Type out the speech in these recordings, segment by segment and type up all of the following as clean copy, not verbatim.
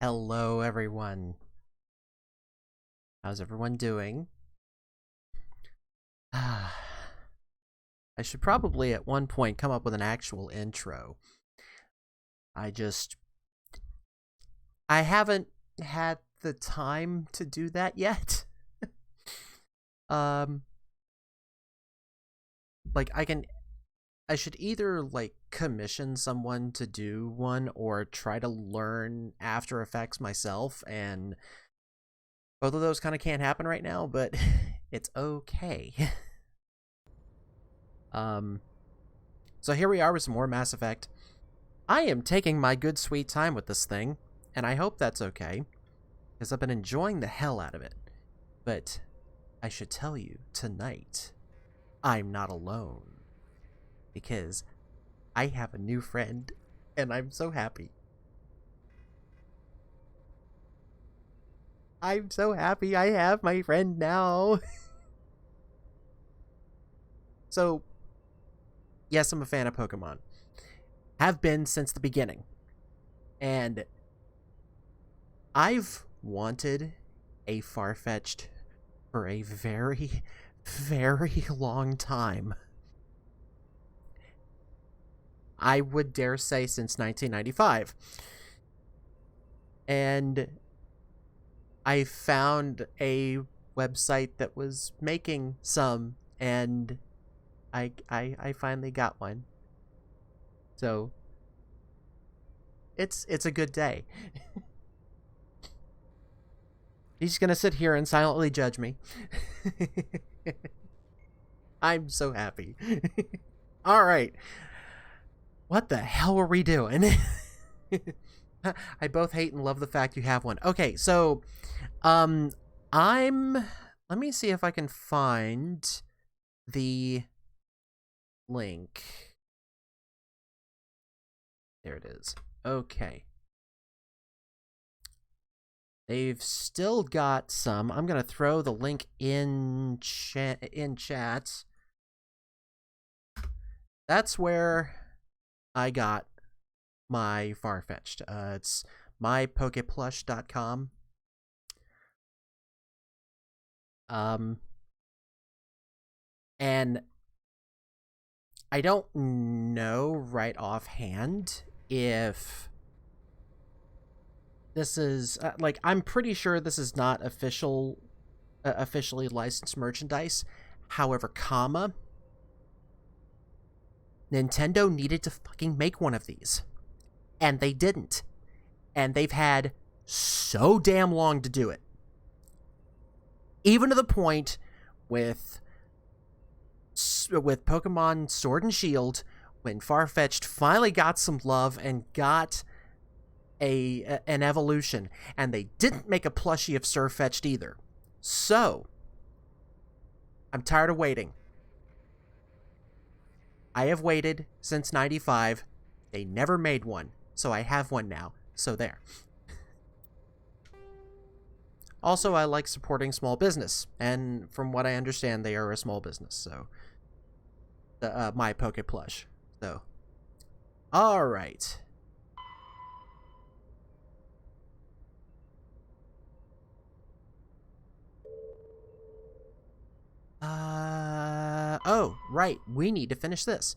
Hello, everyone. How's everyone doing? I should probably at one point come up with an actual intro. I haven't had the time to do that yet. um, like I should either like commission someone to do one or try to learn After Effects myself, and both of those kind of can't happen right now, but it's okay. So here we are with some more Mass Effect. I am taking my good sweet time with this thing, and I hope that's okay, because I've been enjoying the hell out of it. But I should tell you, tonight, I'm not alone, because I have a new friend, and I'm so happy. I'm so happy I have my friend now. So, yes, I'm a fan of Pokemon. Have been since the beginning. And I've wanted a Farfetch'd for a very, very long time. I would dare say since 1995. And I found a website that was making some, and I finally got one. So it's a good day. He's gonna sit here and silently judge me. I'm so happy. Alright. What the hell were we doing? I both hate and love the fact you have one. Okay, so let me see if I can find the link. There it is. Okay. They've still got some. I'm going to throw the link in chat. That's where I got my Farfetch'd. It's mypokeplush.com. And I don't know right offhand if this is like, I'm pretty sure this is not officially licensed merchandise. However, Nintendo needed to fucking make one of these, and they didn't, and they've had so damn long to do it, even to the point with Pokemon Sword and Shield, when Farfetch'd finally got some love and got an evolution, and they didn't make a plushie of Sirfetch'd either. So I'm tired of waiting. I have waited since 95. They never made one, so I have one now. So there. Also, I like supporting small business, and from what I understand, they are a small business. So, my Poke Plush. So, all right. Oh, right. We need to finish this.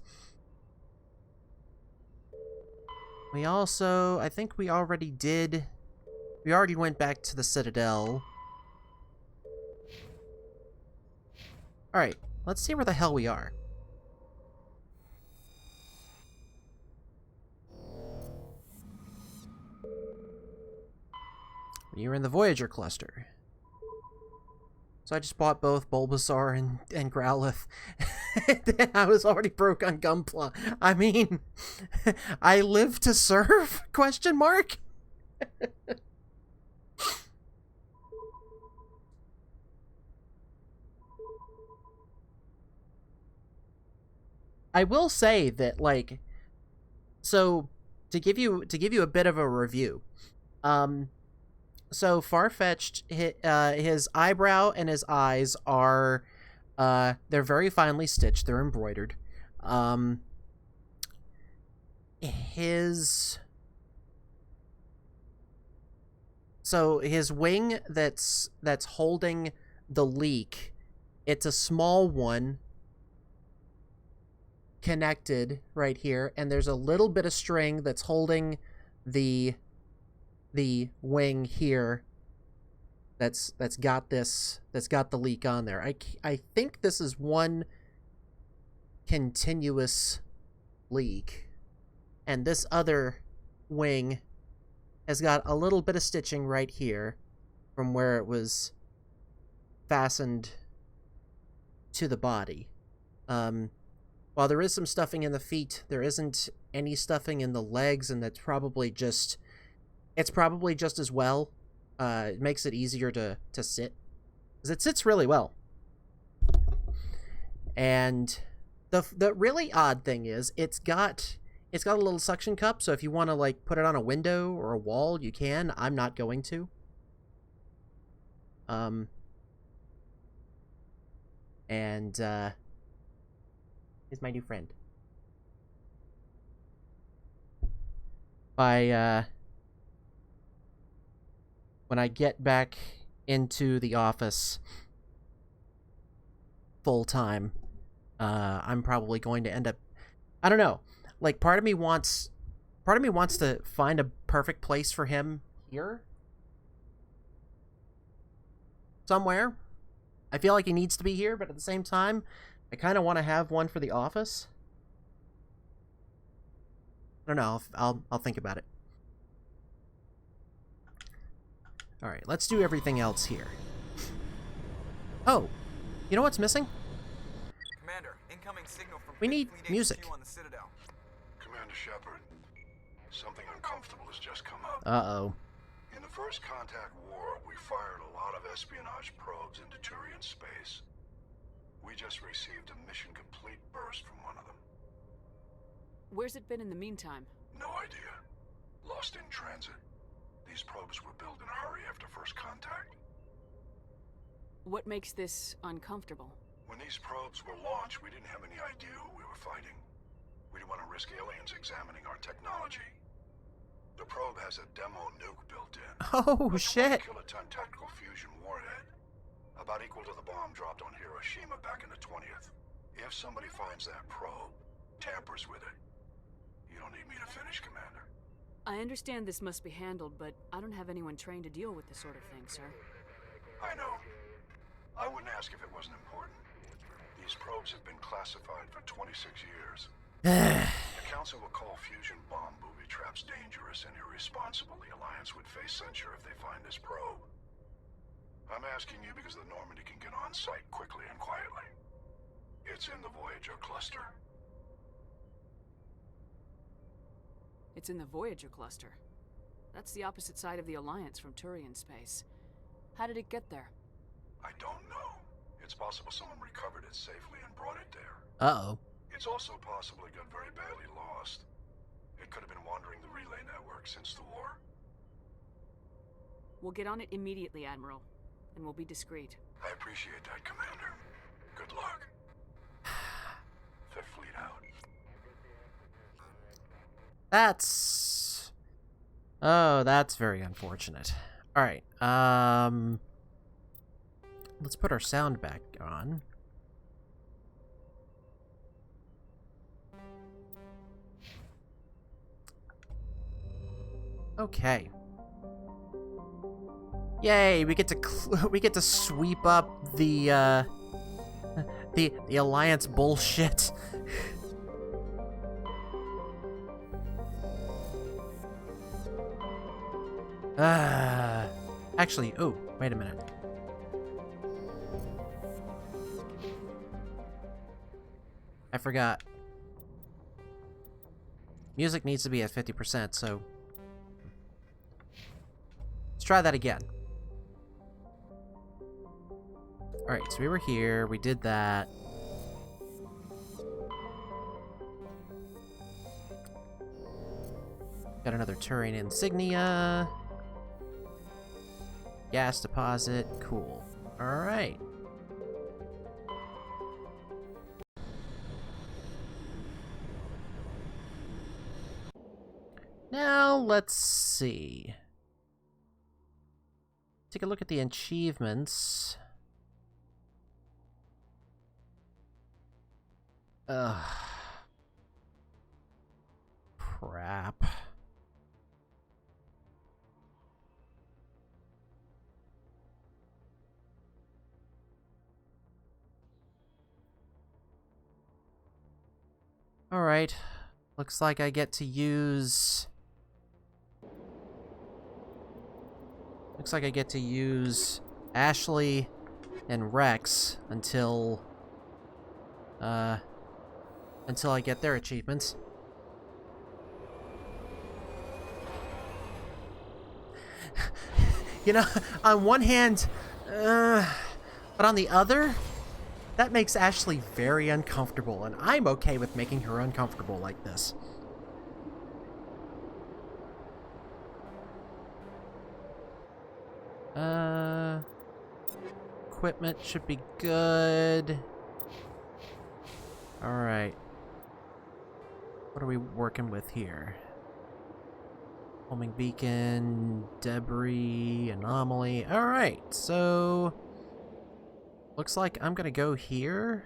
We also, I think we already did. We already went back to the Citadel. Alright, let's see where the hell we are. You're in the Voyager cluster. So I just bought both Bulbasaur and Growlithe. I was already broke on Gunpla. I mean, I live to serve? Question mark? I will say that, like, so to give you a bit of a review, so Farfetch'd, his eyebrow and his eyes are, they're very finely stitched. They're embroidered. His So his wing that's holding the leak, it's a small one connected right here, and there's a little bit of string that's holding the wing here that's got the leak on there. I think this is one continuous leak, and this other wing has got a little bit of stitching right here from where it was fastened to the body. While there is some stuffing in the feet, there isn't any stuffing in the legs, and it's probably just as well. It makes it easier to sit, because it sits really well. And the really odd thing is it's got a little suction cup, so if you want to like put it on a window or a wall, you can. I'm not going to. Is my new friend. When I get back into the office full time, I'm probably going to end up, I don't know, like part of me wants to find a perfect place for him here somewhere. I feel like he needs to be here, but at the same time, I kind of want to have one for the office. I don't know. I'll think about it. All right, let's do everything else here. Oh, you know what's missing? Commander, incoming signal from We need Fleet music. HQ on the Citadel. Commander Shepard, something uncomfortable has just come up. Uh-oh. In the First Contact War, we fired a lot of espionage probes into Turian space. We just received a mission complete burst from one of them. Where's it been in the meantime? No idea. Lost in transit. These probes were built in a hurry after First Contact. What makes this uncomfortable? When these probes were launched, we didn't have any idea who we were fighting. We didn't want to risk aliens examining our technology. The probe has a demo nuke built in. Oh, shit. A kiloton tactical fusion warhead. About equal to the bomb dropped on Hiroshima back in the 20th. If somebody finds that probe, tampers with it, you don't need me to finish, Commander. I understand this must be handled, but I don't have anyone trained to deal with this sort of thing, sir. I know. I wouldn't ask if it wasn't important. These probes have been classified for 26 years. The Council will call fusion bomb booby traps dangerous and irresponsible. The Alliance would face censure if they find this probe. I'm asking you because the Normandy can get on site quickly and quietly. It's in the Voyager cluster. It's in the Voyager cluster. That's the opposite side of the Alliance from Turian space. How did it get there? I don't know. It's possible someone recovered it safely and brought it there. Uh-oh. It's also possible it got very badly lost. It could have been wandering the relay network since the war. We'll get on it immediately, Admiral. And we'll be discreet. I appreciate that, Commander. Good luck. Fifth Fleet out. That's... Oh, that's very unfortunate. Alright, let's put our sound back on. Okay. Yay, we get to sweep up the the Alliance bullshit. Actually, oh, wait a minute. I forgot. Music needs to be at 50%, so let's try that again. Alright, so we were here, we did that. Got another Turian insignia. Gas deposit, cool. Alright. Now, let's see. take a look at the achievements. Ugh. Crap. Alright. Looks like I get to use... Looks like I get to use Ashley and Rex until I get their achievements. You know, on one hand, but on the other, that makes Ashley very uncomfortable, and I'm okay with making her uncomfortable like this. Equipment should be good. Alright. What are we working with here? Homing beacon, debris, anomaly. Alright, so... looks like I'm gonna go here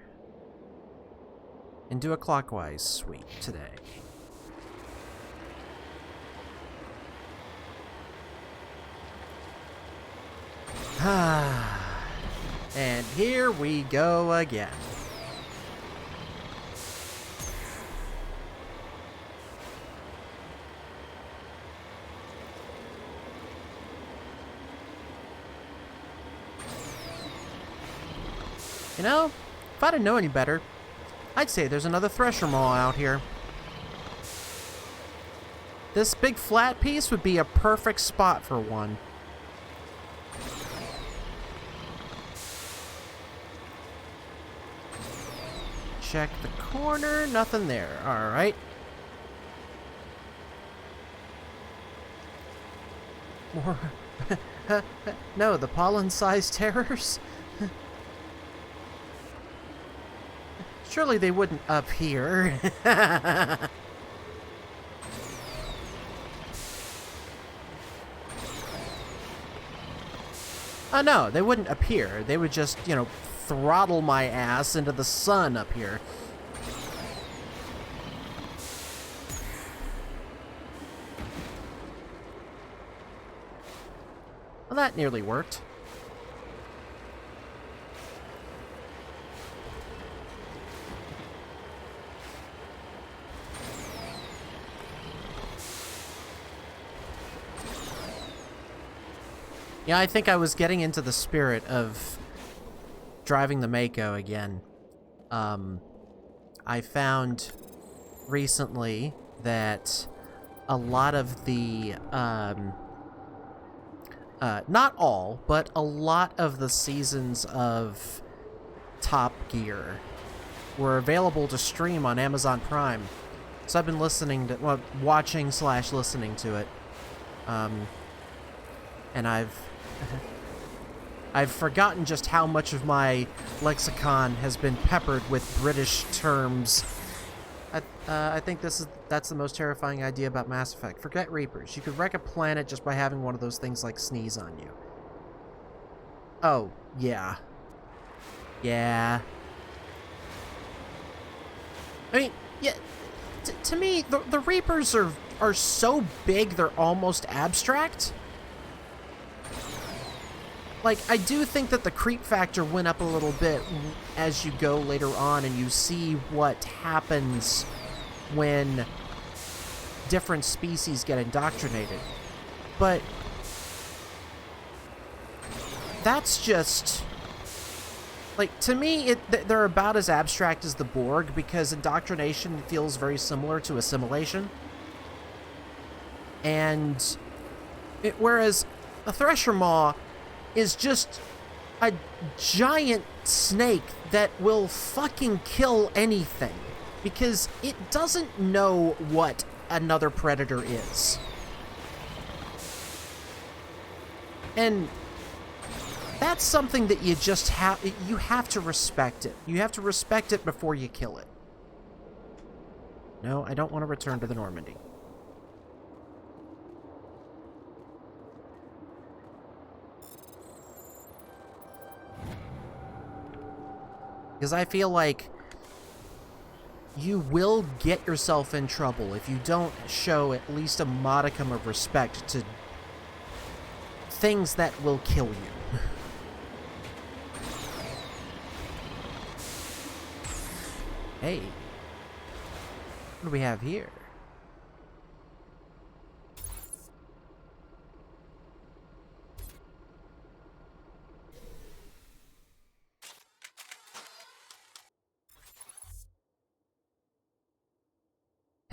and do a clockwise sweep today. And here we go again. You know, if I didn't know any better, I'd say there's another Thresher Maw out here. This big flat piece would be a perfect spot for one. Check the corner, nothing there. Alright. More... no, the pollen-sized terrors? Surely they wouldn't up here. Oh no, they wouldn't appear. They would just, you know, throttle my ass into the sun up here. Well, that nearly worked. Yeah, I think I was getting into the spirit of driving the Mako again. I found recently that a lot of the, not all, but a lot of the seasons of Top Gear were available to stream on Amazon Prime. So I've been listening to, well, watching / listening to it. And I've forgotten just how much of my lexicon has been peppered with British terms. I think that's the most terrifying idea about Mass Effect. Forget Reapers. You could wreck a planet just by having one of those things like sneeze on you. Oh, yeah. Yeah. I mean, yeah, to me, the Reapers are so big they're almost abstract. Like, I do think that the creep factor went up a little bit as you go later on and you see what happens when different species get indoctrinated. But that's just... like, to me, they're about as abstract as the Borg because indoctrination feels very similar to assimilation. And whereas a Thresher Maw is just a giant snake that will fucking kill anything because it doesn't know what another predator is. And that's something that you just you have to respect it. You have to respect it before you kill it. No, I don't want to return to the Normandy. Because I feel like you will get yourself in trouble if you don't show at least a modicum of respect to things that will kill you. Hey. What do we have here?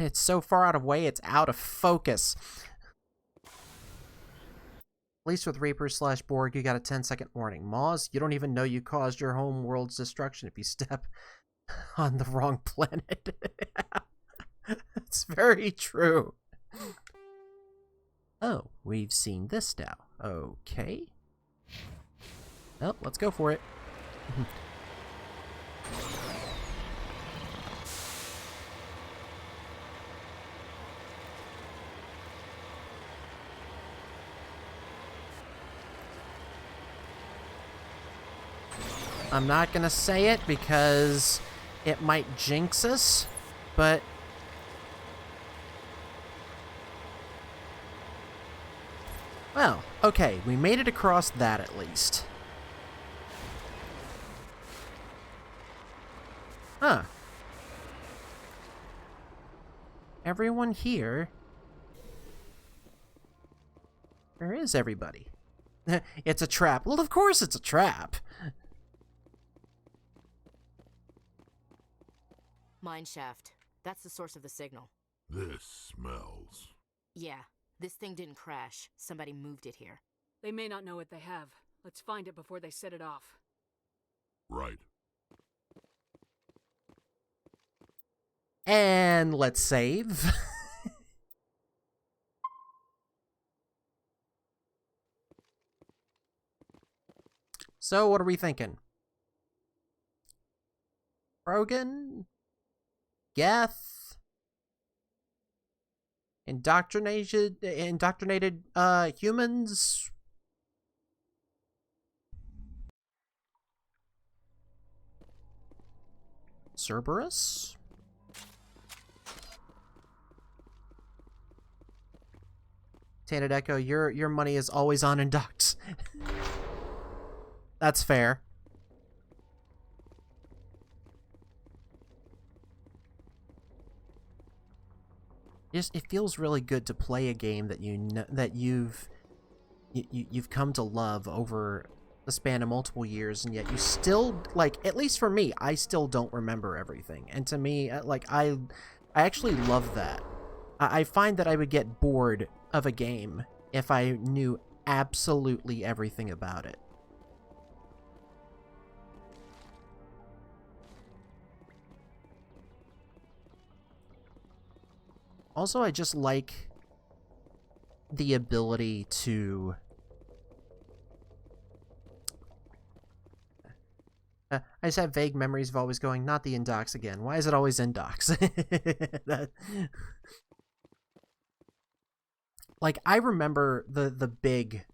It's so far out of way, it's out of focus. At least with Reaper/Borg, you got a 10-second warning. Moz, you don't even know you caused your home world's destruction if you step on the wrong planet. It's very true. Oh, we've seen this now. Okay. Well, let's go for it. I'm not gonna say it because it might jinx us, but well, okay, we made it across that at least. Huh. Everyone here? Where is everybody? It's a trap. Well, of course it's a trap. Mine shaft. That's the source of the signal. This smells. Yeah, this thing didn't crash. Somebody moved it here. They may not know what they have. Let's find it before they set it off. Right. And let's save. So, what are we thinking? Krogan? Geth? Indoctrinated humans? Cerberus? Tainted Echo, your money is always on Induct. That's fair. Just, it feels really good to play a game that you've come to love over the span of multiple years, and yet you still, like, at least for me, I still don't remember everything. And to me, like, I actually love that. I find that I would get bored of a game if I knew absolutely everything about it. Also, I just like the ability to... I just have vague memories of always going, not the Indocs again. Why is it always Indocs? Like, I remember the big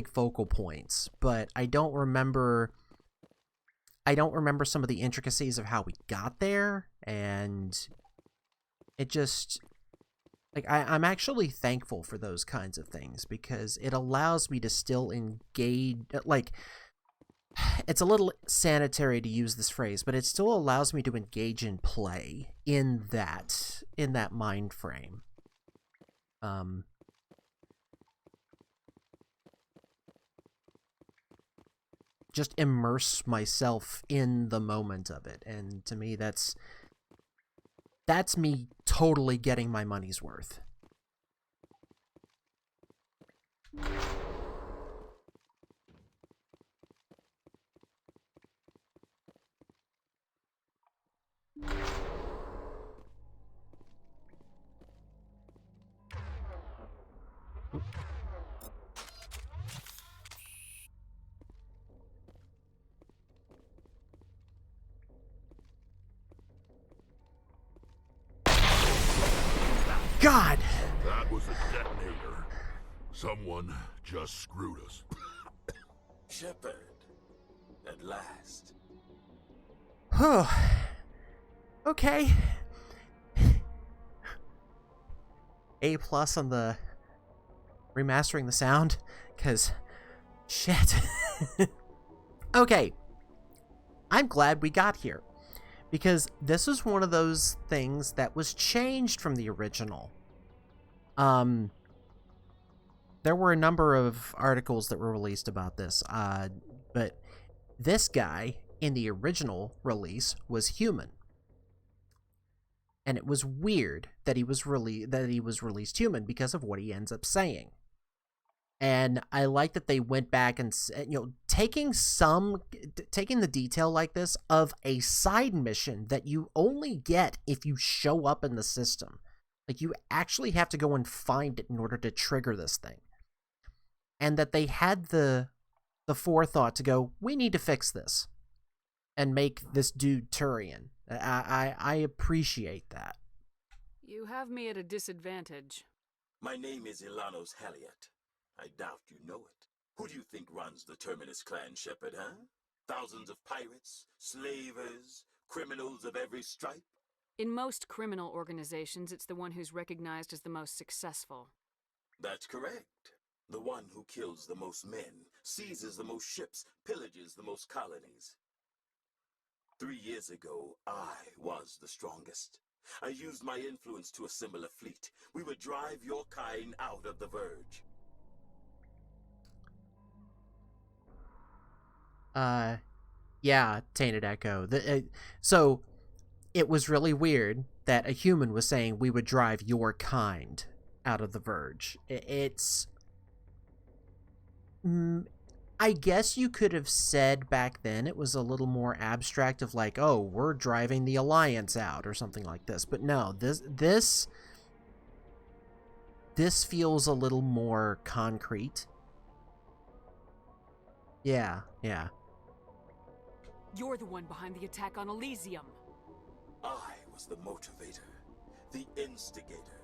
focal points, but I don't remember some of the intricacies of how we got there, and it just, like, I'm actually thankful for those kinds of things, because it allows me to still engage, like, it's a little sanitary to use this phrase, but it still allows me to engage in play in that mind frame. Just immerse myself in the moment of it, and to me that's me totally getting my money's worth. God! That was a detonator. Someone just screwed us. Shepard, at last. Whew. Okay. A+ on the remastering the sound, because shit. Okay. I'm glad we got here, because this is one of those things that was changed from the original. There were a number of articles that were released about this, but this guy in the original release was human. And it was weird that he was released human because of what he ends up saying. And I like that they went back and, taking the detail like this of a side mission that you only get if you show up in the system. Like, you actually have to go and find it in order to trigger this thing. And that they had the forethought to go, we need to fix this and make this dude Turian. I appreciate that. You have me at a disadvantage. My name is Ilanos Halliot. I doubt you know it. Who do you think runs the Terminus clan, Shepard, huh? Thousands of pirates, slavers, criminals of every stripe? In most criminal organizations, it's the one who's recognized as the most successful. That's correct. The one who kills the most men, seizes the most ships, pillages the most colonies. 3 years ago, I was the strongest. I used my influence to assemble a fleet. We would drive your kind out of the Verge. Yeah, Tainted Echo. So, it was really weird that a human was saying we would drive your kind out of the Verge. It's... I guess you could have said back then it was a little more abstract of like, oh, we're driving the Alliance out or something like this. But no, this feels a little more concrete. Yeah. You're the one behind the attack on Elysium. I was the motivator, the instigator,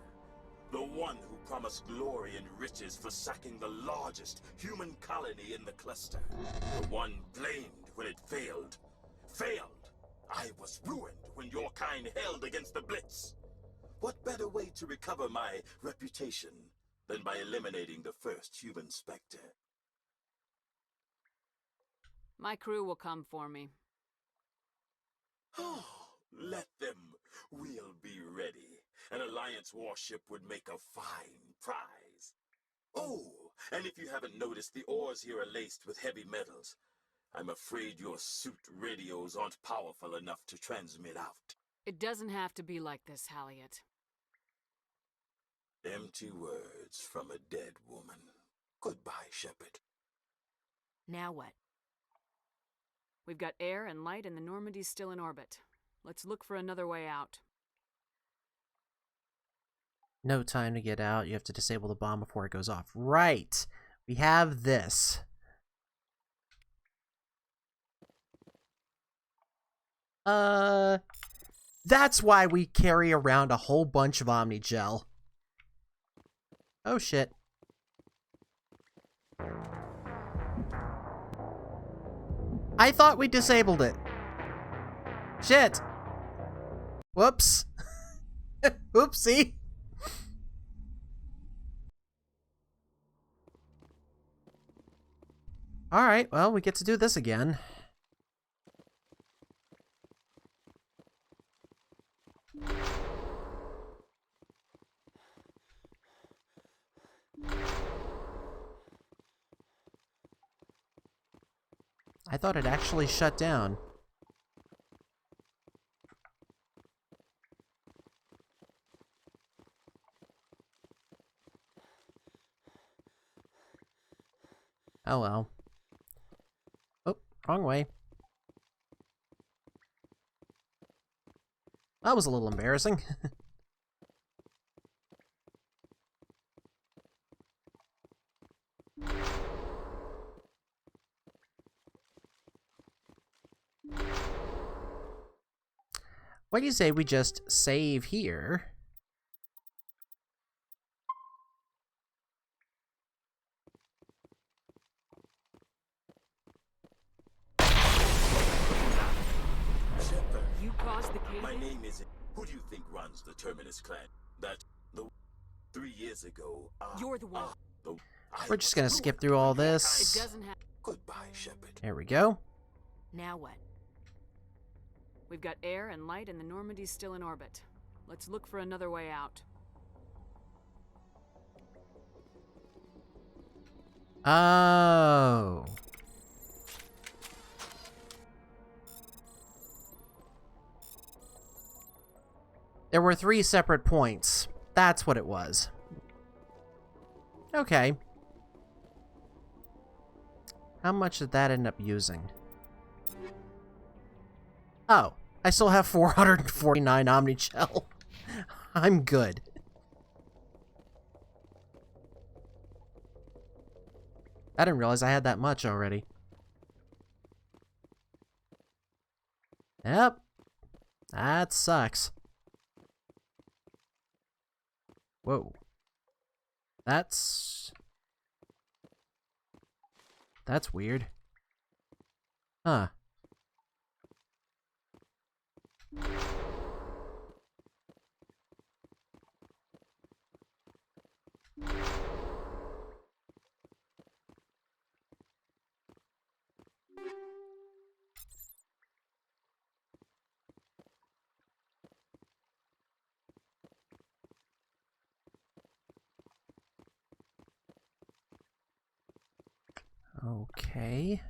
the one who promised glory and riches for sacking the largest human colony in the cluster. The one blamed when it failed. I was ruined when your kind held against the Blitz. What better way to recover my reputation than by eliminating the first human Spectre? My crew will come for me. Oh, let them. We'll be ready. An Alliance warship would make a fine prize. Oh, and if you haven't noticed, the ores here are laced with heavy metals. I'm afraid your suit radios aren't powerful enough to transmit out. It doesn't have to be like this, Halliot. Empty words from a dead woman. Goodbye, Shepard. Now what? We've got air and light and the Normandy's still in orbit. Let's look for another way out. No time to get out. You have to disable the bomb before it goes off. Right. We have this. That's why we carry around a whole bunch of Omni-Gel. Oh, shit. I thought we disabled it. Shit. Whoops. Oopsie. Alright, well, we get to do this again. I thought it actually shut down. Oh well. Oh, wrong way. That was a little embarrassing. What do you say we just save here? Shepard, caused the cave? My name is... Who do you think runs the Terminus clan? That... the... 3 years ago, You're the one. We're just gonna skip through all It this. doesn't have. Goodbye, Shepard. There we go. Now what? We've got air and light, and the Normandy's still in orbit. Let's look for another way out. Oh. There were 3 separate points. That's what it was. Okay. How much did that end up using? Oh, I still have 449 Omnichel. I'm good. I didn't realize I had that much already. Yep. That sucks. Whoa. That's weird. Huh. Okay.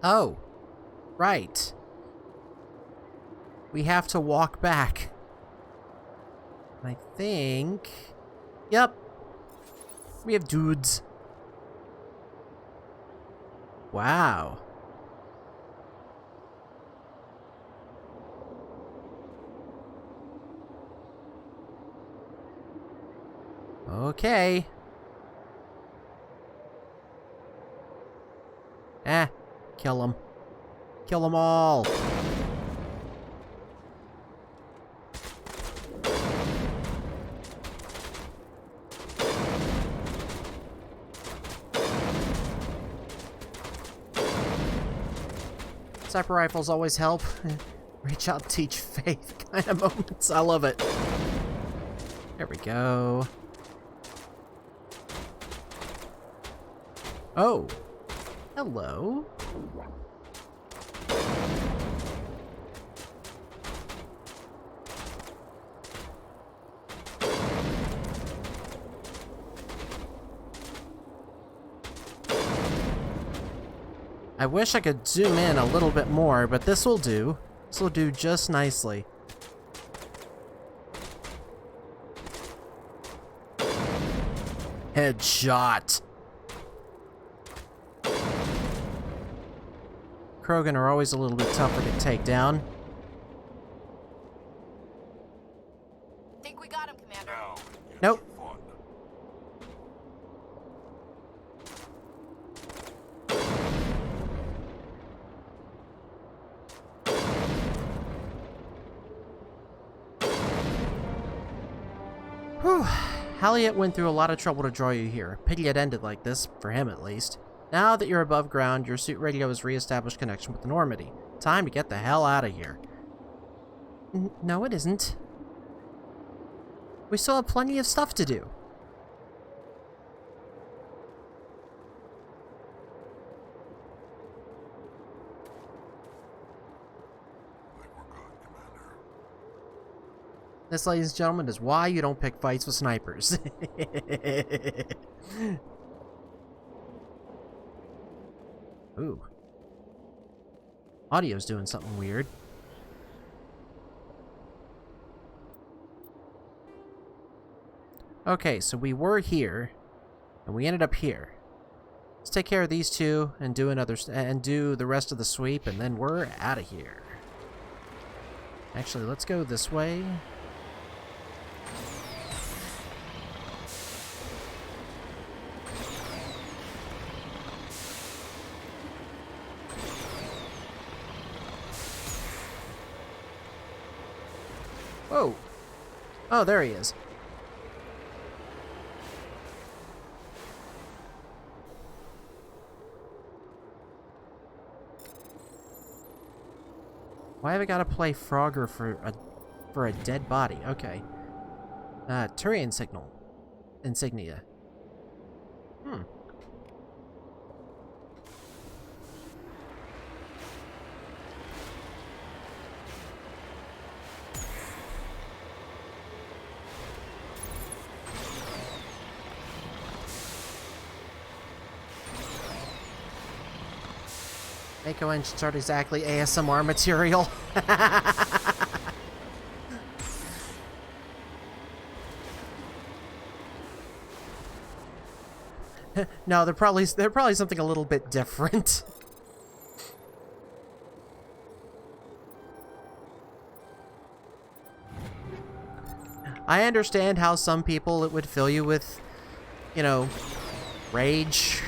Oh, right. We have to walk back. I think... Yep. We have dudes. Wow. Okay. Kill them. Kill them all. Sniper rifles always help. Reach out, teach faith kind of moments. I love it. There we go. Oh. Hello. I wish I could zoom in a little bit more, but this will do. This will do just nicely. Headshot. Krogan are always a little bit tougher to take down. Think we got him, Commander. Now, Nope. fun. Whew. Halliot went through a lot of trouble to draw you here. Pity it ended like this, for him at least. Now that you're above ground, your suit radio has re-established connection with the Normandy. Time to get the hell out of here. No, it isn't. We still have plenty of stuff to do. I think we're good, Commander. This, ladies and gentlemen, is why you don't pick fights with snipers. Ooh. Audio's doing something weird. Okay, so we were here, and we ended up here. Let's take care of these two and do the rest of the sweep, and then we're out of here. Actually, let's go this way. Whoa! Oh, there he is. Why have I got to play Frogger for a dead body? Okay. Turian signal. Insignia. Hmm. Mako engines aren't exactly ASMR material. No, they're probably something a little bit different. I understand how some people it would fill you with, you know, rage.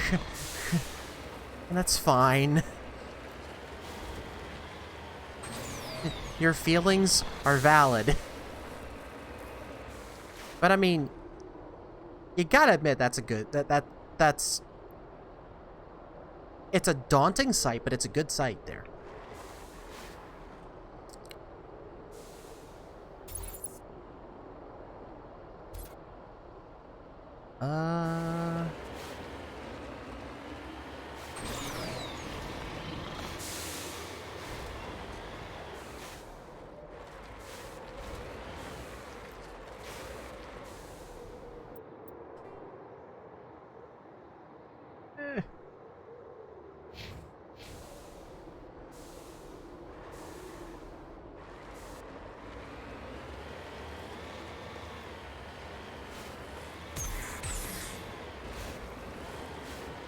And that's fine. Your feelings are valid. But I mean, you gotta admit that's a good that's it's a daunting sight, but it's a good sight there.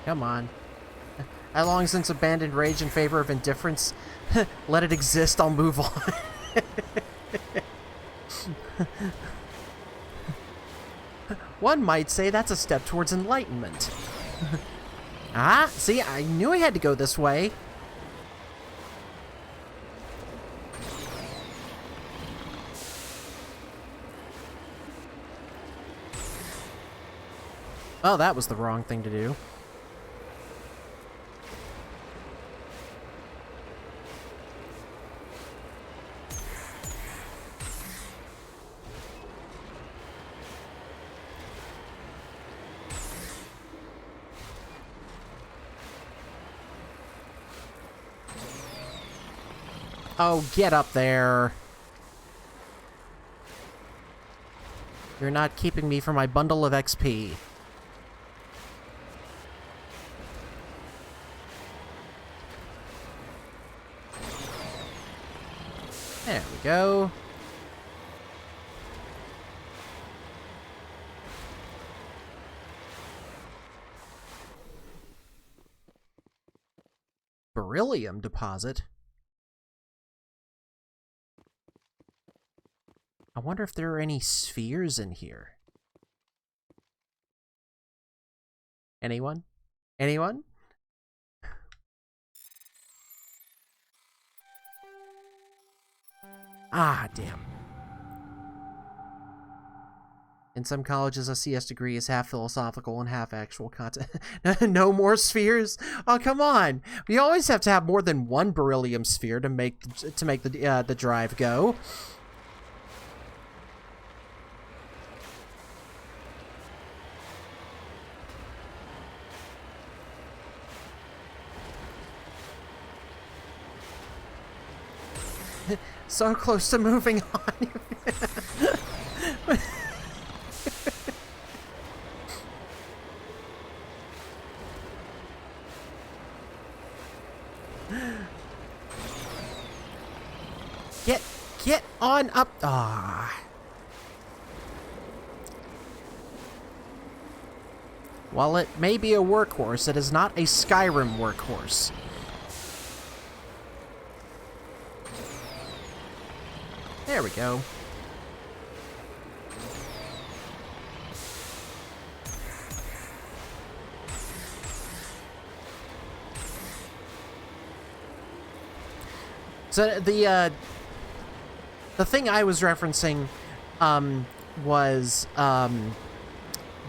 Come on. I long since abandoned rage in favor of indifference. Let it exist, I'll move on. One might say that's a step towards enlightenment. Ah, see, I knew I had to go this way. Oh, that was the wrong thing to do. Oh, get up there. You're not keeping me from my bundle of XP. There we go. Beryllium deposit? I wonder if there are any spheres in here. Anyone? Anyone? Ah, damn. In some colleges, a CS degree is half philosophical and half actual content. No more spheres? Oh, come on! We always have to have more than one beryllium sphere to make the drive go. So close to moving on. Get on up. Ah. While it may be a workhorse, it is not a Skyrim workhorse. There we go. So the thing I was referencing was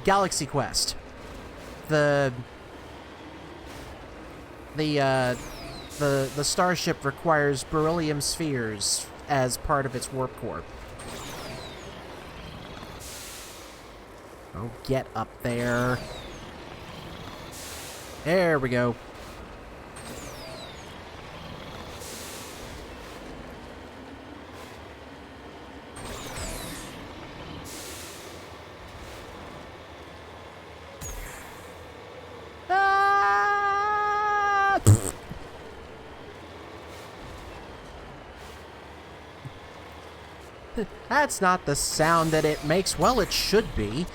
Galaxy Quest. The the starship requires beryllium spheres as part of its warp core. Oh, get up there. There we go. Ah! That's not the sound that it makes. Well, it should be.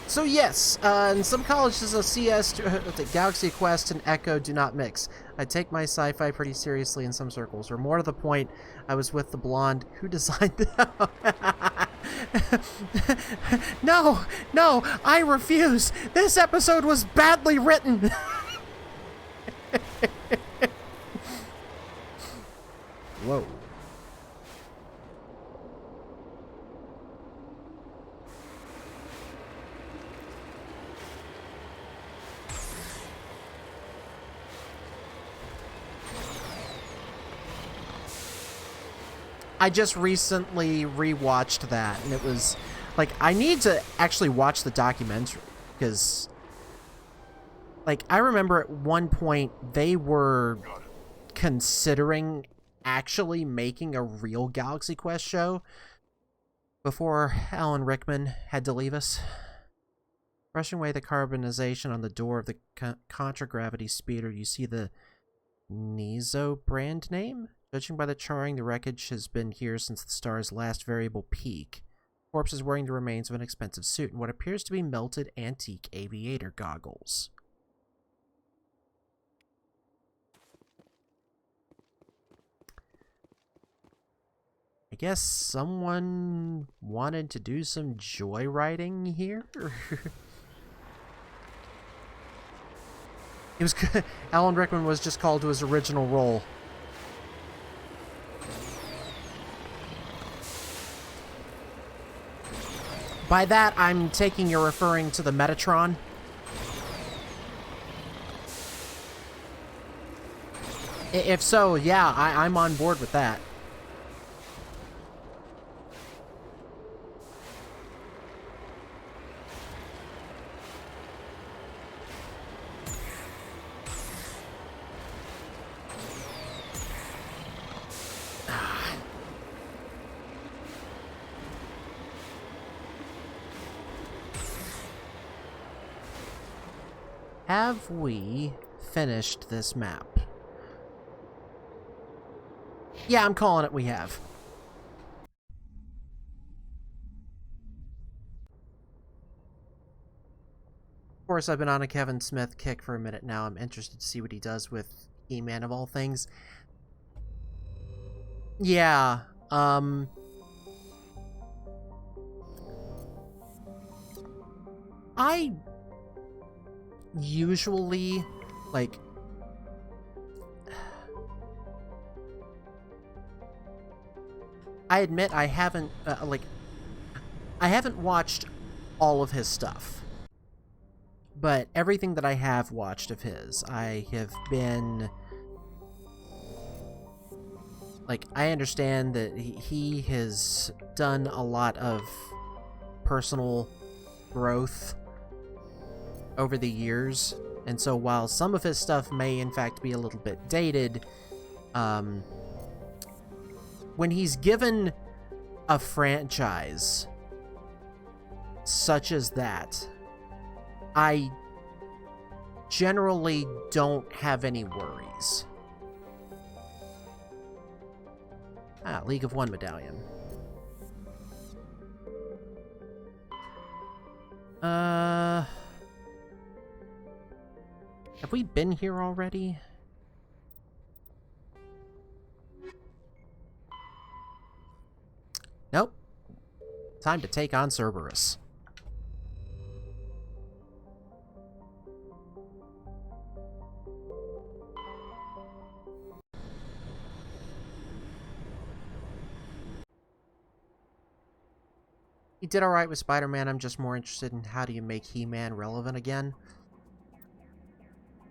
So yes, in some colleges of CS, the Galaxy Quest and Echo do not mix. I take my sci-fi pretty seriously in some circles, or more to the point, I was with the blonde who designed them. No, no, I refuse. This episode was badly written. Whoa. I just recently rewatched that, and it was like, I need to actually watch the documentary, because like, I remember at one point they were considering actually making a real Galaxy Quest show before Alan Rickman had to leave us. Brushing away the carbonization on the door of the contragravity speeder, you see the Nizo brand name? Judging by the charring, the wreckage has been here since the star's last variable peak. The corpse is wearing the remains of an expensive suit and what appears to be melted antique aviator goggles. I guess someone wanted to do some joyriding here? It was Alan Rickman was just called to his original role. By that, I'm taking you're referring to the Metatron. If so, yeah, I'm on board with that. Have we finished this map? Yeah, I'm calling it we have. Of course, I've been on a Kevin Smith kick for a minute now. I'm interested to see what he does with He-Man of all things. Yeah, I usually, like, I admit I haven't, I haven't watched all of his stuff, but everything that I have watched of his, I have been, like, I understand that he has done a lot of personal growth over the years, and so while some of his stuff may in fact be a little bit dated, when he's given a franchise such as that, I generally don't have any worries. Ah, League of One medallion. Have we been here already? Nope. Time to take on Cerberus. He did alright with Spider-Man. I'm just more interested in how do you make He-Man relevant again.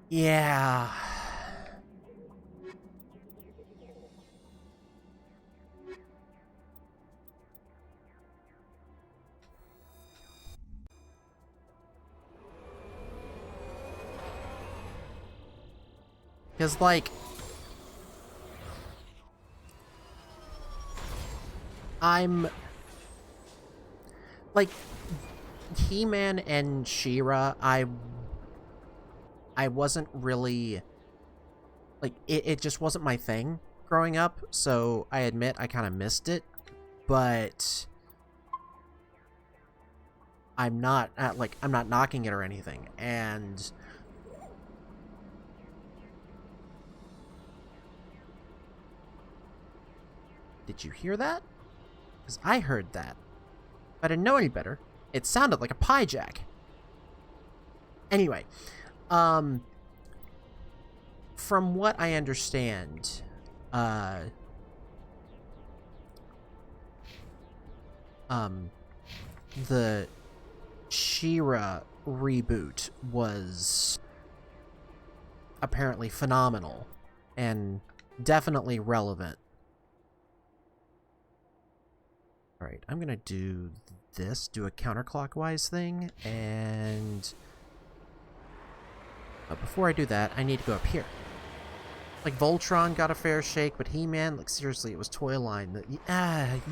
Yeah. Because, like, I'm, like, He-Man and She-Ra, I wasn't really, like, it just wasn't my thing growing up, so I admit I kind of missed it, but I'm not, I'm not knocking it or anything, and did you hear that? Because I heard that. If I didn't know any better, it sounded like a pie jack. Anyway, from what I understand, the She-Ra reboot was apparently phenomenal and definitely relevant. Alright, I'm gonna do this, do a counterclockwise thing, and... But before I do that, I need to go up here. Like, Voltron got a fair shake, but He-Man, like, seriously, it was Toy Line.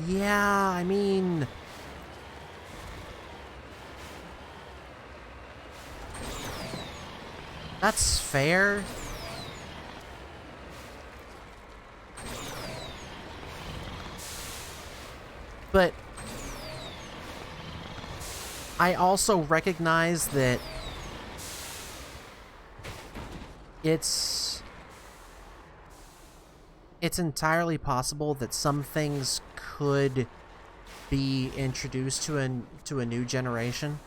Yeah, I mean... That's fair. But I also recognize that it's entirely possible that some things could be introduced to a new generation.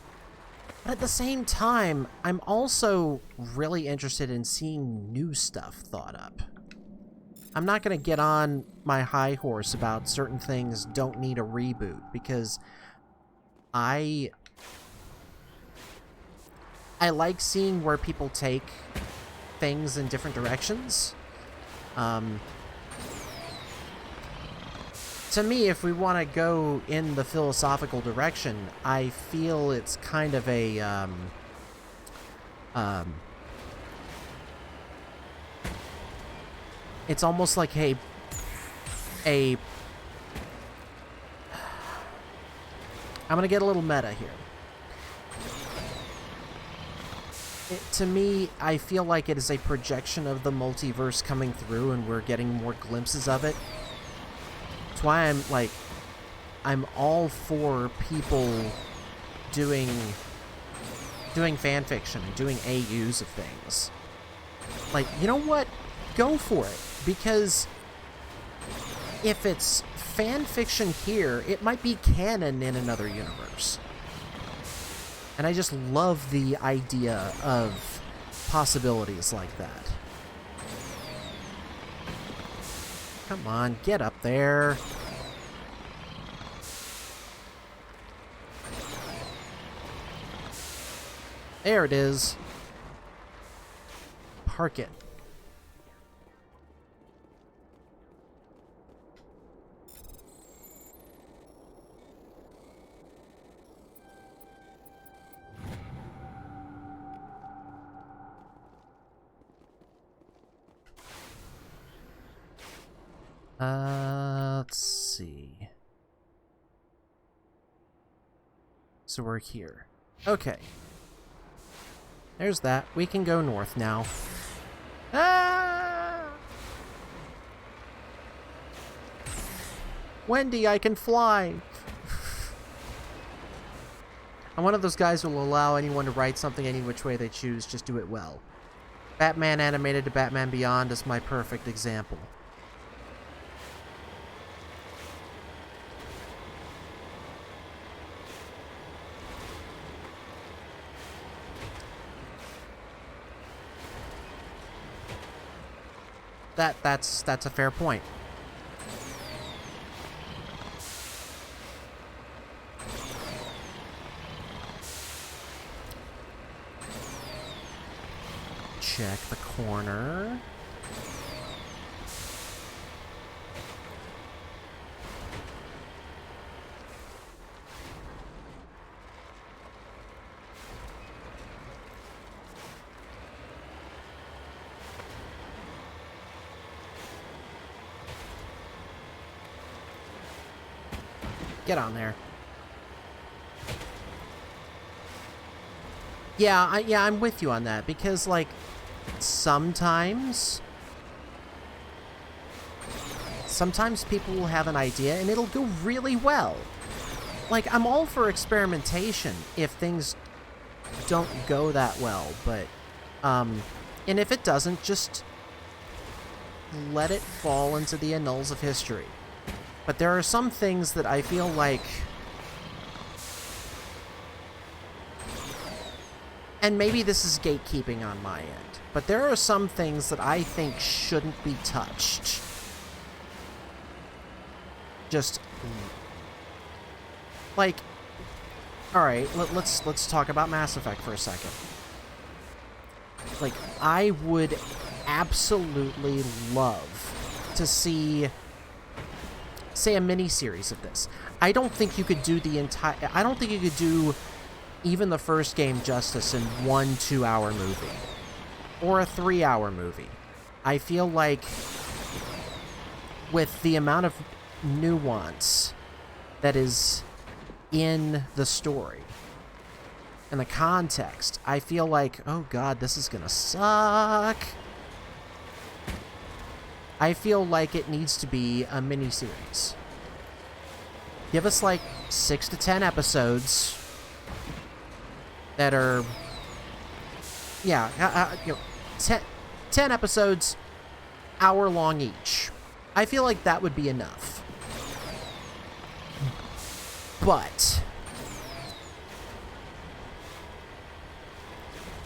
But at the same time, I'm also really interested in seeing new stuff thought up. I'm not going to get on my high horse about certain things don't need a reboot, because I like seeing where people take things in different directions. To me, if we want to go in the philosophical direction, I feel it's kind of a, it's almost like I'm gonna get a little meta here. To me, I feel like it is a projection of the multiverse coming through, and we're getting more glimpses of it. That's why I'm all for people doing fan fiction and doing AUs of things. Like, you know what? Go for it. Because if it's fan fiction here, it might be canon in another universe. And I just love the idea of possibilities like that. Come on, get up there. There it is. Park it. Let's see. So we're here. Okay. There's that. We can go north now. Ah! Wendy, I can fly! I'm one of those guys who will allow anyone to write something any which way they choose, just do it well. Batman Animated to Batman Beyond is my perfect example. That's a fair point. check the corner. Get on there. Yeah, I'm with you on that, because, like, sometimes people will have an idea and it'll go really well. Like, I'm all for experimentation if things don't go that well, but, and if it doesn't, just let it fall into the annals of history. But there are some things that I feel like, and maybe this is gatekeeping on my end, but there are some things that I think shouldn't be touched. Just, like, alright, let's talk about Mass Effect for a second. Like, I would absolutely love to see, say, a mini-series of this. I don't think you could do I don't think you could do even the first game justice in 1 2-hour movie. Or a 3-hour movie. I feel like with the amount of nuance that is in the story and the context, I feel like, oh god, this is gonna suck. I feel like it needs to be a miniseries. Give us like 6 to 10 episodes that are, yeah, 10 episodes, hour long each. I feel like that would be enough. But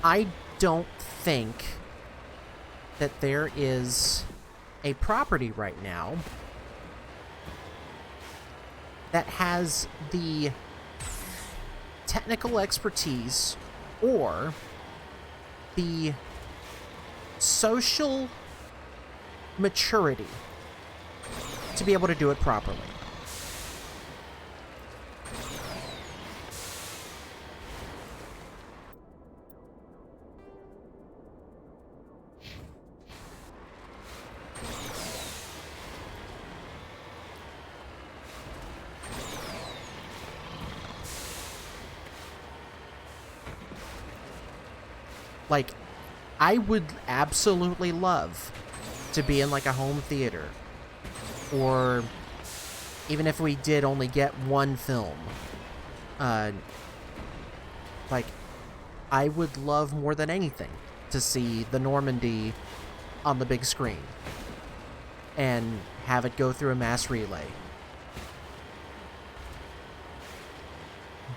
I don't think that there is a property right now that has the technical expertise or the social maturity to be able to do it properly. Like, I would absolutely love to be in, like, a home theater. Or even if we did only get one film. Like, I would love more than anything to see the Normandy on the big screen. And have it go through a mass relay.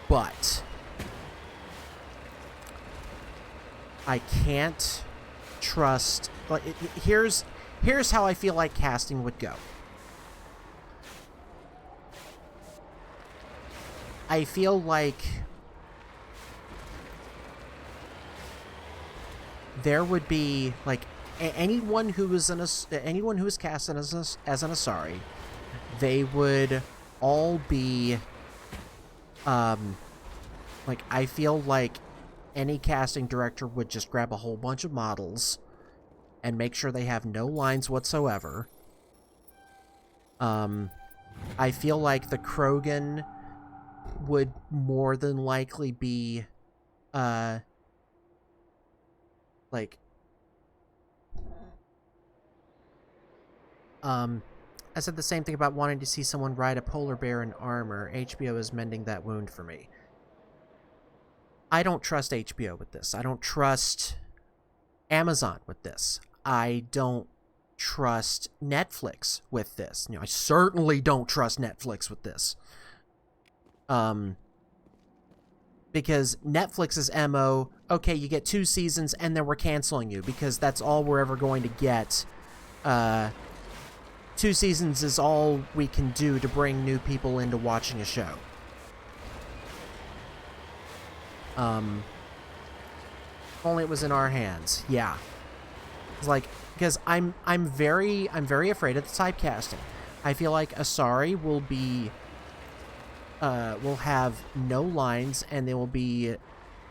But I can't trust, like, here's how I feel like casting would go. I feel like there would be, like, anyone who was cast as an Asari, they would all be, like, I feel like any casting director would just grab a whole bunch of models and make sure they have no lines whatsoever. I feel like the Krogan would more than likely be, like, I said the same thing about wanting to see someone ride a polar bear in armor. HBO is mending that wound for me. I don't trust HBO with this. I don't trust Amazon with this. I don't trust Netflix with this. You know, I certainly don't trust Netflix with this. Because Netflix's MO, okay, you get 2 seasons and then we're canceling you because that's all we're ever going to get. 2 seasons is all we can do to bring new people into watching a show. If only it was in our hands. Yeah. It's like, because I'm very afraid of the typecasting. I feel like Asari will have no lines, and they will be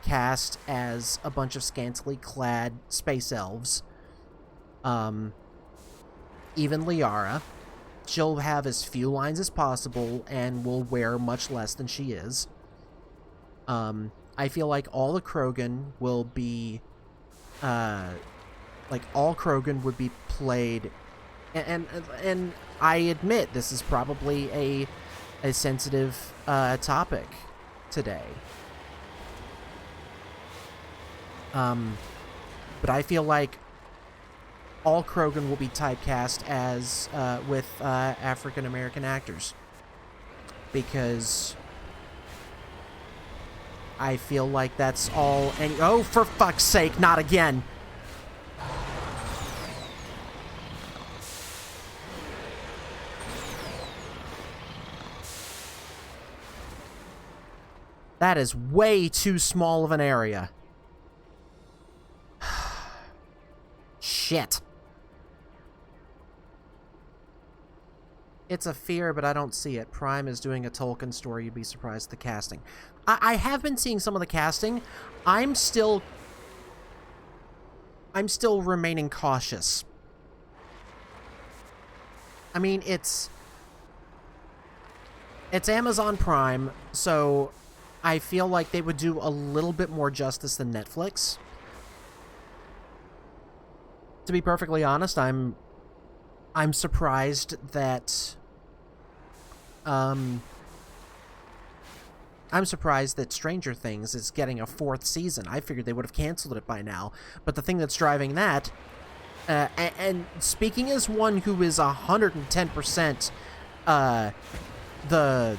cast as a bunch of scantily clad space elves. Even Liara, she'll have as few lines as possible and will wear much less than she is. I feel like all the Krogan will be, all Krogan would be played, and I admit this is probably a sensitive topic today. But I feel like all Krogan will be typecast as with African American actors, because I feel like that's all. And oh, for fuck's sake, not again! That is way too small of an area. Shit. It's a fear, but I don't see it. Prime is doing a Tolkien story. You'd be surprised at the casting. I have been seeing some of the casting. I'm still remaining cautious. I mean, it's Amazon Prime, so I feel like they would do a little bit more justice than Netflix. To be perfectly honest, I'm surprised that Stranger Things is getting a 4th season. I figured they would have canceled it by now. But the thing that's driving that, and speaking as one who is 110% the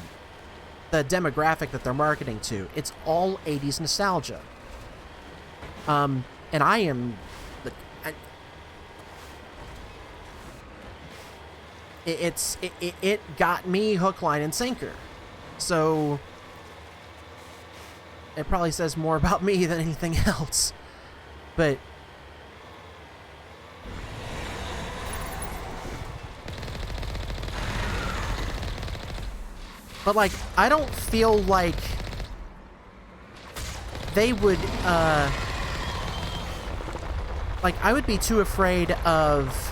demographic that they're marketing to, it's all 80s nostalgia. And I am... It got me hook, line, and sinker. So it probably says more about me than anything else. But like, I don't feel like they would like, I would be too afraid of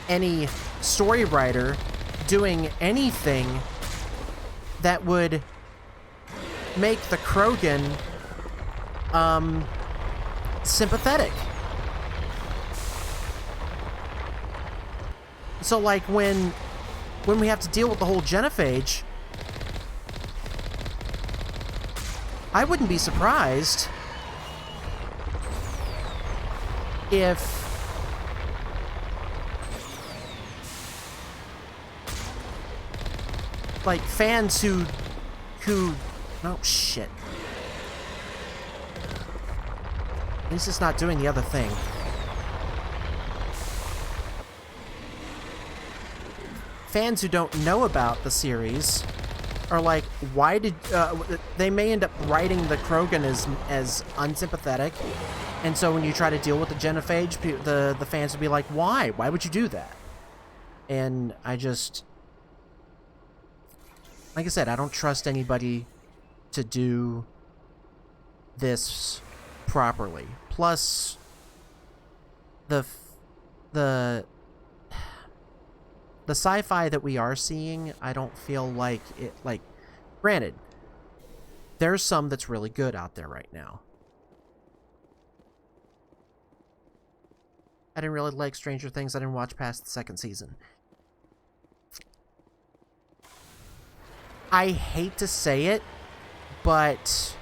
any story writer doing anything that would make the Krogan sympathetic. So like when we have to deal with the whole genophage, I wouldn't be surprised if like fans who oh shit. At least it's not doing the other thing. Fans who don't know about the series are like, why did they may end up writing the Krogan as unsympathetic, and so when you try to deal with the genophage, the fans would be like, why would you do that? And I just, like I said, I don't trust anybody to do this properly. Plus, the sci-fi that we are seeing, I don't feel like it, like, granted, there's some that's really good out there right now. I didn't really like Stranger Things. I didn't watch past the 2nd season. I hate to say it, but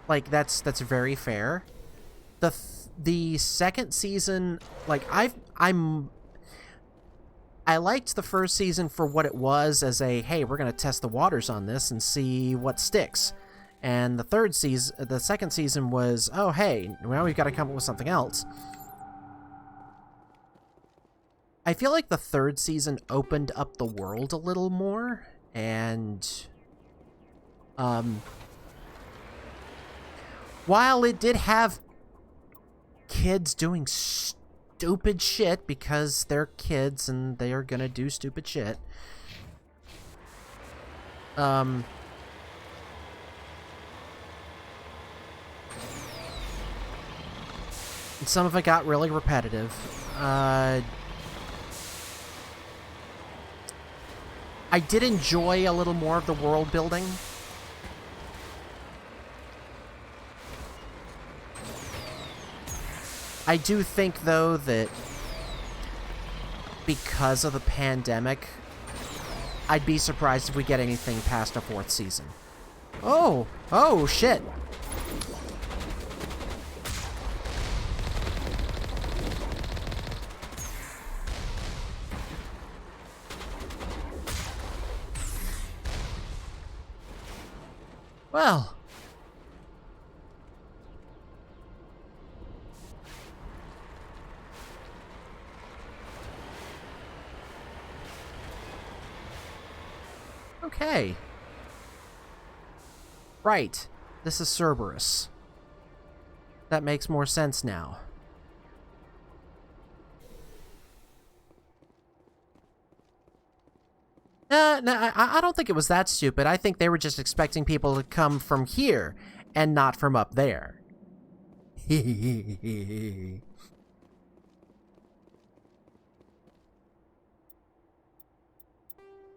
like that's very fair. The 2nd season, like I liked the 1st season for what it was, as a, hey, we're gonna test the waters on this and see what sticks. And the 2nd season was, oh hey, now we've got to come up with something else. I feel like the 3rd season opened up the world a little more, and while it did have kids doing stupid shit because they're kids and they are gonna do stupid shit. And some of it got really repetitive. I did enjoy a little more of the world building. I do think, though, that because of the pandemic, I'd be surprised if we get anything past a 4th season. Oh! Oh, shit! Well... Okay. Right. This is Cerberus. That makes more sense now. No, I don't think it was that stupid. I think they were just expecting people to come from here and not from up there.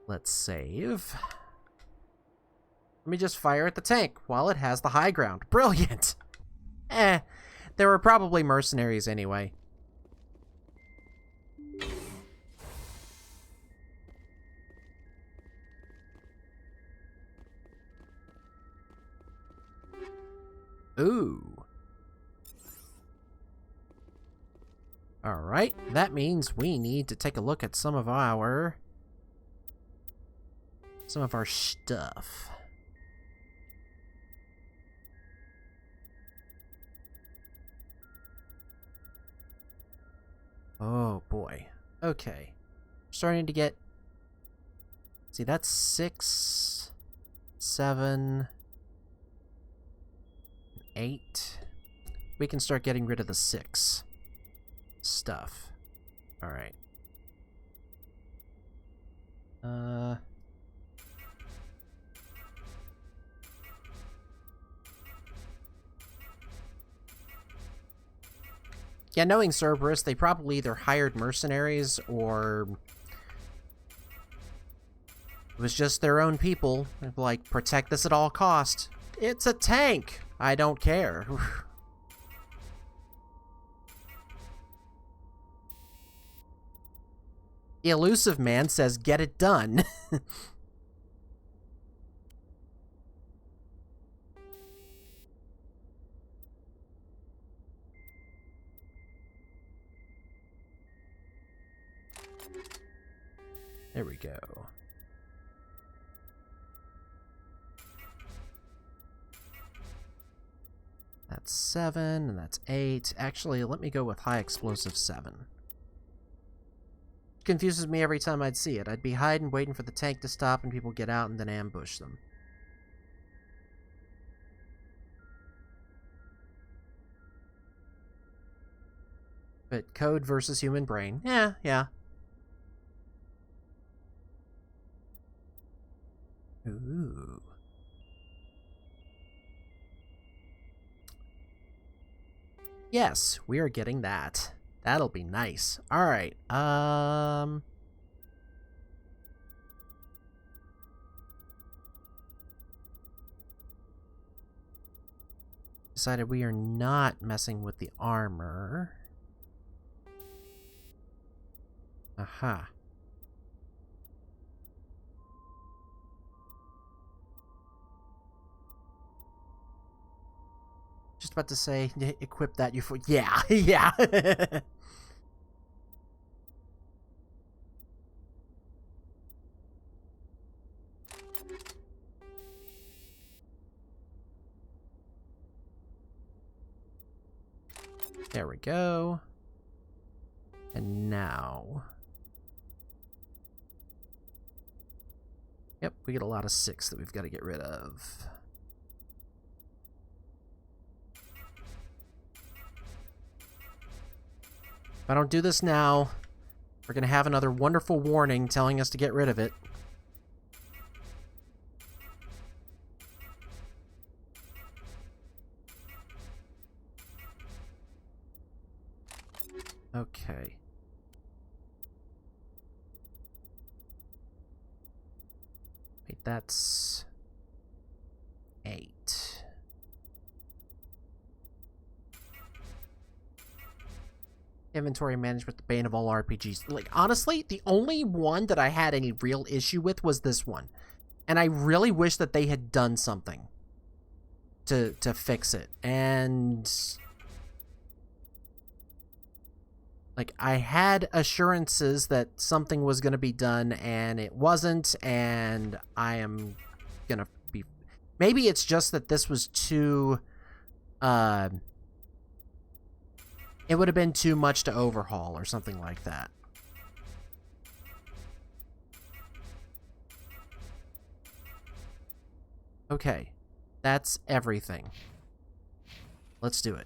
Let's save. Let me just fire at the tank while it has the high ground. Brilliant! There were probably mercenaries anyway. Ooh. Alright, that means we need to take a look at some of our stuff. Oh boy. Okay. Starting to get... See, that's 6, 7, 8. We can start getting rid of the 6 stuff. Alright. Yeah, knowing Cerberus, they probably either hired mercenaries or it was just their own people. Like, protect this at all cost. It's a tank! I don't care. The elusive man says, get it done. There we go. That's 7, and that's 8. Actually, let me go with high explosive 7. It confuses me every time I'd see it. I'd be hiding, waiting for the tank to stop, and people get out and then ambush them. But code versus human brain. Yeah. Ooh. Yes, we are getting that. That'll be nice. Alright, decided we are not messing with the armor. Aha. Just about to say, equip that you for... Yeah, yeah. There we go. And now... Yep, we get a lot of 6 that we've got to get rid of. I don't do this now, we're gonna have another wonderful warning telling us to get rid of it. Okay. Wait, that's 8. Inventory management, the bane of all RPGs. Like, honestly, the only one that I had any real issue with was this one. And I really wish that they had done something to fix it. And like, I had assurances that something was going to be done, and it wasn't, and I am going to be... Maybe it's just that this was too... it would have been too much to overhaul, or something like that. Okay. That's everything. Let's do it.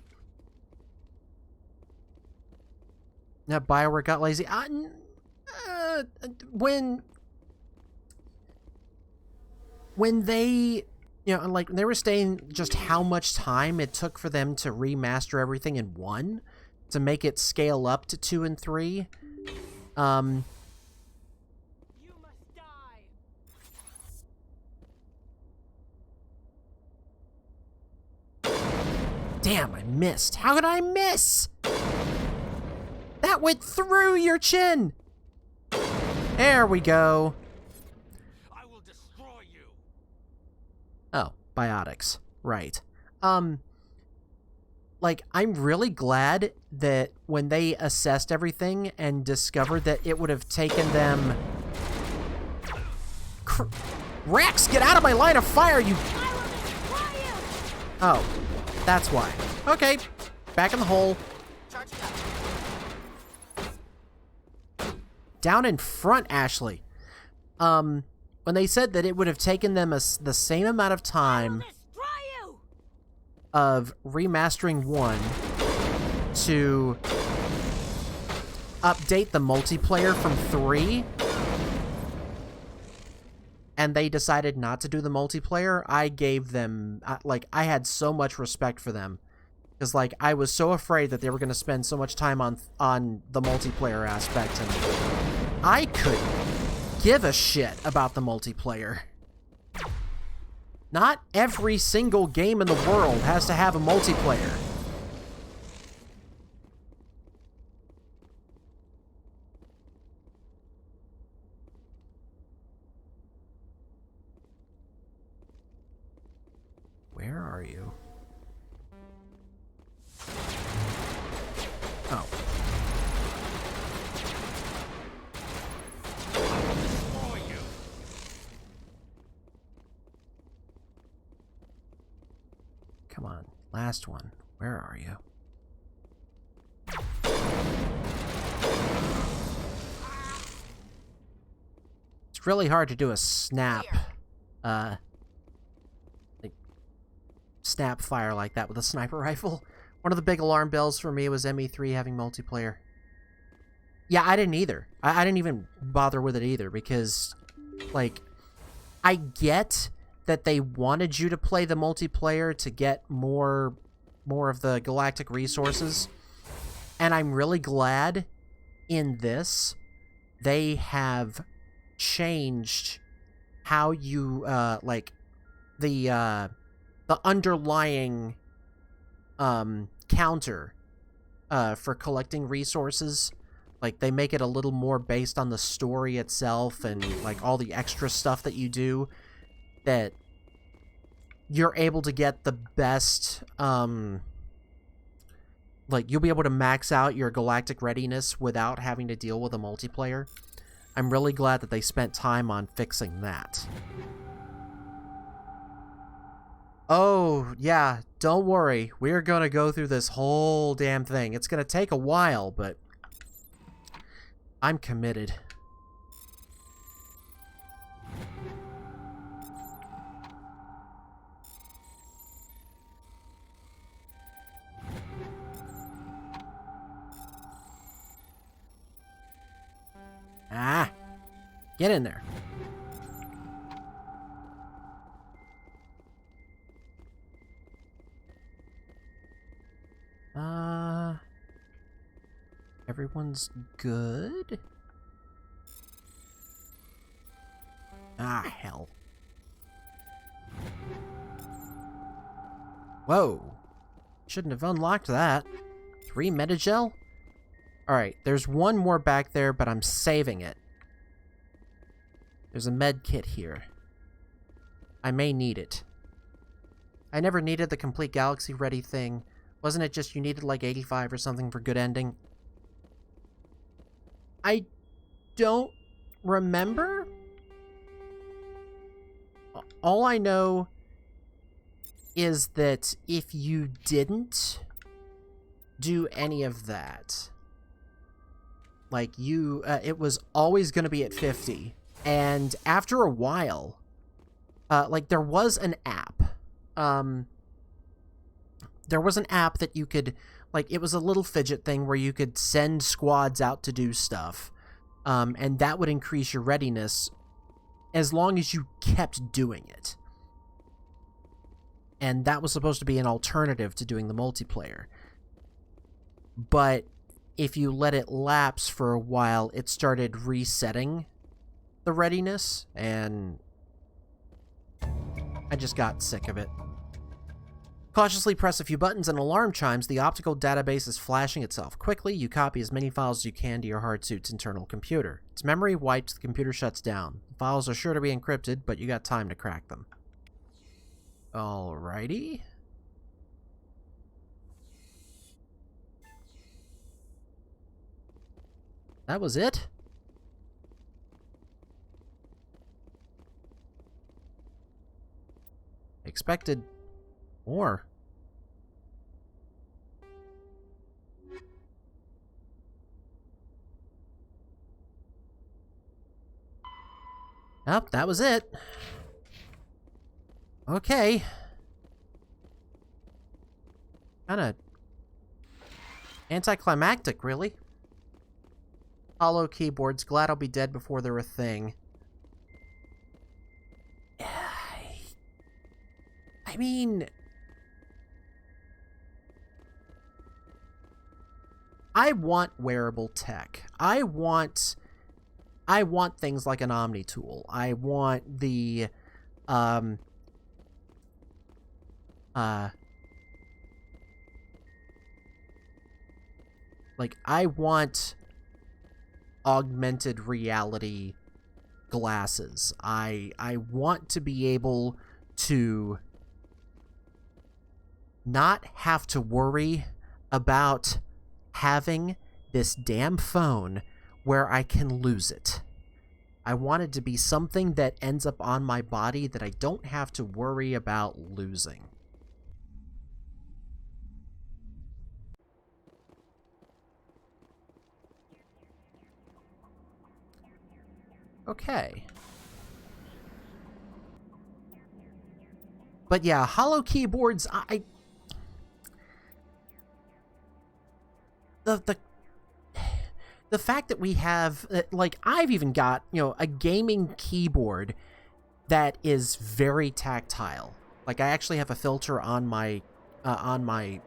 Now, BioWare got lazy. When they, you know, like, they were saying just how much time it took for them to remaster everything in 1 to make it scale up to 2 and 3. You must die. Damn, I missed. How could I miss? That went through your chin. There we go. I will destroy you. Oh, biotics. Right. Like, I'm really glad that when they assessed everything and discovered that it would have taken them... Rex, get out of my line of fire, you... Oh, that's why. Okay, back in the hole. Charging up. Down in front, Ashley. When they said that it would have taken them the same amount of time of remastering 1 to update the multiplayer from 3, and they decided not to do the multiplayer, I gave them, like, I had so much respect for them. Because, like, I was so afraid that they were going to spend so much time on the multiplayer aspect, and I couldn't give a shit about the multiplayer. Not every single game in the world has to have a multiplayer. Where are you? Oh. Destroy you. Come on. Last one. Where are you? It's really hard to do a snap, like, snap fire like that with a sniper rifle. One of the big alarm bells for me was ME3 having multiplayer. Yeah, I didn't either. I didn't even bother with it either because, like, I get that they wanted you to play the multiplayer to get more of the galactic resources, and I'm really glad in this they have changed how you like the underlying counter for collecting resources. Like, they make it a little more based on the story itself and, like, all the extra stuff that you do, that you're able to get the best, like, you'll be able to max out your galactic readiness without having to deal with a multiplayer. I'm really glad that they spent time on fixing that. Oh, yeah, don't worry. We're gonna go through this whole damn thing. It's gonna take a while, but I'm committed. Get in there. Everyone's good? Ah, hell. Whoa. Shouldn't have unlocked that. 3 metagel? Alright, there's one more back there, but I'm saving it. There's a med kit here. I may need it. I never needed the complete galaxy ready thing. Wasn't it just you needed like 85 or something for good ending? I don't remember. All I know is that if you didn't do any of that, like it was always going to be at 50. And after a while, like there was an app. There was an app that you could, like, it was a little fidget thing where you could send squads out to do stuff. And that would increase your readiness as long as you kept doing it. And that was supposed to be an alternative to doing the multiplayer. But if you let it lapse for a while, it started resetting the readiness, and I just got sick of it. Cautiously press a few buttons and alarm chimes. The optical database is flashing itself. Quickly, you copy as many files as you can to your hard suit's internal computer. Its memory wiped, the computer shuts down. The files are sure to be encrypted, but you got time to crack them. Alrighty. That was it? Expected more. Yep, that was it. Okay. Kinda anticlimactic, really. Hollow keyboards. Glad I'll be dead before they're a thing. I mean, I want wearable tech. I want things like an Omni tool. I want the like, I want augmented reality glasses. I want to be able to not have to worry about having this damn phone where I can lose it. I want it to be something that ends up on my body that I don't have to worry about losing. Okay. But yeah, hollow keyboards, the fact that we have, like, I've even got, you know, a gaming keyboard that is very tactile. Like, I actually have a filter on my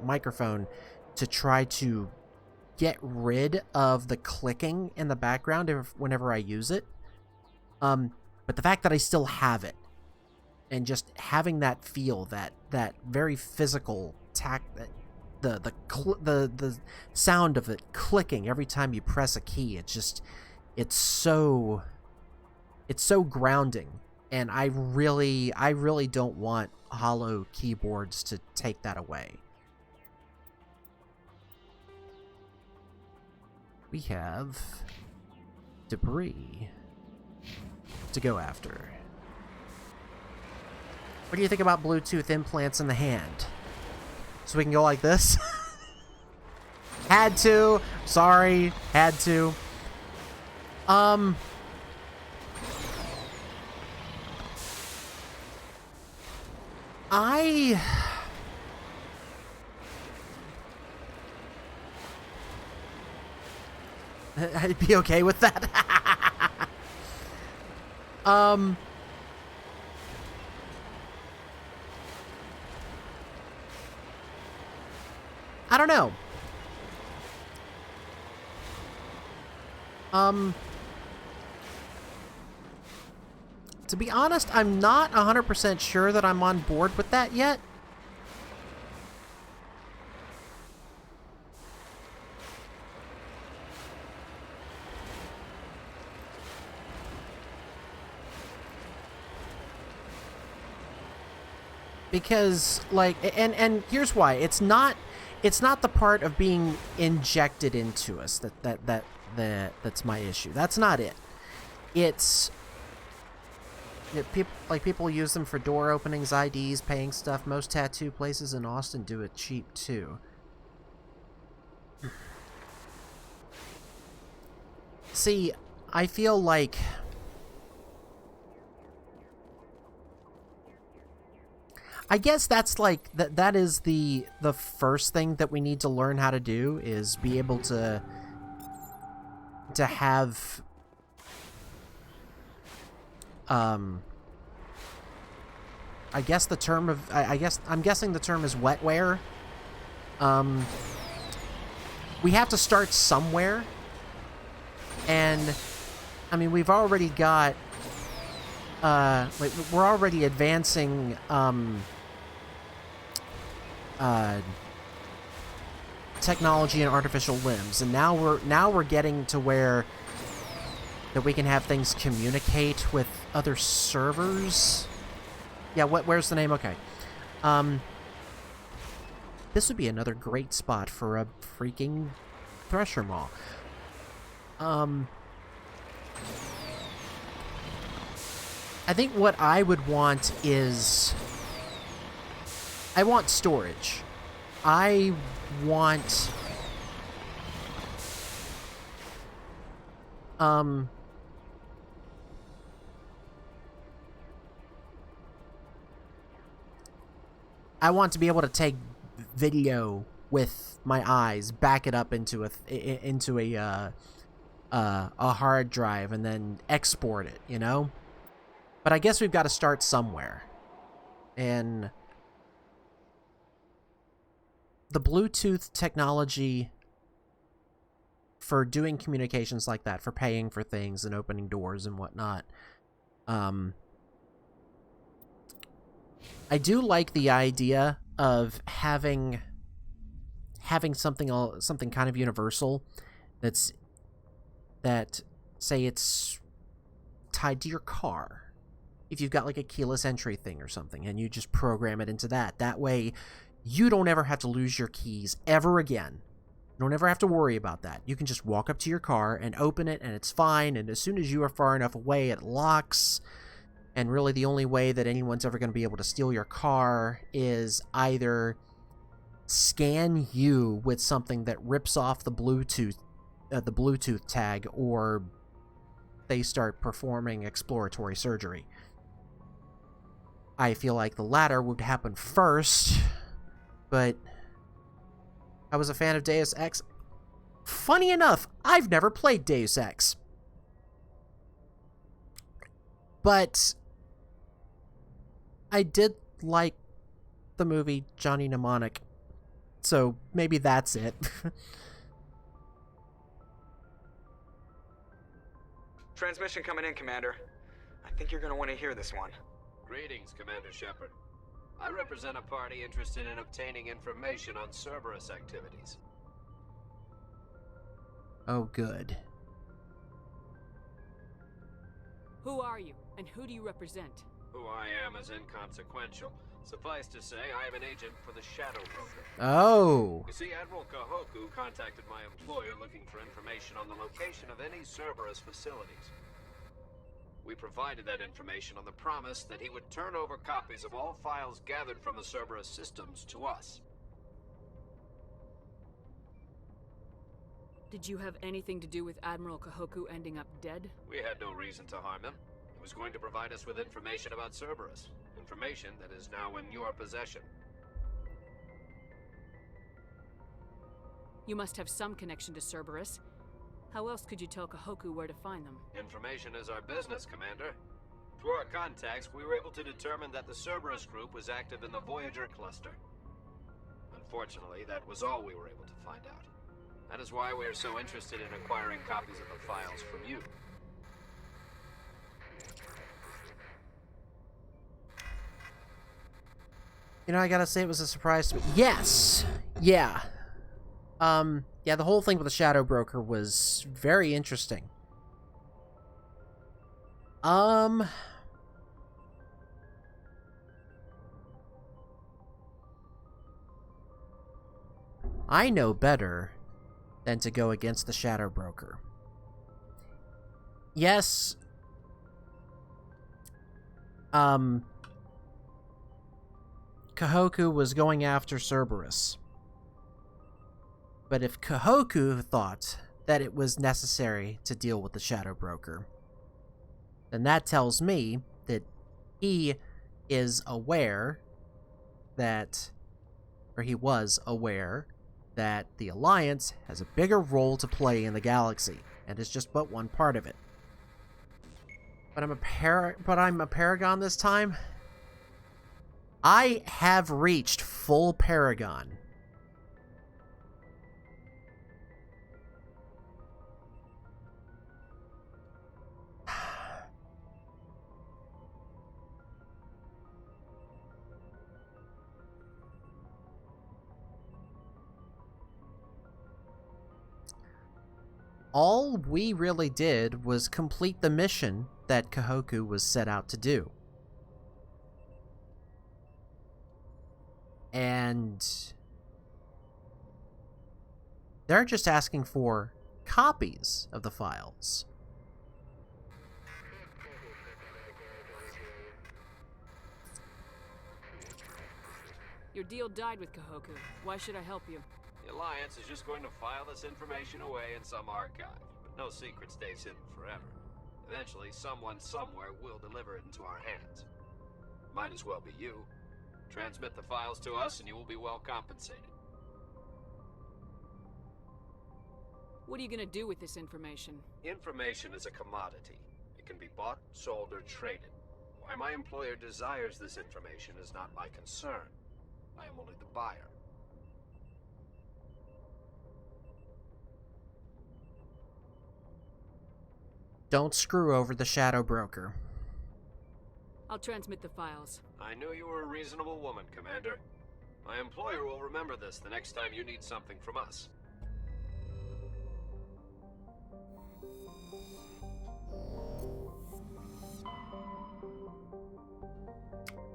microphone to try to get rid of the clicking in the background whenever I use it. But the fact that I still have it, and just having that feel, that very physical the sound of it clicking every time you press a key, it's so grounding, and I really don't want hollow keyboards to take that away. We have debris to go after. What do you think about Bluetooth implants in the hand? So we can go like this? Had to. Sorry. Had to. I'd be okay with that. I don't know. To be honest, I'm not 100% sure that I'm on board with that yet. Because, like, and here's why. It's not the part of being injected into us that's my issue. That's not it. It's people use them for door openings, IDs, paying stuff. Most tattoo places in Austin do it cheap too. See, I feel like I guess that's like that is the first thing that we need to learn how to do, is be able to have I guess the term of I'm guessing the term is wetware. We have to start somewhere, and I mean we've already got like we're already advancing technology and artificial limbs, and now we're getting to where that we can have things communicate with other servers. Yeah, where's the name? Okay. This would be another great spot for a freaking Thresher Maw. I think what I would want is I want storage. I want I want to be able to take video with my eyes, back it up into a hard drive, and then export it, you know? But I guess we've got to start somewhere. And the Bluetooth technology for doing communications like that, for paying for things and opening doors and whatnot, I do like the idea of having something kind of universal that say it's tied to your car. If you've got like a keyless entry thing or something, and you just program it into that. That way, you don't ever have to lose your keys ever again. You don't ever have to worry about that. You can just walk up to your car and open it, and it's fine. And as soon as you are far enough away, it locks. And really, the only way that anyone's ever going to be able to steal your car is either scan you with something that rips off the Bluetooth tag, or they start performing exploratory surgery. I feel like the latter would happen first, but I was a fan of Deus Ex. Funny enough, I've never played Deus Ex. But I did like the movie Johnny Mnemonic, so maybe that's it. Transmission coming in, Commander. I think you're gonna want to hear this one. Greetings, Commander Shepard. I represent a party interested in obtaining information on Cerberus activities. Oh, good. Who are you, and who do you represent? Who I am is inconsequential. Suffice to say, I am an agent for the Shadow Broker. Oh. You see, Admiral Kahoku contacted my employer looking for information on the location of any Cerberus facilities. We provided that information on the promise that he would turn over copies of all files gathered from the Cerberus systems to us. Did you have anything to do with Admiral Kahoku ending up dead? We had no reason to harm him. He was going to provide us with information about Cerberus. Information that is now in your possession. You must have some connection to Cerberus. How else could you tell Kahoku where to find them? Information is our business, Commander. Through our contacts, we were able to determine that the Cerberus group was active in the Voyager cluster. Unfortunately, that was all we were able to find out. That is why we are so interested in acquiring copies of the files from you. You know, I gotta say it was a surprise to me. Yes! Yeah. Yeah, the whole thing with the Shadow Broker was very interesting. I know better than to go against the Shadow Broker. Yes. Kahoku was going after Cerberus. But if Kahoku thought that it was necessary to deal with the Shadow Broker, then that tells me that he is aware that, or he was aware that the Alliance has a bigger role to play in the galaxy, and is just but one part of it. But I'm a Paragon this time. I have reached full Paragon. All we really did was complete the mission that Kahoku was set out to do. And they're just asking for copies of the files. Your deal died with Kahoku. Why should I help you? The Alliance is just going to file this information away in some archive, but no secret stays hidden forever. Eventually, someone somewhere will deliver it into our hands. Might as well be you. Transmit the files to us and you will be well compensated. What are you gonna do with this information? Information is a commodity. It can be bought, sold, or traded. Why my employer desires this information is not my concern. I am only the buyer. Don't screw over the Shadow Broker. I'll transmit the files. I knew you were a reasonable woman, Commander. My employer will remember this the next time you need something from us.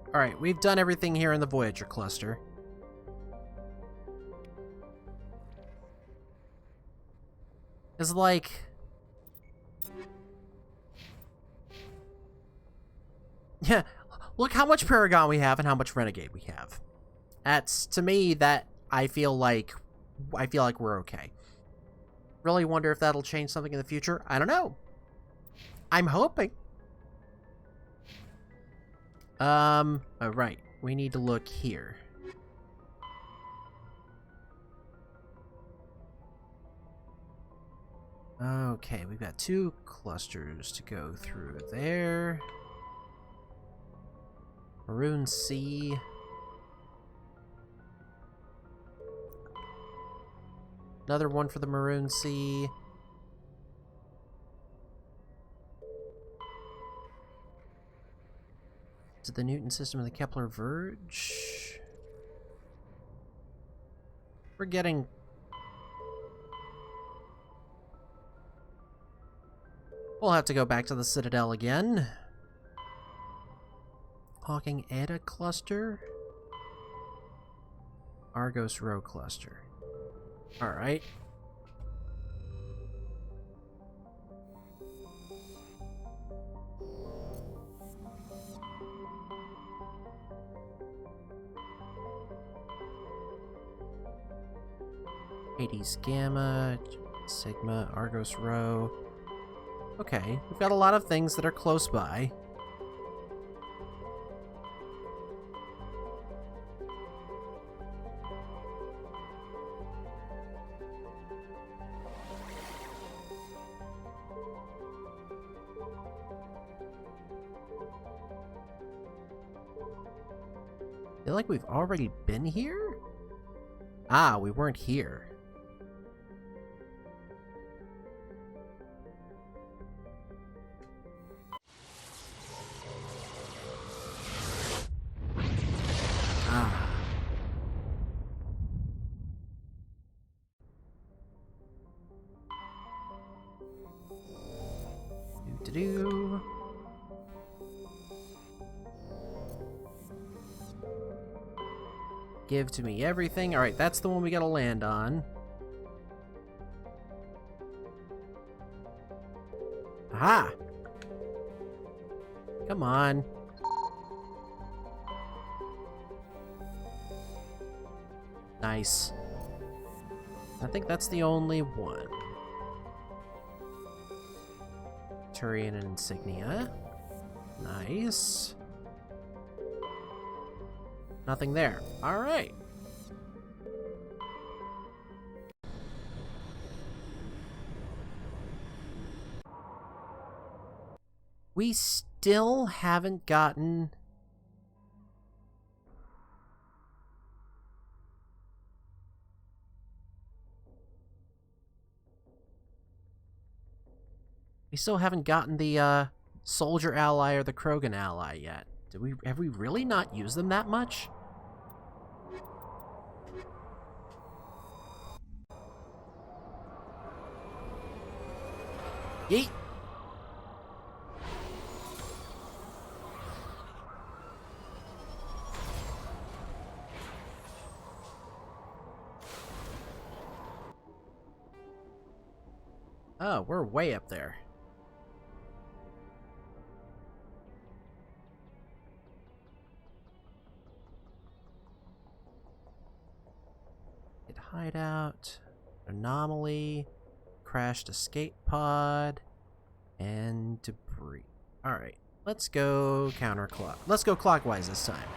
Alright, we've done everything here in the Voyager cluster. It's like... yeah, look how much Paragon we have and how much Renegade we have. That's, to me, that I feel like we're okay. Really wonder if that'll change something in the future. I don't know. I'm hoping. Alright. We need to look here. Okay, we've got 2 clusters to go through there. Maroon Sea. Another one for the Maroon Sea. To the Newton system of the Kepler Verge. We're getting... we'll have to go back to the Citadel again. Hawking Eta cluster. Argos Row cluster. Alright. Hades Gamma, Sigma, Argos Row. Okay, we've got a lot of things that are close by. I feel like we've already been here? Ah, we weren't here. Ah. Do-do-do. Give to me everything. Alright, that's the one we gotta land on. Aha! Come on. Nice. I think that's the only one. Turian and insignia. Nice. Nothing there. Alright. We still haven't gotten... We still haven't gotten the, Soldier Ally or the Krogan Ally yet. Have we really not used them that much? Yeet! Oh, we're way up there. Hideout, anomaly, crashed escape pod, and debris. Alright, let's go counterclock. Let's go clockwise this time.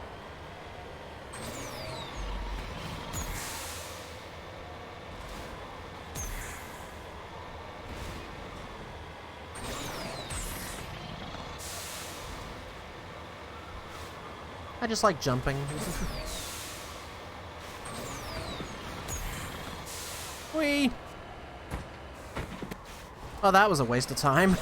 I just like jumping. Whee! Oh, that was a waste of time.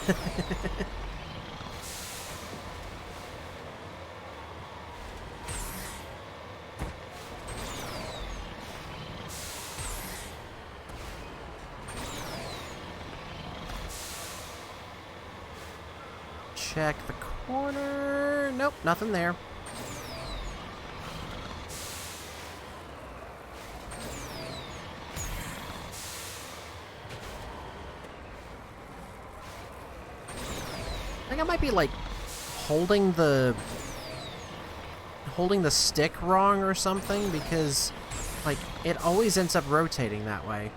Check the corner. Nope, nothing there. I think I might be like holding the stick wrong or something, because like it always ends up rotating that way.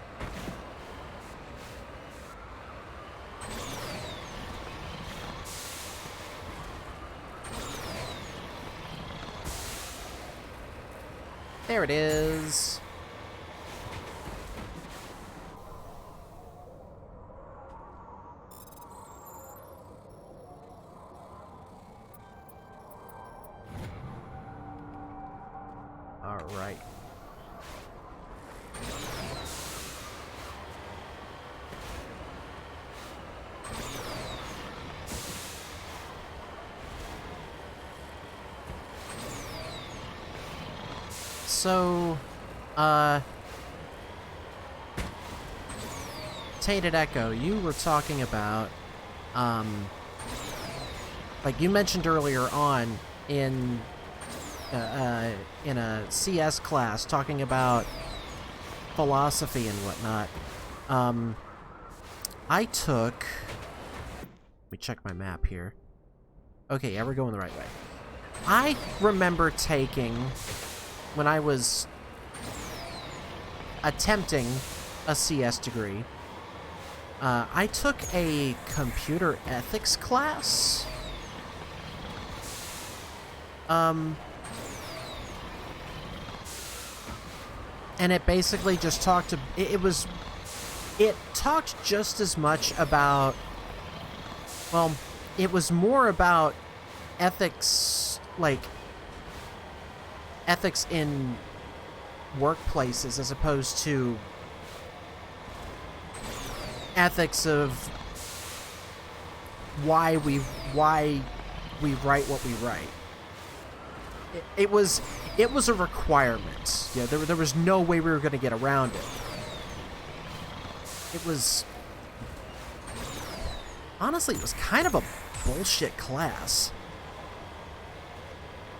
There it is. All right. So, Tainted Echo, you were talking about, like you mentioned earlier on in a CS class, talking about philosophy and whatnot. I took... Let me check my map here. Okay, yeah, we're going the right way. I remember taking, when I was attempting a CS degree, I took a computer ethics class. And it basically just talked to, it talked just as much about, well, it was more about ethics, like, ethics in workplaces as opposed to ethics of why we write what we write. It was a requirement. Yeah, there was no way we were going to get around it. It was honestly, it was kind of a bullshit class.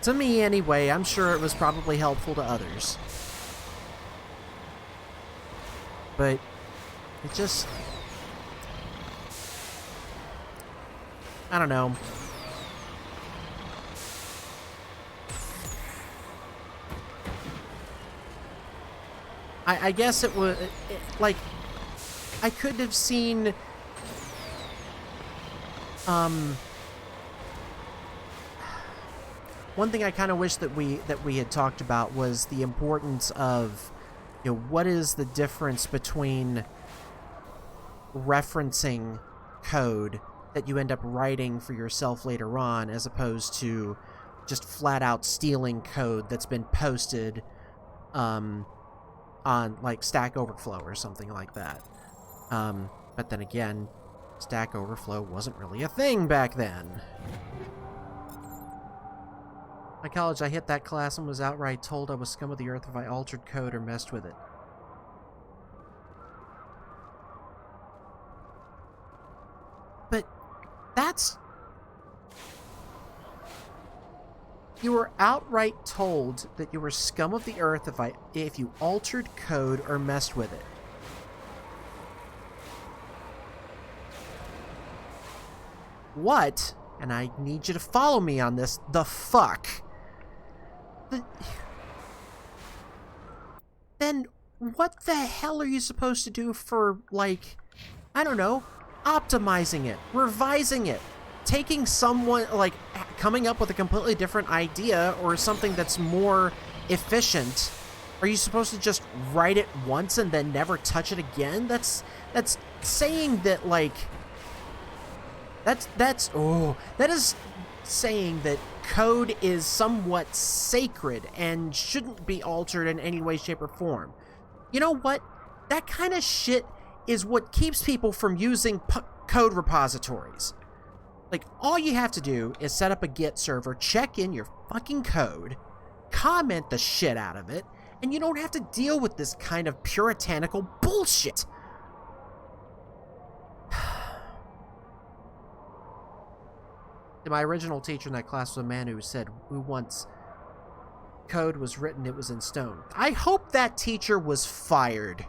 To me, anyway. I'm sure it was probably helpful to others. But it just... I don't know. I guess it was... like, I could have seen... one thing I kind of wish that we had talked about was the importance of, you know, what is the difference between referencing code that you end up writing for yourself later on as opposed to just flat out stealing code that's been posted on like Stack Overflow or something like that. But then again, Stack Overflow wasn't really a thing back then. At college, I hit that class and was outright told I was scum of the earth if I altered code or messed with it. But that's... You were outright told that you were scum of the earth if you altered code or messed with it. What? And I need you to follow me on this. The fuck? Then what the hell are you supposed to do for, like, I don't know, optimizing it, revising it, taking someone, like, coming up with a completely different idea or something that's more efficient? Are you supposed to just write it once and then never touch it again? That's saying that, like, that is saying that code is somewhat sacred and shouldn't be altered in any way, shape, or form. You know what? That kind of shit is what keeps people from using code repositories. Like, all you have to do is set up a Git server, check in your fucking code, comment the shit out of it, and you don't have to deal with this kind of puritanical bullshit. My original teacher in that class was a man who said, who once code was written, it was in stone. I hope that teacher was fired.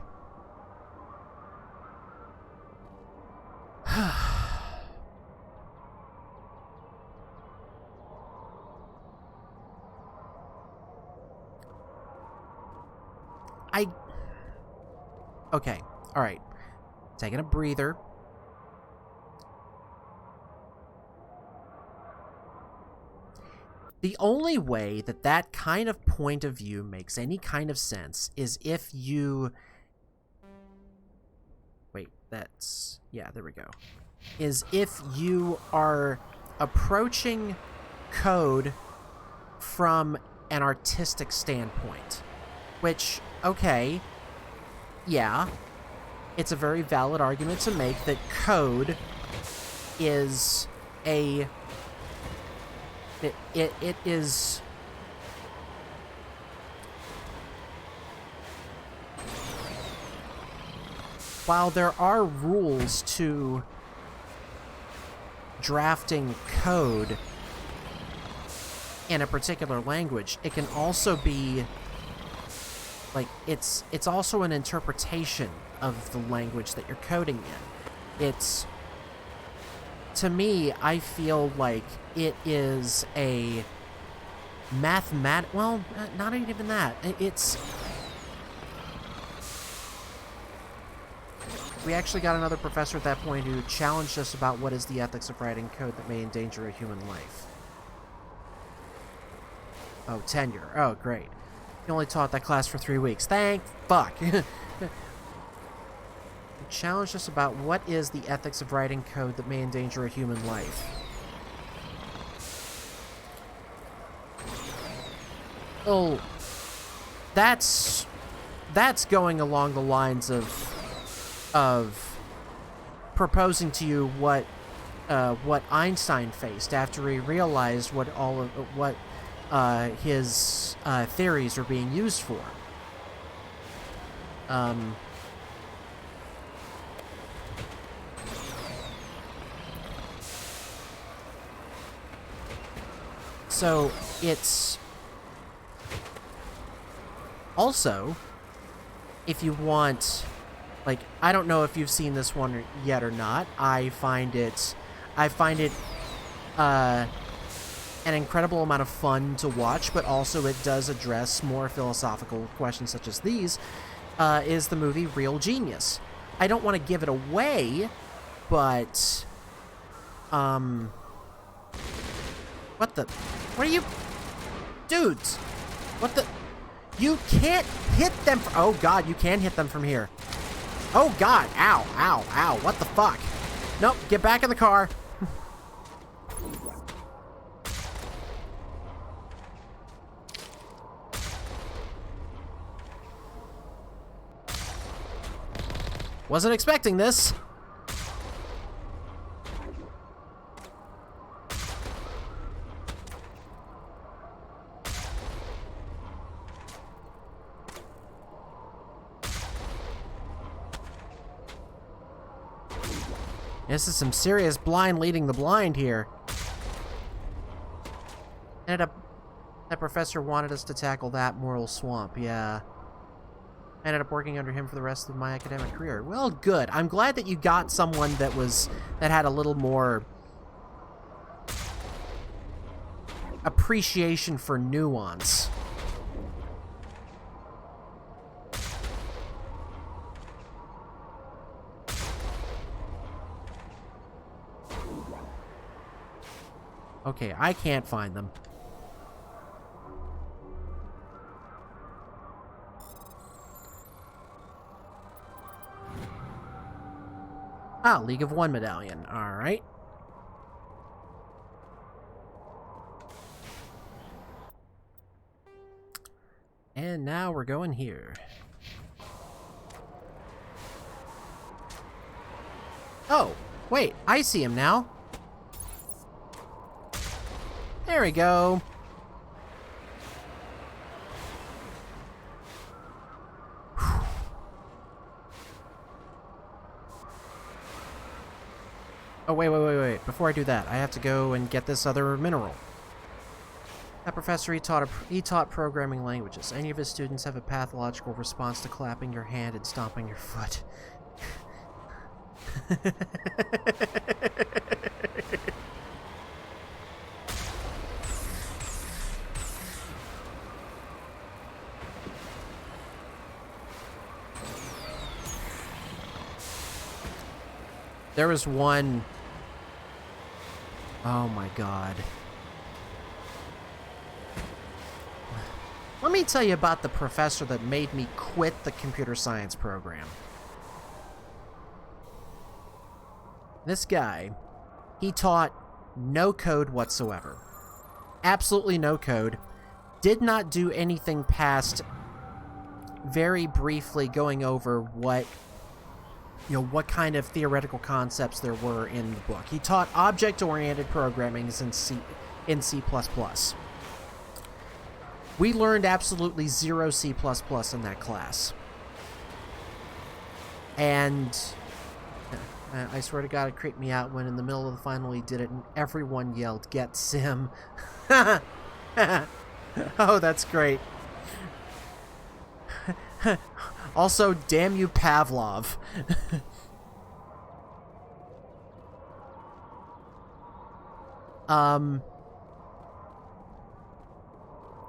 Okay, alright. Taking a breather. The only way that that kind of point of view makes any kind of sense is if you... Wait, that's... Yeah, there we go. Is if you are approaching code from an artistic standpoint. Which, okay, yeah, it's a very valid argument to make that code is a... It is... While there are rules to drafting code in a particular language, it can also be... Like, it's also an interpretation of the language that you're coding in. It's... To me, I feel like it is a well, not even that. It's... We actually got another professor at that point who challenged us about what is the ethics of writing code that may endanger a human life. Oh, tenure. Oh, great. You only taught that class for 3 weeks. Thank fuck. Challenged us about what is the ethics of writing code that may endanger a human life. Well, that's going along the lines of proposing to you what Einstein faced after he realized what his theories were being used for. So it's also, if you want, like, I don't know if you've seen this one yet or not. I find it an incredible amount of fun to watch, but also it does address more philosophical questions such as these, is the movie Real Genius. I don't want to give it away, but, what are you, dudes, what the, you can't hit them, oh god, you can hit them from here. Oh god, ow, ow, ow, what the fuck? Nope, get back in the car. Wasn't expecting this. This is some serious blind leading the blind here. That professor wanted us to tackle that moral swamp, yeah. I ended up working under him for the rest of my academic career. Well, good. I'm glad that you got someone that had a little more appreciation for nuance. Okay, I can't find them. Ah, League of One medallion. Alright. And now we're going here. Oh, wait, I see him now. There we go. Oh, wait. Before I do that, I have to go and get this other mineral. That professor, he taught programming languages. Any of his students have a pathological response to clapping your hand and stomping your foot. There was one... Oh my god. Let me tell you about the professor that made me quit the computer science program. This guy, he taught no code whatsoever. Absolutely no code. Did not do anything past very briefly going over what kind of theoretical concepts there were in the book. He taught object-oriented programming in C++. We learned absolutely zero C++ in that class. And I swear to God, it creeped me out when in the middle of the final he did it and everyone yelled, "Get Sim." Oh, that's great. Also, damn you, Pavlov.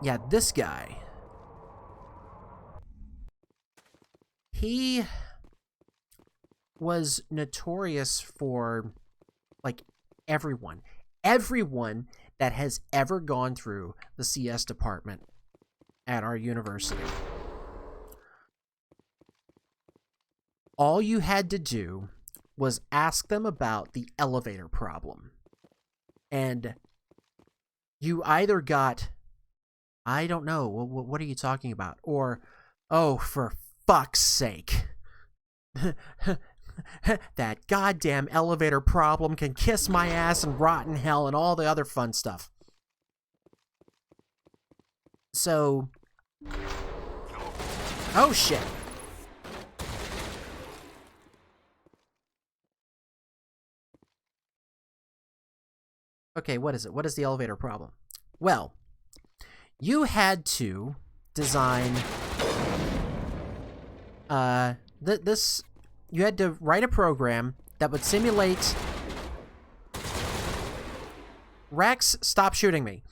Yeah, this guy. He was notorious for, like, everyone that has ever gone through the CS department at our university. All you had to do was ask them about the elevator problem. And you either got I don't know. What are you talking about? Or, oh, for fuck's sake. That goddamn elevator problem can kiss my ass and rot in hell and all the other fun stuff. So... Oh, shit. Okay, what is it? What is the elevator problem? Well, you had to design... You had to write a program that would simulate... Rex, stop shooting me.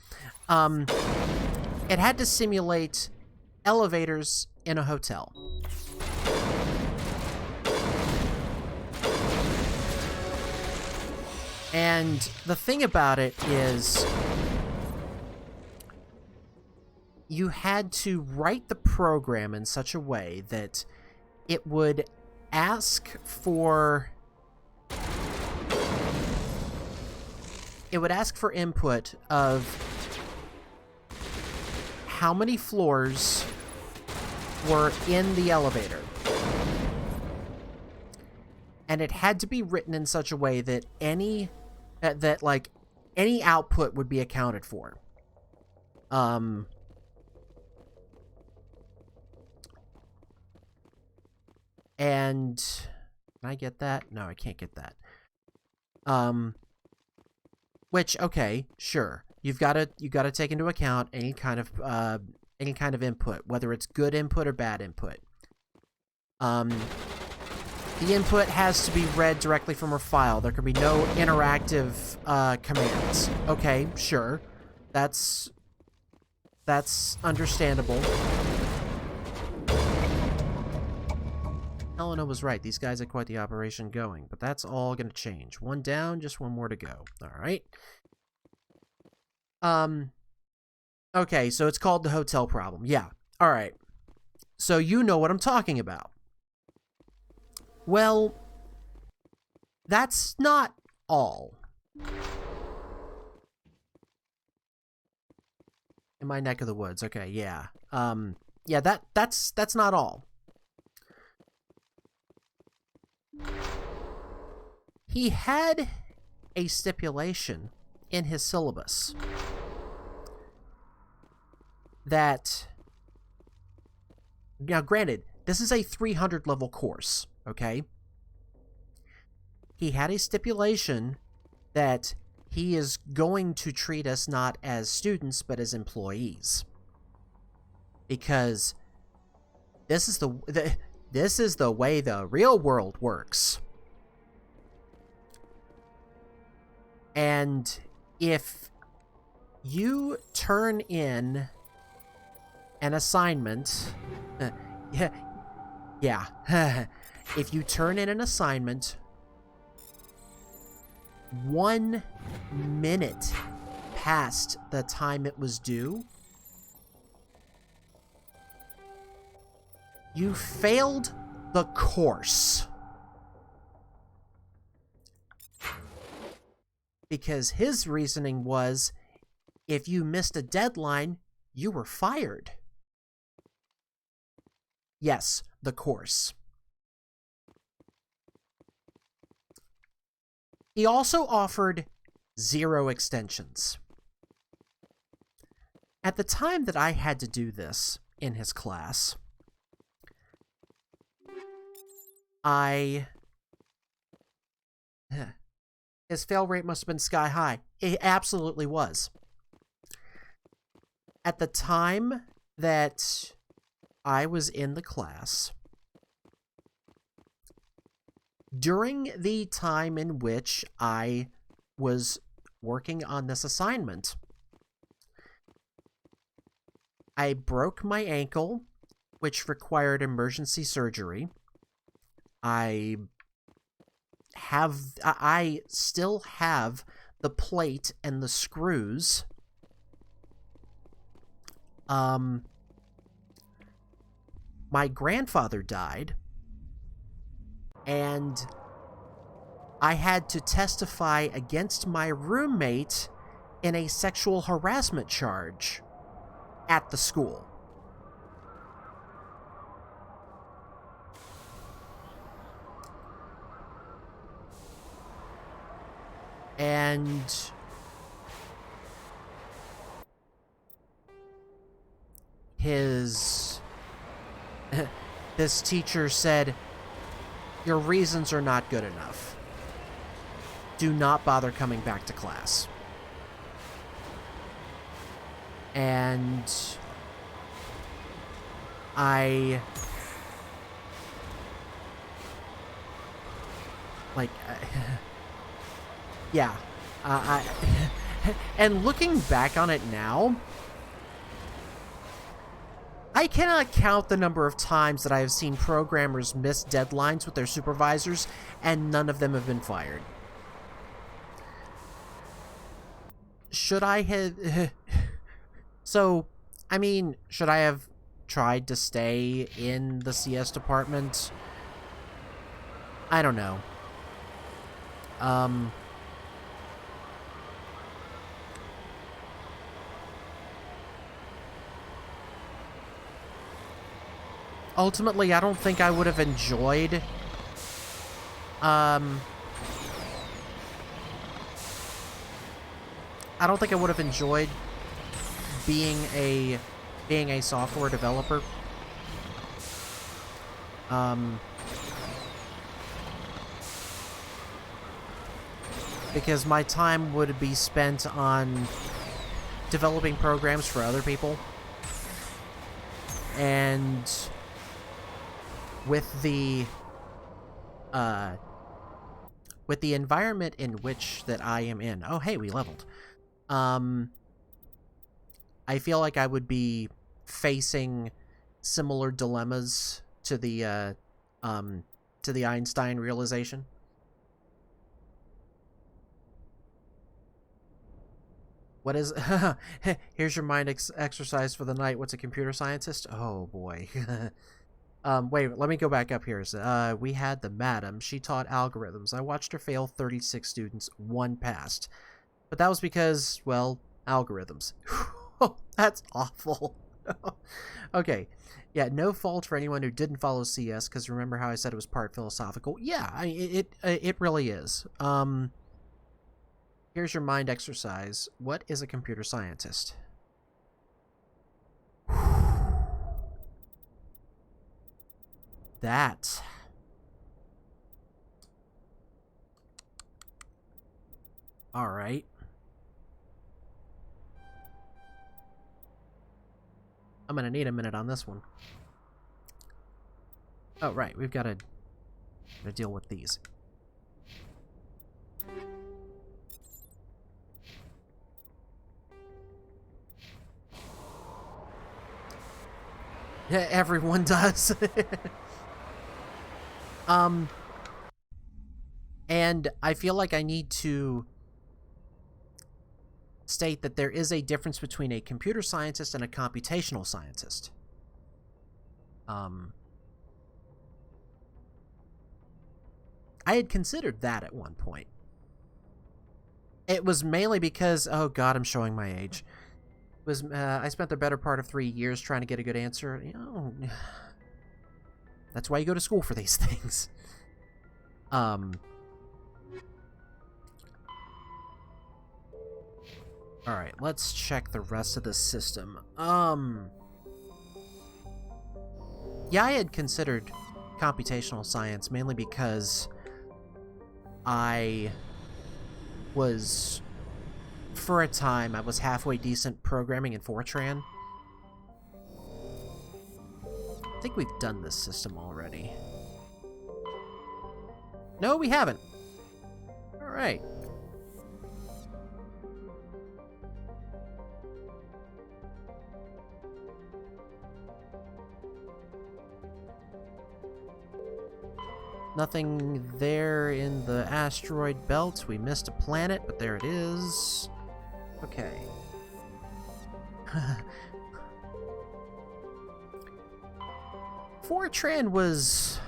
It had to simulate elevators in a hotel. And the thing about it is, you had to write the program in such a way that it would ask for... It would ask for input of how many floors were in the elevator. And it had to be written in such a way that any output would be accounted for. And can I get that? No, I can't get that. Which, okay, sure. You got to take into account any kind of input, whether it's good input or bad input. The input has to be read directly from a file. There can be no interactive commands. Okay, sure. That's understandable. Helena was right. These guys had quite the operation going, but that's all going to change. One down, just one more to go. All right. Okay, so it's called the hotel problem. Yeah. All right. So you know what I'm talking about. Well, that's not all. In my neck of the woods. Okay, yeah. Yeah, that's not all. He had a stipulation in his syllabus that, now granted, this is a 300 level course, okay? He had a stipulation that he is going to treat us not as students, but as employees. Because this is the way the real world works. And if you turn in an assignment, if you turn in an assignment 1 minute past the time it was due, you failed the course. Because his reasoning was, if you missed a deadline, you were fired. Yes, the course. He also offered 0 extensions. At the time that I had to do this in his class, his fail rate must have been sky high. It absolutely was. At the time that I was in the class, during the time in which I was working on this assignment, I broke my ankle, which required emergency surgery. I still have the plate and the screws. My grandfather died, and I had to testify against my roommate in a sexual harassment charge at the school. And this teacher said, "Your reasons are not good enough. Do not bother coming back to class." And yeah, and looking back on it now, I cannot count the number of times that I have seen programmers miss deadlines with their supervisors, and none of them have been fired. Should I have... So, I mean, should I have tried to stay in the CS department? I don't know. Ultimately, I don't think I would have enjoyed... I don't think I would have enjoyed being a software developer. Because my time would be spent on developing programs for other people. And with the environment in which that I am in. Oh, hey, we leveled. I feel like I would be facing similar dilemmas to the Einstein realization. What is... Here's your mind exercise for the night. What's a computer scientist? Oh, boy. Wait, let me go back up here. We had the madam. She taught algorithms. I watched her fail 36 students. 1 passed. But that was because, well, algorithms. That's awful. Okay. Yeah, no fault for anyone who didn't follow CS, because remember how I said it was part philosophical? Yeah, it really is. Here's your mind exercise. What is a computer scientist? That. All right. I'm gonna need a minute on this one. Oh, right. We've got to deal with these. Yeah, everyone does. And I feel like I need to state that there is a difference between a computer scientist and a computational scientist. I had considered that at one point. It was mainly because, oh god, I'm showing my age. I spent the better part of 3 years trying to get a good answer. You know, that's why you go to school for these things. Alright, let's check the rest of the system. Yeah, I had considered computational science mainly because I was... For a time, I was halfway decent programming in Fortran. I think we've done this system already. No, we haven't. Alright. Nothing there in the asteroid belt. We missed a planet, but there it is. Okay. Fortran was...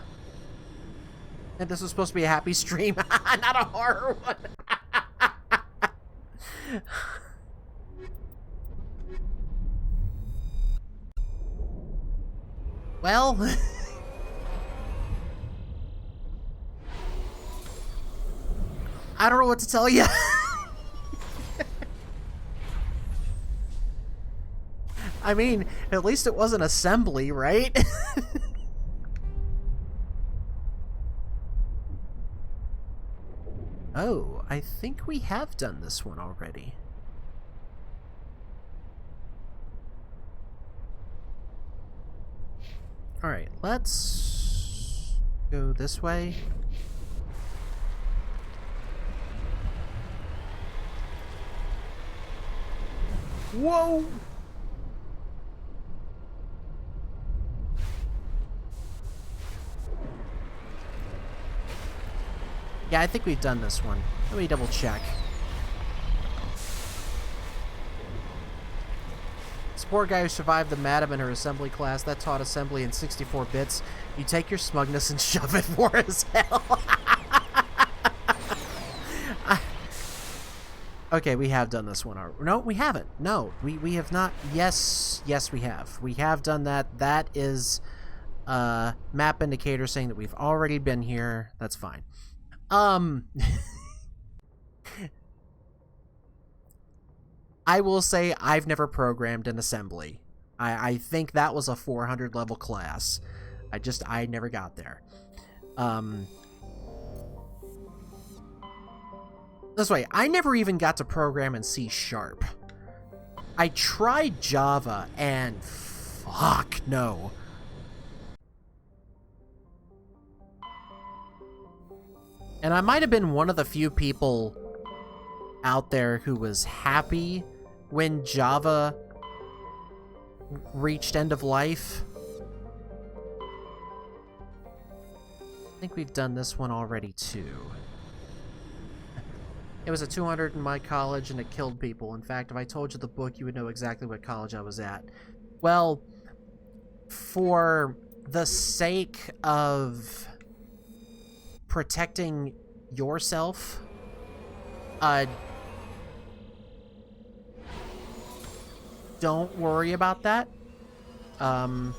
And this was supposed to be a happy stream, not a horror one. Well... I don't know what to tell you. I mean, at least it wasn't assembly, right? Oh, I think we have done this one already. Alright, let's go this way. Whoa! Yeah, I think we've done this one. Let me double check. This poor guy who survived the madam in her assembly class that taught assembly in 64 bits. You take your smugness and shove it for as hell. Okay, we have done this one. No, we haven't. No, we have not. Yes, we have. We have done that. That is map indicator saying that we've already been here. That's fine. I will say I've never programmed an assembly. I think that was a 400 level class. I never got there. This way, I never even got to program in C#. I tried Java and fuck no. And I might have been one of the few people out there who was happy when Java reached end of life. I think we've done this one already too. It was a 200 in my college and it killed people. In fact, if I told you the book, you would know exactly what college I was at. Well, for the sake of protecting yourself, don't worry about that. I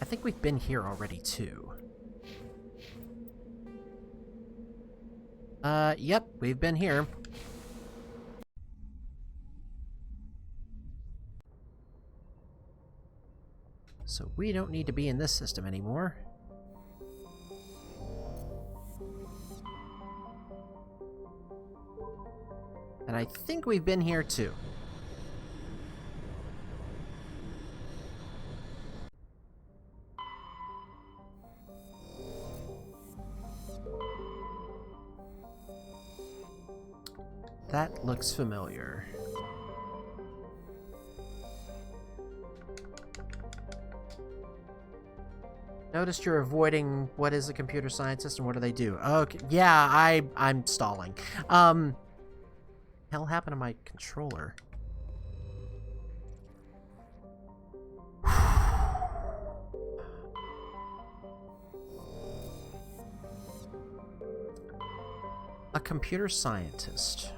think we've been here already too. Yep, we've been here. So we don't need to be in this system anymore. And I think we've been here too. That looks familiar. Noticed you're avoiding what is a computer scientist and what do they do? Okay, yeah, I'm stalling. Hell happened to my controller? A computer scientist.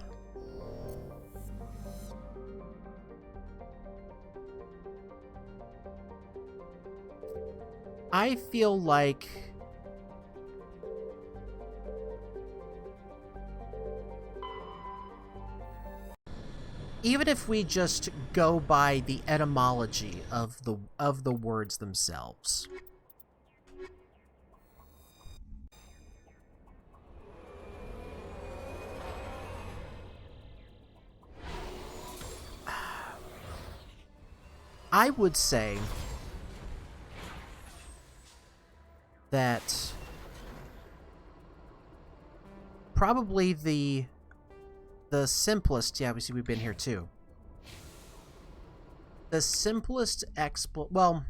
I feel like even if we just go by the etymology of the words themselves, I would say that probably the simplest, yeah, we see we've been here too. The simplest well,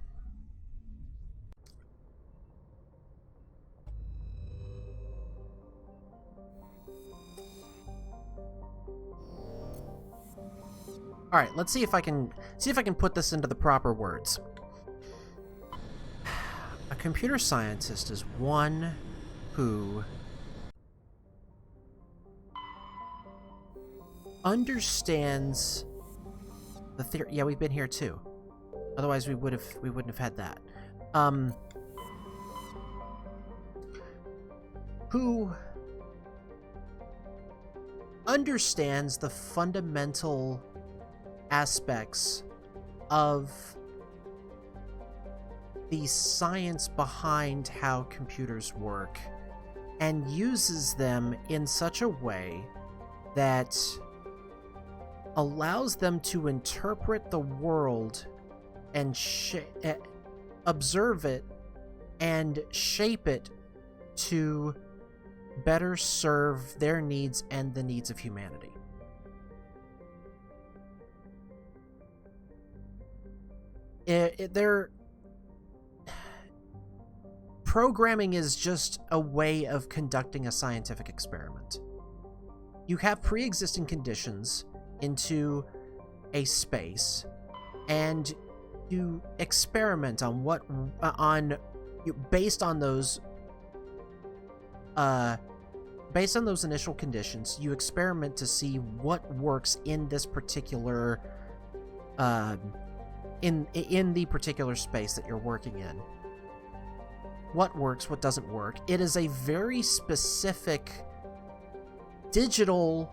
all right, let's see if I can put this into the proper words. A computer scientist is one who understands The theory. Yeah, we've been here too. Otherwise, we wouldn't have had that. Who understands the fundamental aspects of the science behind how computers work and uses them in such a way that allows them to interpret the world and observe it and shape it to better serve their needs and the needs of humanity. Programming is just a way of conducting a scientific experiment. You have pre-existing conditions into a space, and you experiment on based on those initial conditions. You experiment to see what works in this particular in the particular space that you're working in. What works, what doesn't work. It is a very specific, digital,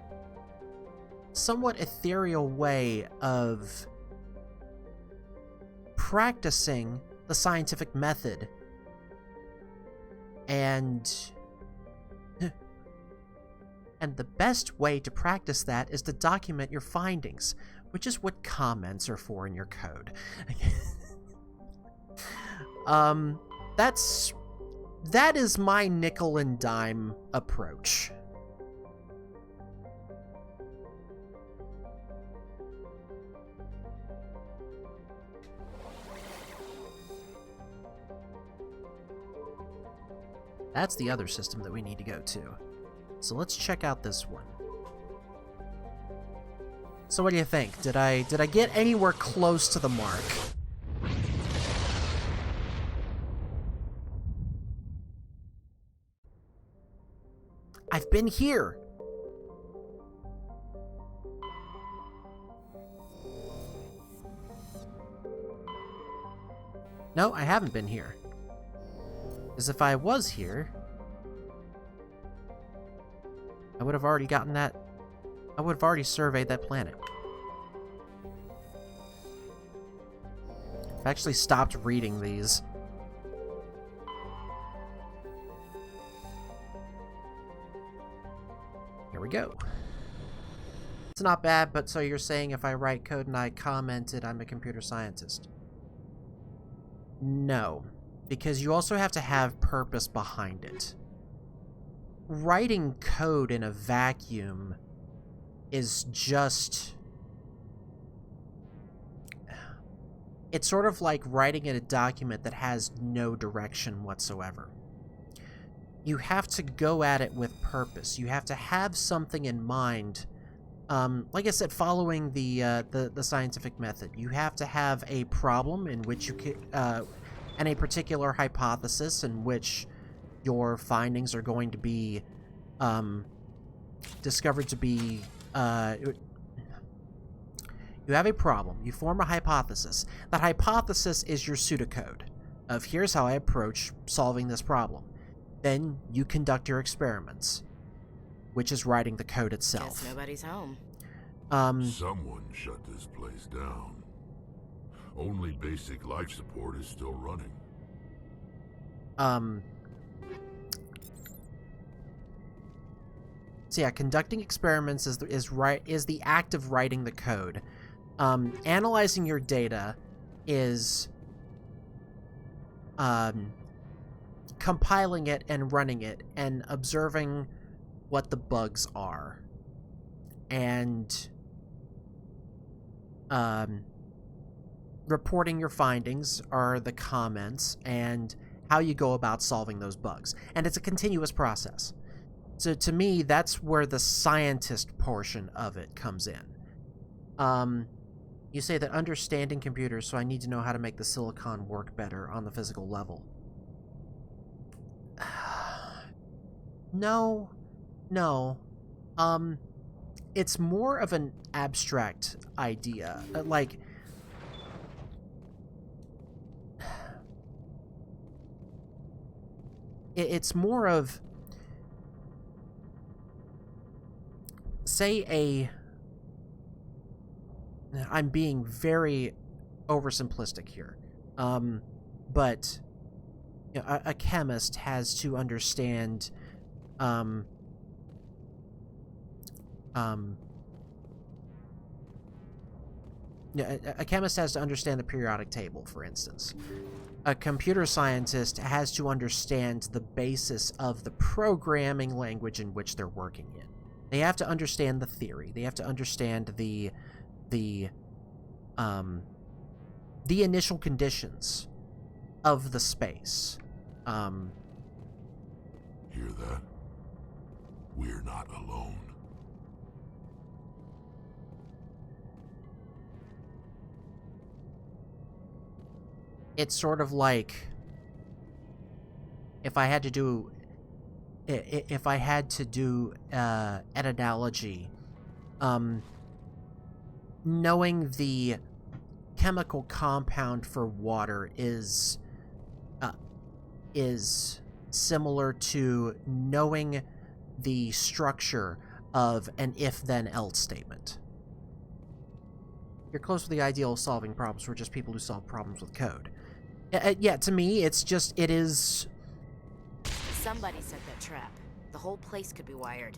somewhat ethereal way of practicing the scientific method. And the best way to practice that is to document your findings, which is what comments are for in your code. That is my nickel and dime approach. That's the other system that we need to go to. So let's check out this one. So what do you think? Did I get anywhere close to the mark? I've been here. No, I haven't been here. Because if I was here, I would have already gotten that. I would have already surveyed that planet. I've actually stopped reading these. Here we go. It's not bad, but so you're saying if I write code and I comment it, I'm a computer scientist? No, because you also have to have purpose behind it. Writing code in a vacuum is just... It's sort of like writing in a document that has no direction whatsoever. You have to go at it with purpose. You have to have something in mind. Like I said, following the scientific method, you have to have a problem in which you can, and a particular hypothesis in which your findings are going to be discovered to be. You have a problem. You form a hypothesis. That hypothesis is your pseudocode of here's how I approach solving this problem. Then you conduct your experiments, which is writing the code itself. Guess nobody's home. Someone shut this place down. Only basic life support is still running. So yeah, conducting experiments is the act of writing the code. Analyzing your data is compiling it and running it and observing what the bugs are. And reporting your findings are the comments and how you go about solving those bugs. And it's a continuous process. So to me, that's where the scientist portion of it comes in. You say that understanding computers, so I need to know how to make the silicon work better on the physical level. No. it's more of an abstract idea. Like, it's more of, say, I'm being very oversimplistic here, but you know, a chemist has to understand a chemist has to understand the periodic table, for instance. A computer scientist has to understand the basis of the programming language in which they're working in. They have to understand the theory. They have to understand the initial conditions of the space. Hear that? We're not alone. It's sort of like, if I had to do an analogy, knowing the chemical compound for water is similar to knowing the structure of an if-then-else statement. You're close to the ideal of solving problems. We're just people who solve problems with code. Yeah, to me, it is... Somebody set that trap. The whole place could be wired.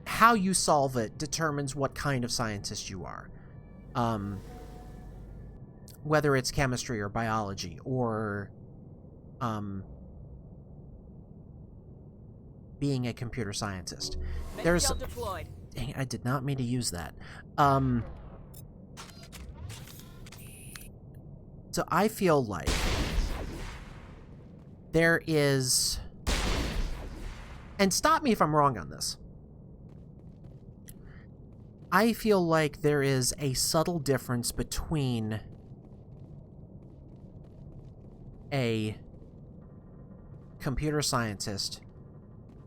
How you solve it determines what kind of scientist you are. Whether it's chemistry or biology or being a computer scientist. There's... deployed. Dang, I did not mean to use that. So I feel like there is... And stop me if I'm wrong on this. I feel like there is a subtle difference between a computer scientist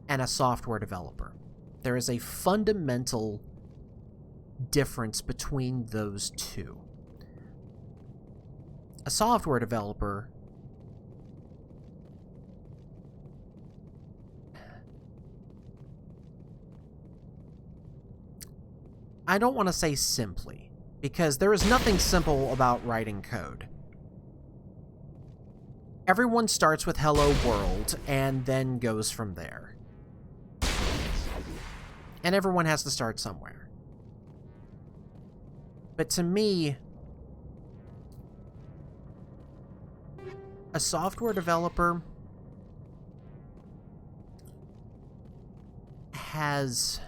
and a software developer. There is a fundamental difference between those two. A software developer I don't want to say simply, because there is nothing simple about writing code. Everyone starts with hello world and then goes from there. And everyone has to start somewhere. But to me, a software developer has...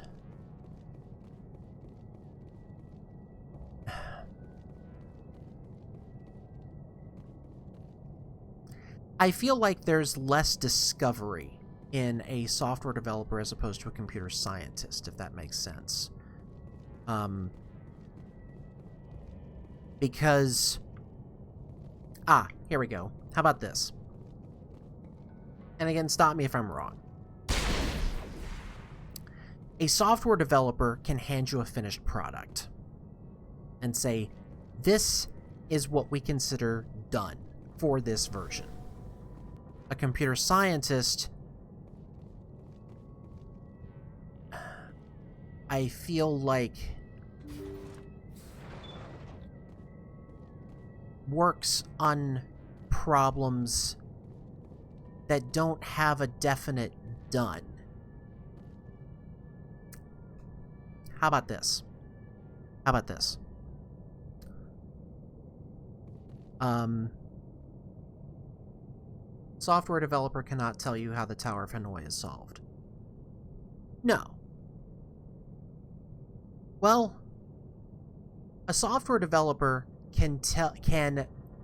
I feel like there's less discovery in a software developer as opposed to a computer scientist, if that makes sense. Because... here we go. How about this? And again, stop me if I'm wrong. A software developer can hand you a finished product and say, this is what we consider done for this version. A computer scientist, I feel like, works on problems that don't have a definite done. How about this? Software developer cannot tell you how the Tower of Hanoi is solved. No. Well, a software developer can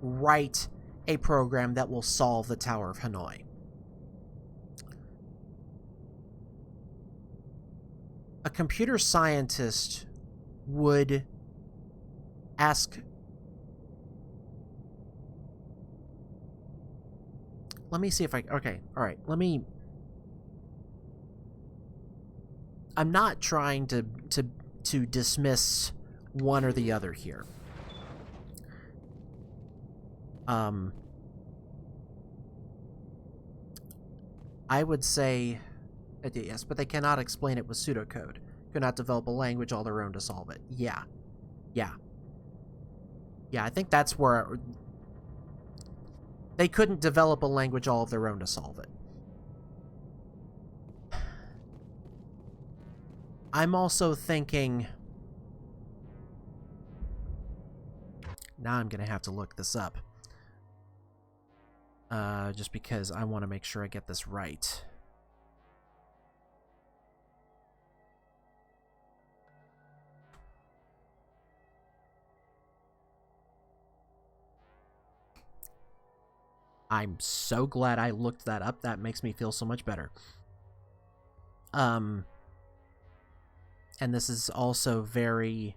write a program that will solve the Tower of Hanoi. A computer scientist would ask... Let me see if I... Okay, alright. Let me I'm not trying to dismiss one or the other here. I would say yes, but they cannot explain it with pseudocode. Could not develop a language all their own to solve it. Yeah. I think that's where they couldn't develop a language all of their own to solve it. I'm also thinking... Now I'm going to have to look this up. Just because I want to make sure I get this right. I'm so glad I looked that up. That makes me feel so much better. And this is also very,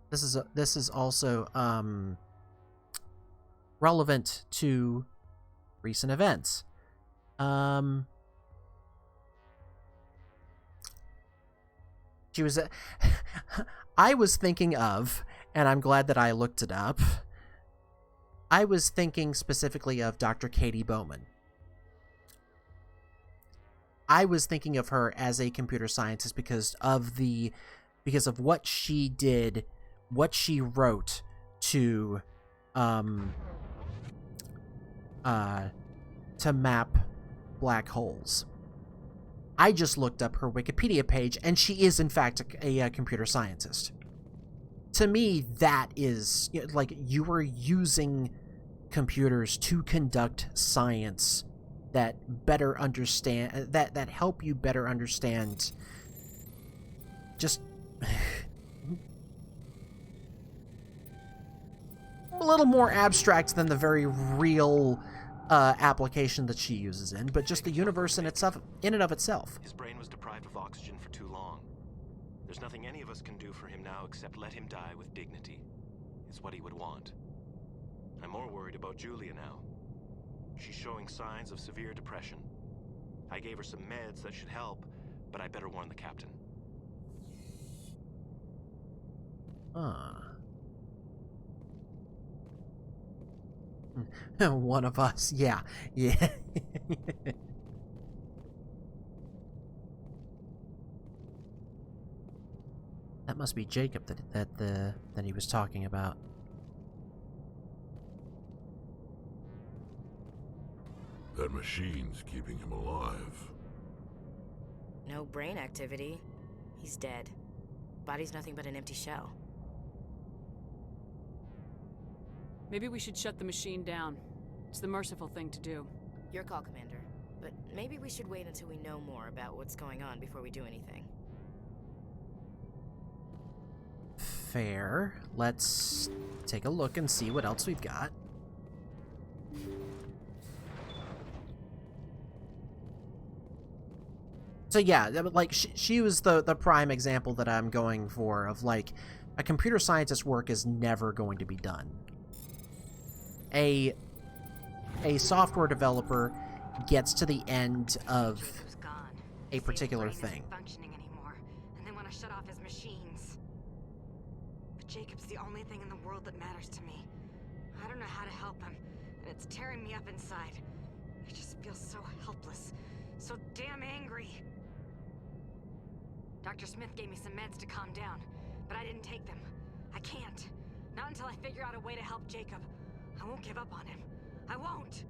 this is also, relevant to recent events. She was, I was thinking of, and I'm glad that I looked it up, I was thinking specifically of Dr. Katie Bowman. I was thinking of her as a computer scientist because of what she did, what she wrote to map black holes. I just looked up her Wikipedia page, and she is in fact a computer scientist. To me, that is, like, you are using computers to conduct science that better understand, that help you better understand just a little more abstract than the very real application that she uses in, but just the universe in itself, in and of itself. His brain was deprived of oxygen for too long. There's nothing any of us can do for him now except let him die with dignity. It's what he would want. I'm more worried about Julia now. She's showing signs of severe depression. I gave her some meds that should help, but I better warn the captain. One of us, yeah. That must be Jacob that he was talking about. That machine's keeping him alive. No brain activity. He's dead. Body's nothing but an empty shell. Maybe we should shut the machine down. It's the merciful thing to do. Your call, Commander. But maybe we should wait until we know more about what's going on before we do anything. Fair. Let's take a look and see what else we've got. So yeah, like, she was the prime example that I'm going for of, like, a computer scientist's work is never going to be done. A software developer gets to the end of a particular thing. Functioning anymore, and they want to shut off his machines. But Jacob's the only thing in the world that matters to me. I don't know how to help him, and it's tearing me up inside. I just feel so helpless, so damn angry. Dr. Smith gave me some meds to calm down, but I didn't take them. I can't. Not until I figure out a way to help Jacob. I won't give up on him. I won't!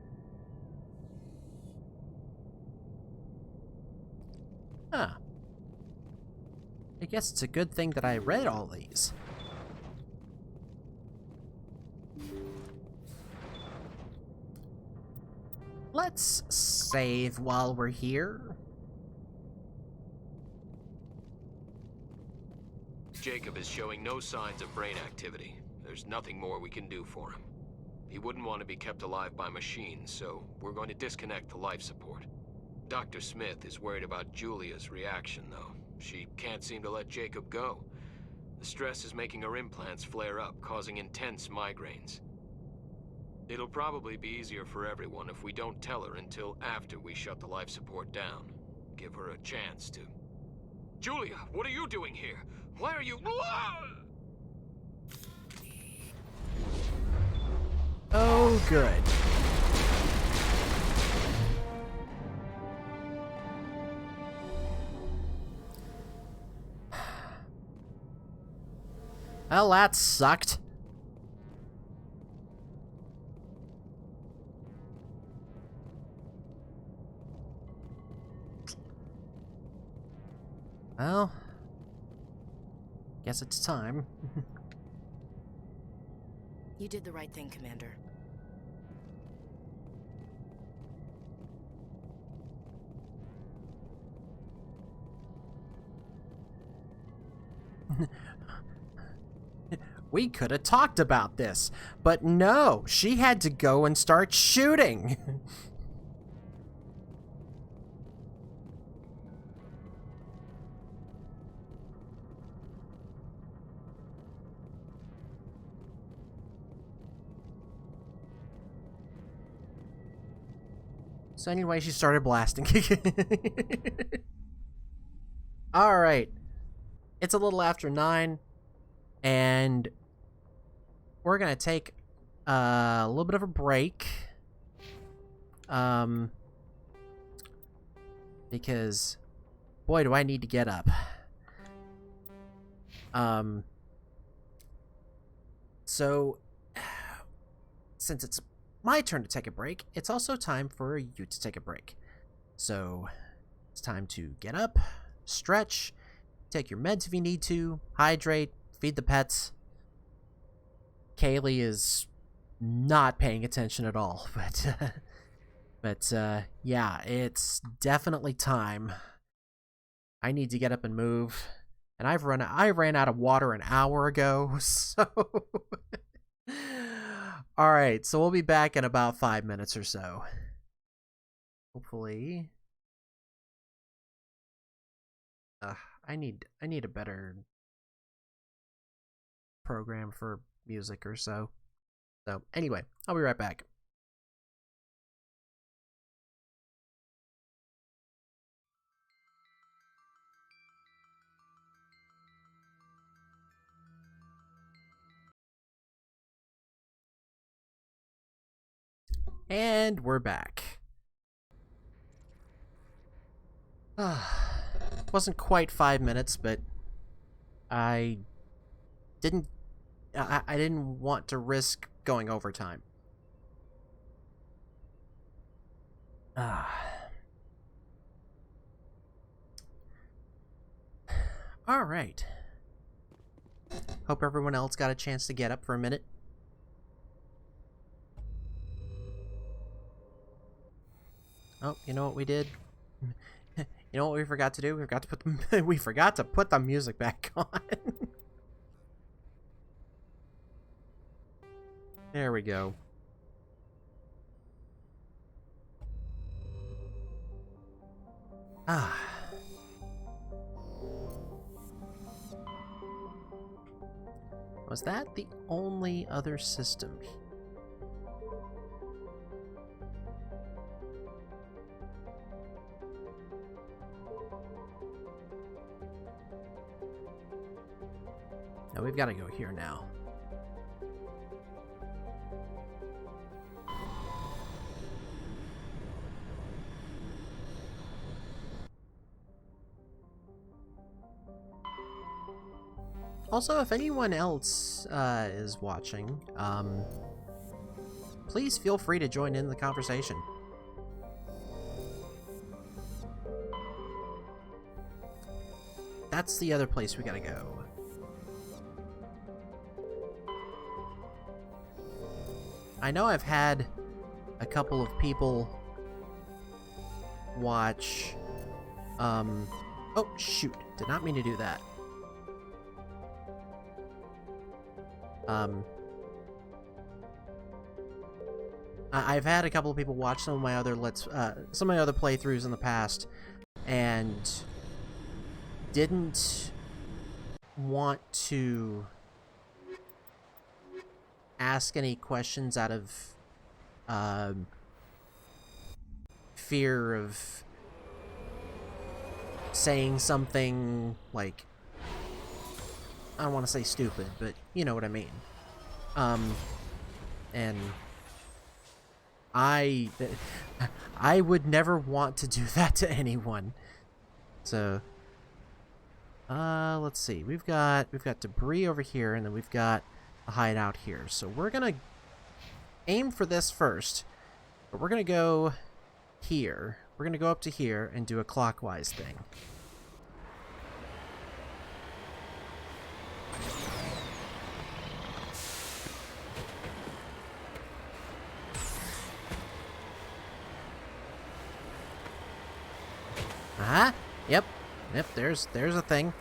Huh. I guess it's a good thing that I read all these. Let's save while we're here. Jacob is showing no signs of brain activity. There's nothing more we can do for him. He wouldn't want to be kept alive by machines, so we're going to disconnect the life support. Dr. Smith is worried about Julia's reaction, though. She can't seem to let Jacob go. The stress is making her implants flare up, causing intense migraines. It'll probably be easier for everyone if we don't tell her until after we shut the life support down. Give her a chance to... Julia, what are you doing here? Why are you... Oh, good. Well, that sucked. Well, guess it's time. You did the right thing, Commander. We could have talked about this, but no, she had to go and start shooting. So anyway, she started blasting. Alright. It's a little after 9, and we're gonna take a little bit of a break. Because, boy, do I need to get up. So, since it's my turn to take a break, it's also time for you to take a break. So, it's time to get up, stretch, take your meds if you need to, hydrate, feed the pets. Kaylee is not paying attention at all, but yeah, it's definitely time. I need to get up and move, and I ran out of water an hour ago, so all right, so we'll be back in about 5 minutes or so. Hopefully. I need a better program for music or so. So anyway, I'll be right back. And we're back. Wasn't quite 5 minutes, but I didn't want to risk going overtime. All right. Hope everyone else got a chance to get up for a minute. Oh, you know what we did? You know what we forgot to do? We forgot to put the music back on. There we go. Was that the only other system? No, we've got to go here now. Also, if anyone else is watching, please feel free to join in the conversation. That's the other place we gotta go. I know I've had a couple of people watch, oh shoot, did not mean to do that. I've had a couple of people watch some of my other playthroughs in the past, and didn't want to ask any questions out of fear of saying something like, I don't want to say stupid, but you know what I mean. And I would never want to do that to anyone. So, let's see. We've got debris over here, and then we've got a hideout here. So we're gonna aim for this first, but we're gonna go here. We're gonna go up to here and do a clockwise thing. Uh-huh. Yep. Yep, there's a thing.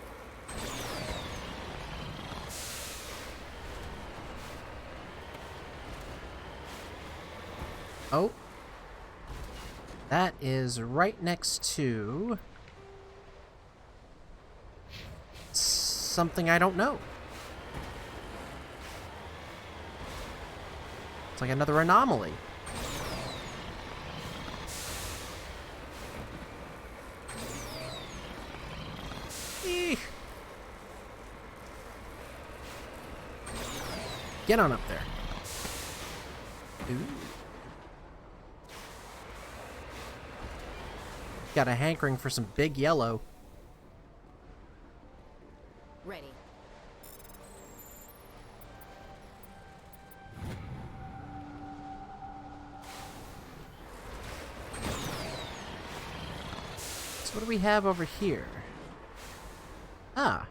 Oh. That is right next to something I don't know. It's like another anomaly. Eek. Get on up there. Ooh. Got a hankering for some big yellow. Ready. So what do we have over here? Ah.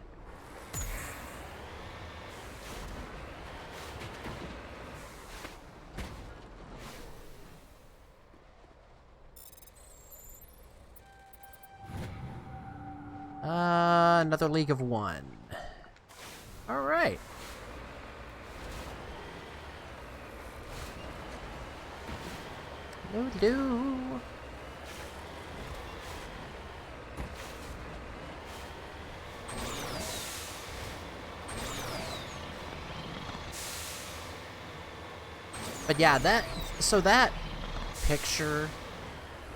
Another League of One. All right. Hello. But yeah, that picture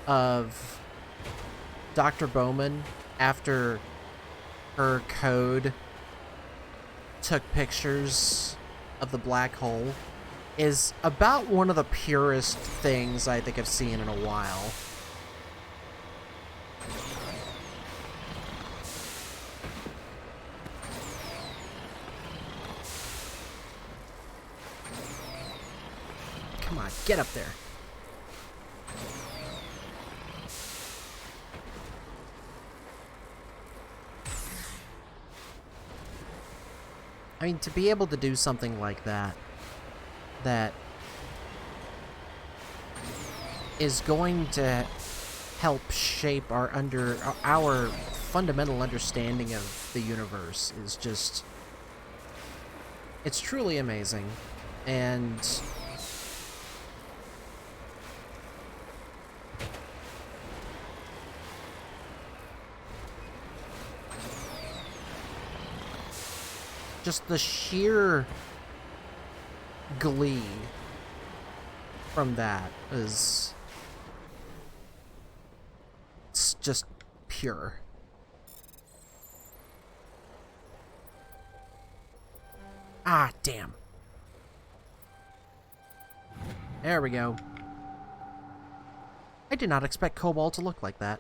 of Dr. Bowman after her code took pictures of the black hole is about one of the purest things I think I've seen in a while. Come on, get up there. I mean, to be able to do something like that, that is going to help shape our fundamental understanding of the universe is just, it's truly amazing. And just the sheer glee from that is, it's just pure. Ah, damn. There we go. I did not expect Cobalt to look like that.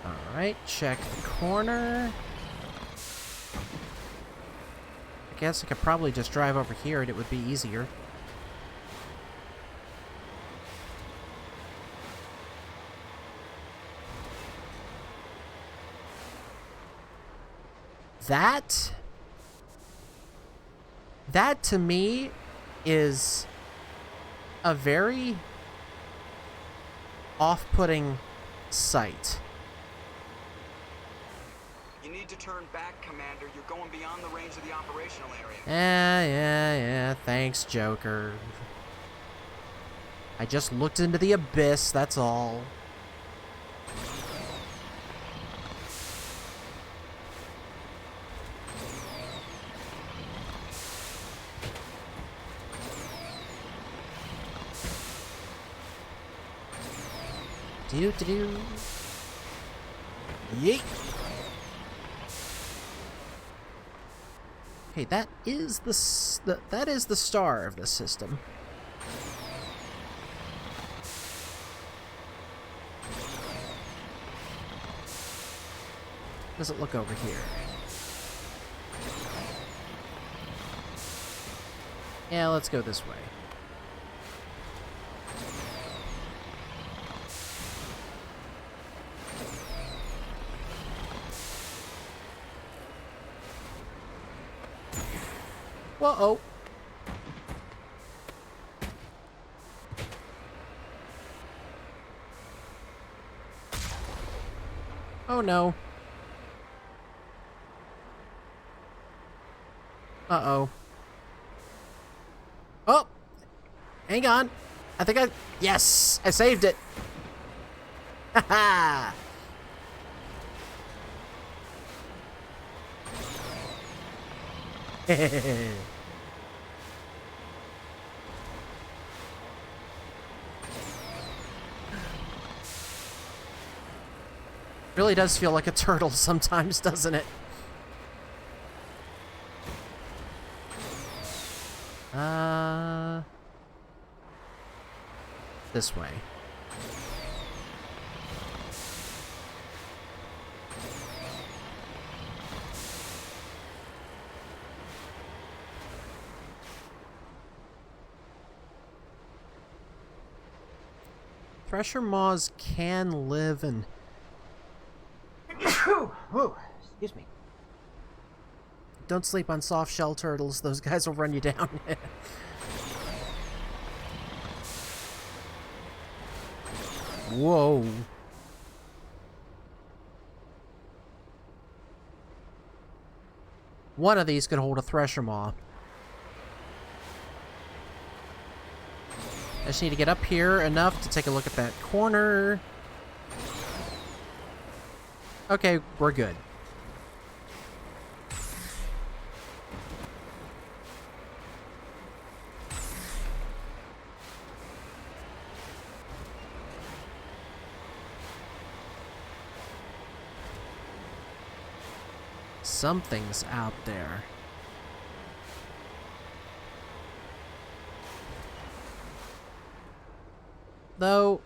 Alright, check the corner. I guess I could probably just drive over here and it would be easier. That to me is a very off-putting sight. You need need to turn back, Commander. You're going beyond the range of the operational area. Yeah. Thanks, Joker. I just looked into the abyss, that's all. Do. Yeet. Okay, that is that is the star of the system. Does it look over here? Yeah, let's go this way. Whoa-oh. Oh no. Uh-oh. Oh! Hang on. I think yes! I saved it! Haha! Hehehe. Really does feel like a turtle sometimes, doesn't it? This way. Thresher moths can live in... Excuse me. Don't sleep on soft shell turtles. Those guys will run you down. Whoa. One of these could hold a thresher maw. I just need to get up here enough to take a look at that corner. Okay, we're good. Something's out there. Though,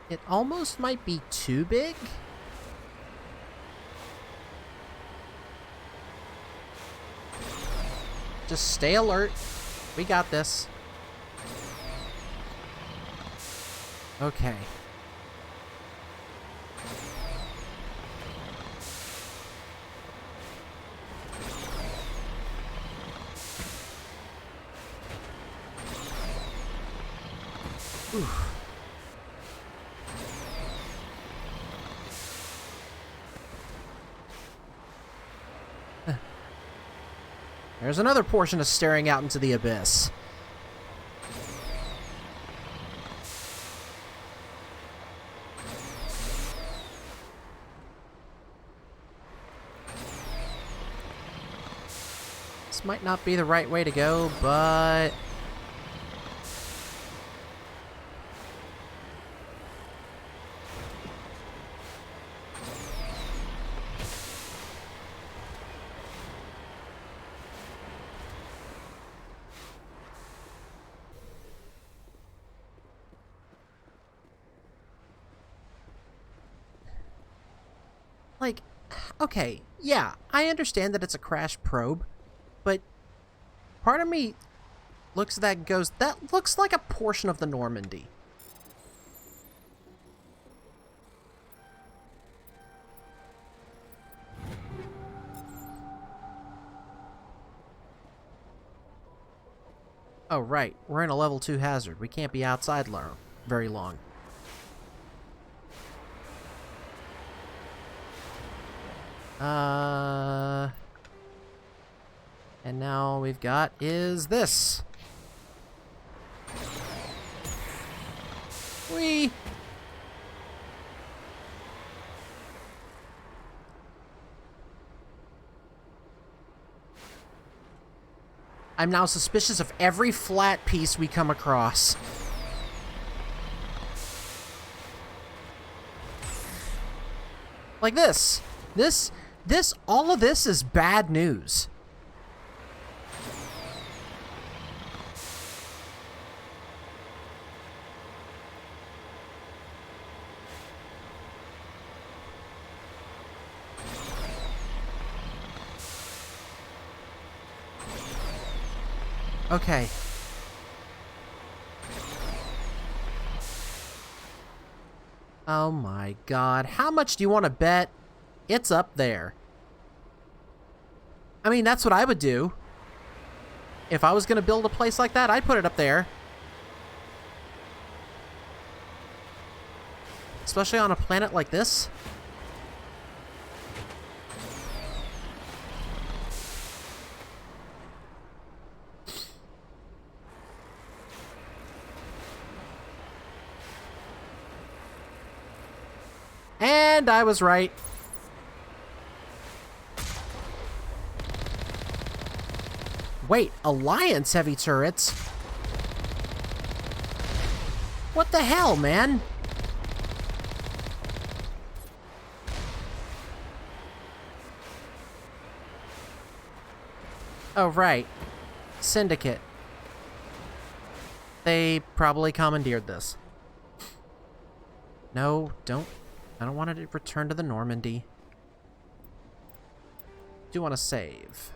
it almost might be too big. Just stay alert. We got this. Okay. There's another portion of staring out into the abyss. This might not be the right way to go, but... like, okay, yeah, I understand that it's a crash probe, but part of me looks at that and goes, that looks like a portion of the Normandy. Oh, right, we're in a level 2 hazard. We can't be outside very long. And now all we've got is this. Whee! I'm now suspicious of every flat piece we come across. Like this. All of this is bad news. Okay. Oh my god. How much do you want to bet it's up there? I mean, that's what I would do. If I was going to build a place like that, I'd put it up there. Especially on a planet like this. And I was right. Wait, Alliance heavy turrets? What the hell, man? Oh, right. Syndicate. They probably commandeered this. No, don't. I don't want it to return to the Normandy. Do want to save.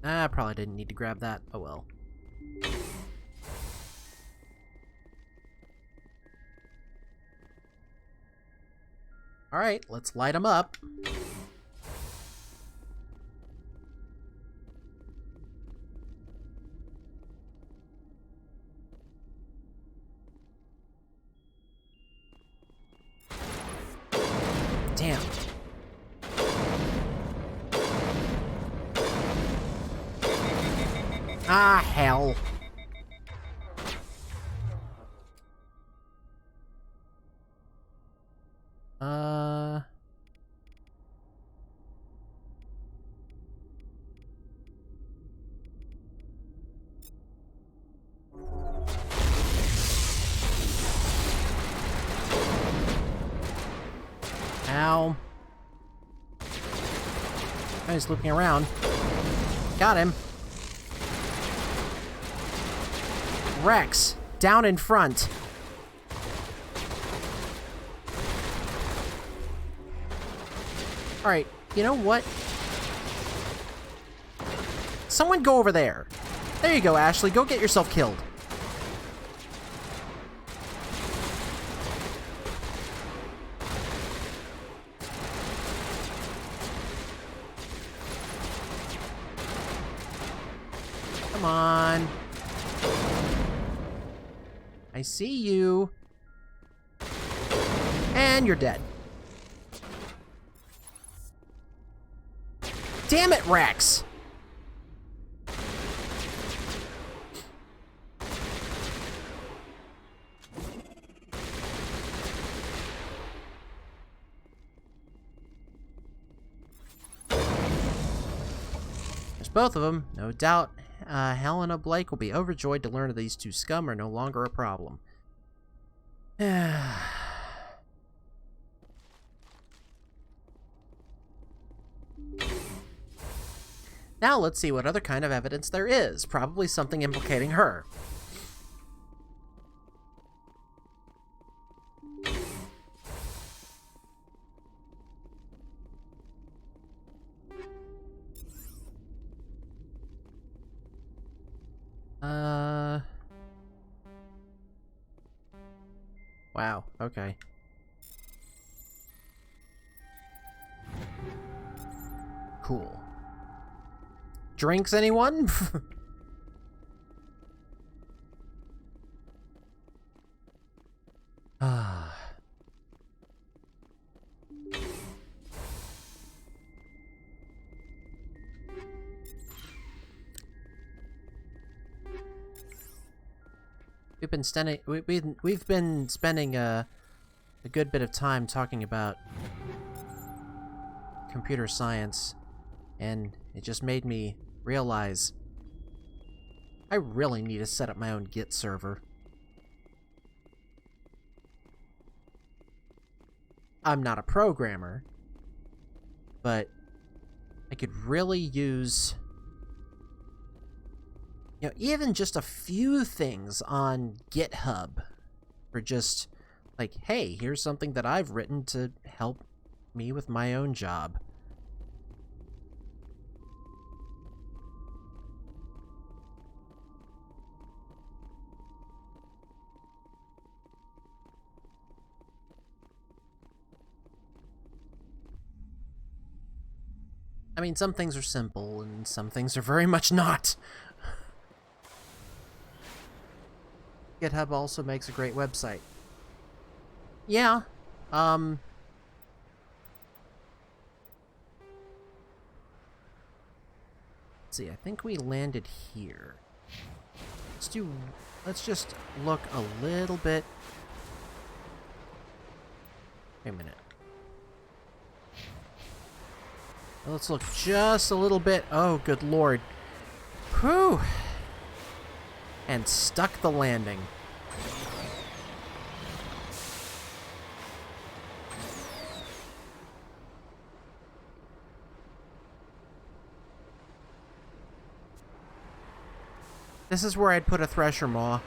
I probably didn't need to grab that. Oh well. Alright, let's light them up. Damn. Ah, hell. Ow. Oh, he's looping around. Got him. Rex, down in front. Alright, you know what? Someone go over there. There you go, Ashley. Go get yourself killed. Come on. I see you. And you're dead. Damn it, Rex! There's both of them, no doubt. Helena Blake will be overjoyed to learn that these two scum are no longer a problem. Now let's see what other kind of evidence there is. Probably something implicating her. Wow, okay. Cool. Drinks, anyone? Ah. We've been spending a good bit of time talking about computer science, and it just made me realize I really need to set up my own Git server. I'm not a programmer, but I could really use, you know, even just a few things on GitHub for just like, hey, here's something that I've written to help me with my own job. I mean, some things are simple, and some things are very much not. GitHub also makes a great website. Yeah, let's see, I think we landed here. Let's just look a little bit. Wait a minute. Let's look just a little bit. Oh, good lord. Whew. And stuck the landing. This is where I'd put a thresher maw.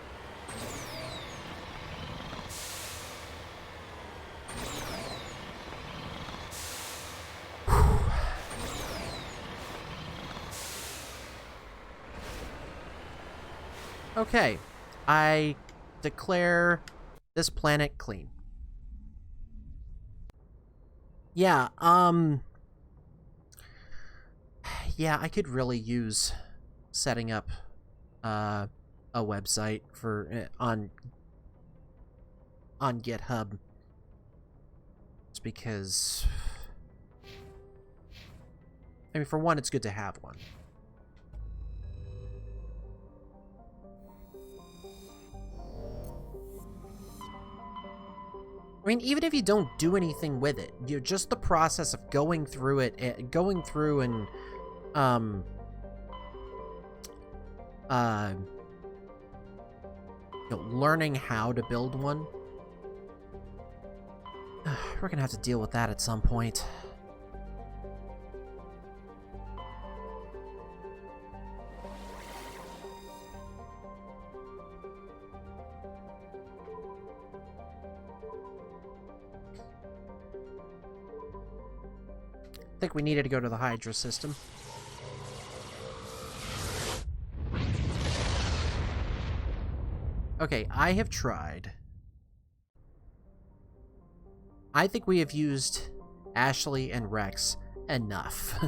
Okay, I declare this planet clean. Yeah, yeah, I could really use setting up a website for on GitHub. Just because, I mean, for one, it's good to have one. I mean, even if you don't do anything with it, you're just the process of going through it, going through and, you know, learning how to build one. We're gonna have to deal with that at some point. I think we needed to go to the Hydra system. Okay, I have tried. I think we have used Ashley and Rex enough.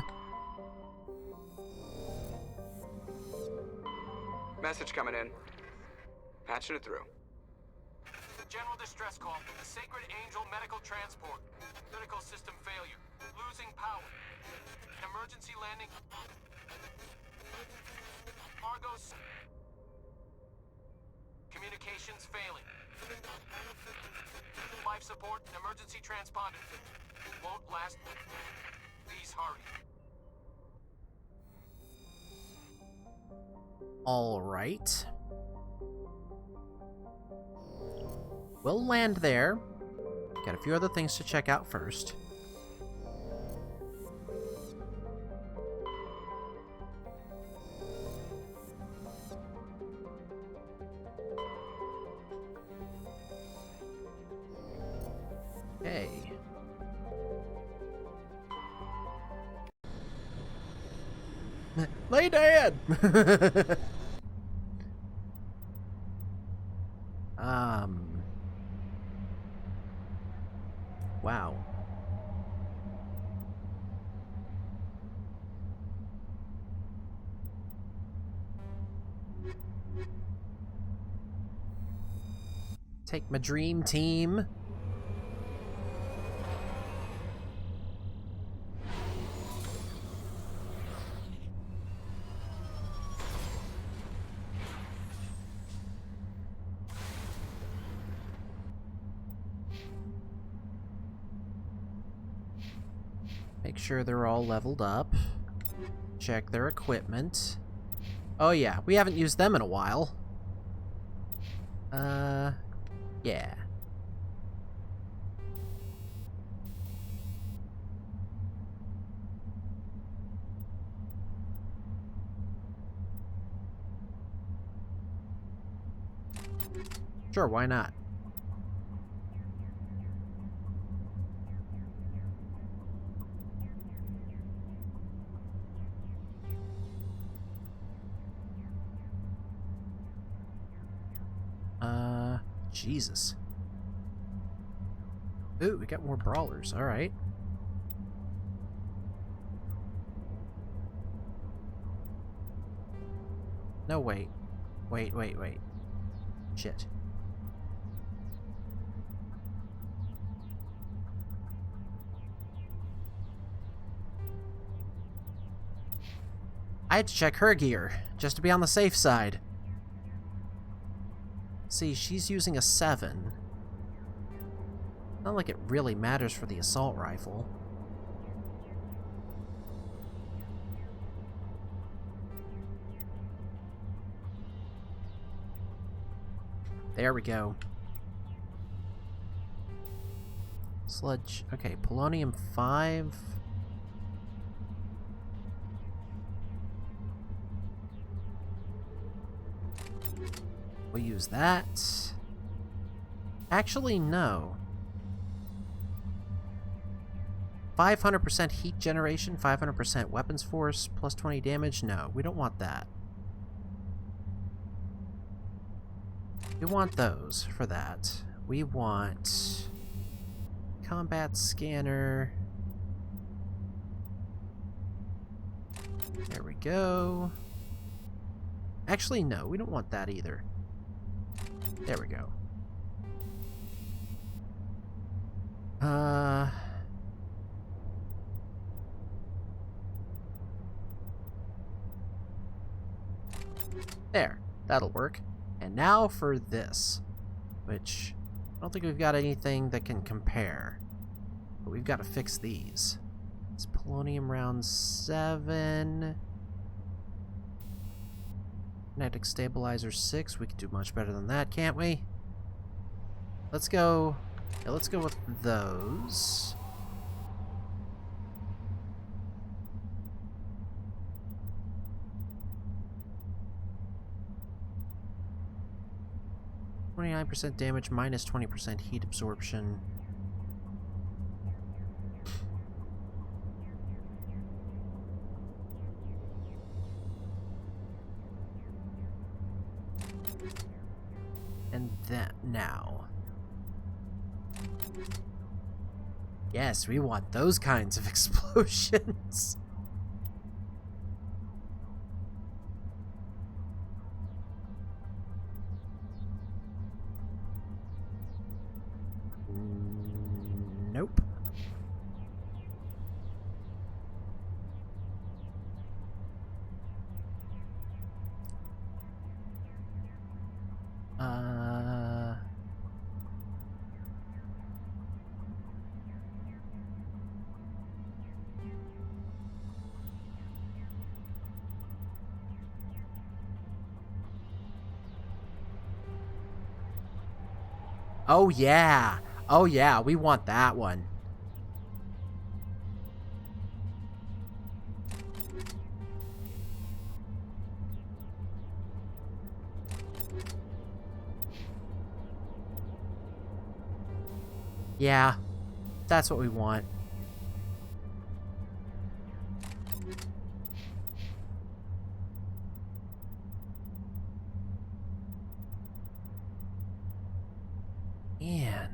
Message coming in. Patching it through. General distress call from the Sacred Angel Medical Transport. Critical system failure. Losing power. Emergency landing. Argos. Communications failing. Life support and emergency transponder. Won't last. Please hurry. All right. We'll land there. Got a few other things to check out first. Okay. Lay dead! wow. Take my dream team. Make sure they're all leveled up. Check their equipment. Oh yeah, we haven't used them in a while. Yeah. Sure, why not? Jesus. Ooh, we got more brawlers. All right. No, wait. Wait. Shit. I had to check her gear, just to be on the safe side. See, she's using a 7. Not like it really matters for the assault rifle. There we go. Sludge. Okay, polonium 5. We'll use that. Actually, no. 500% heat generation, 500% weapons force, plus 20 damage. No, we don't want that. We want those for that. We want combat scanner. There we go. Actually, no, we don't want that either. There we go. There. That'll work. And now for this, which I don't think we've got anything that can compare. But we've got to fix these. It's polonium round 7. Kinetic stabilizer 6. We could do much better than that, can't we? Let's go. Yeah, let's go with those. %, damage, minus 20% heat absorption. And then now. Yes, we want those kinds of explosions. Nope. Oh yeah. Oh yeah, we want that one. Yeah, that's what we want. Man.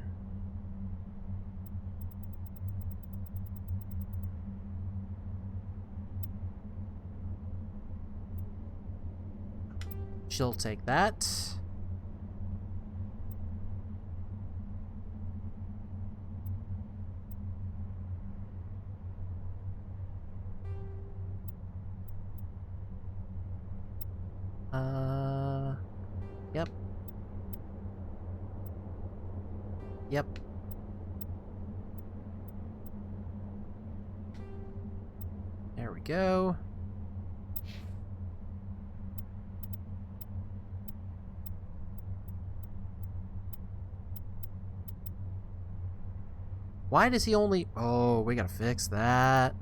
She'll take that. Yep. Yep. There we go. Why does he only... Oh, we gotta fix that.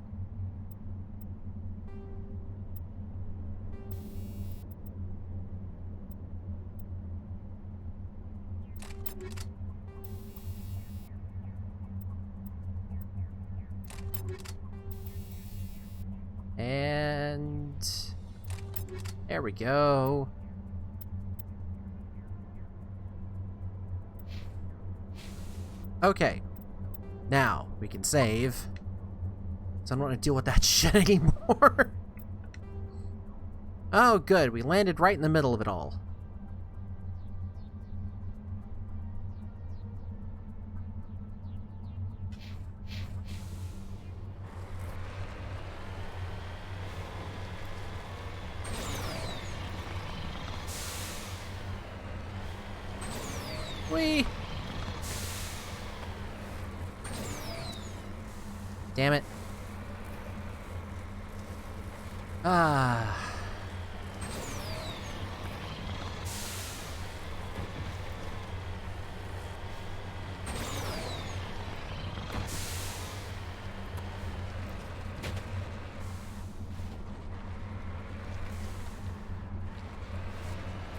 And... There we go. Okay. Now, we can save. So I don't want to deal with that shit anymore. Oh, good. We landed right in the middle of it all. Whee! Damn it. Ah.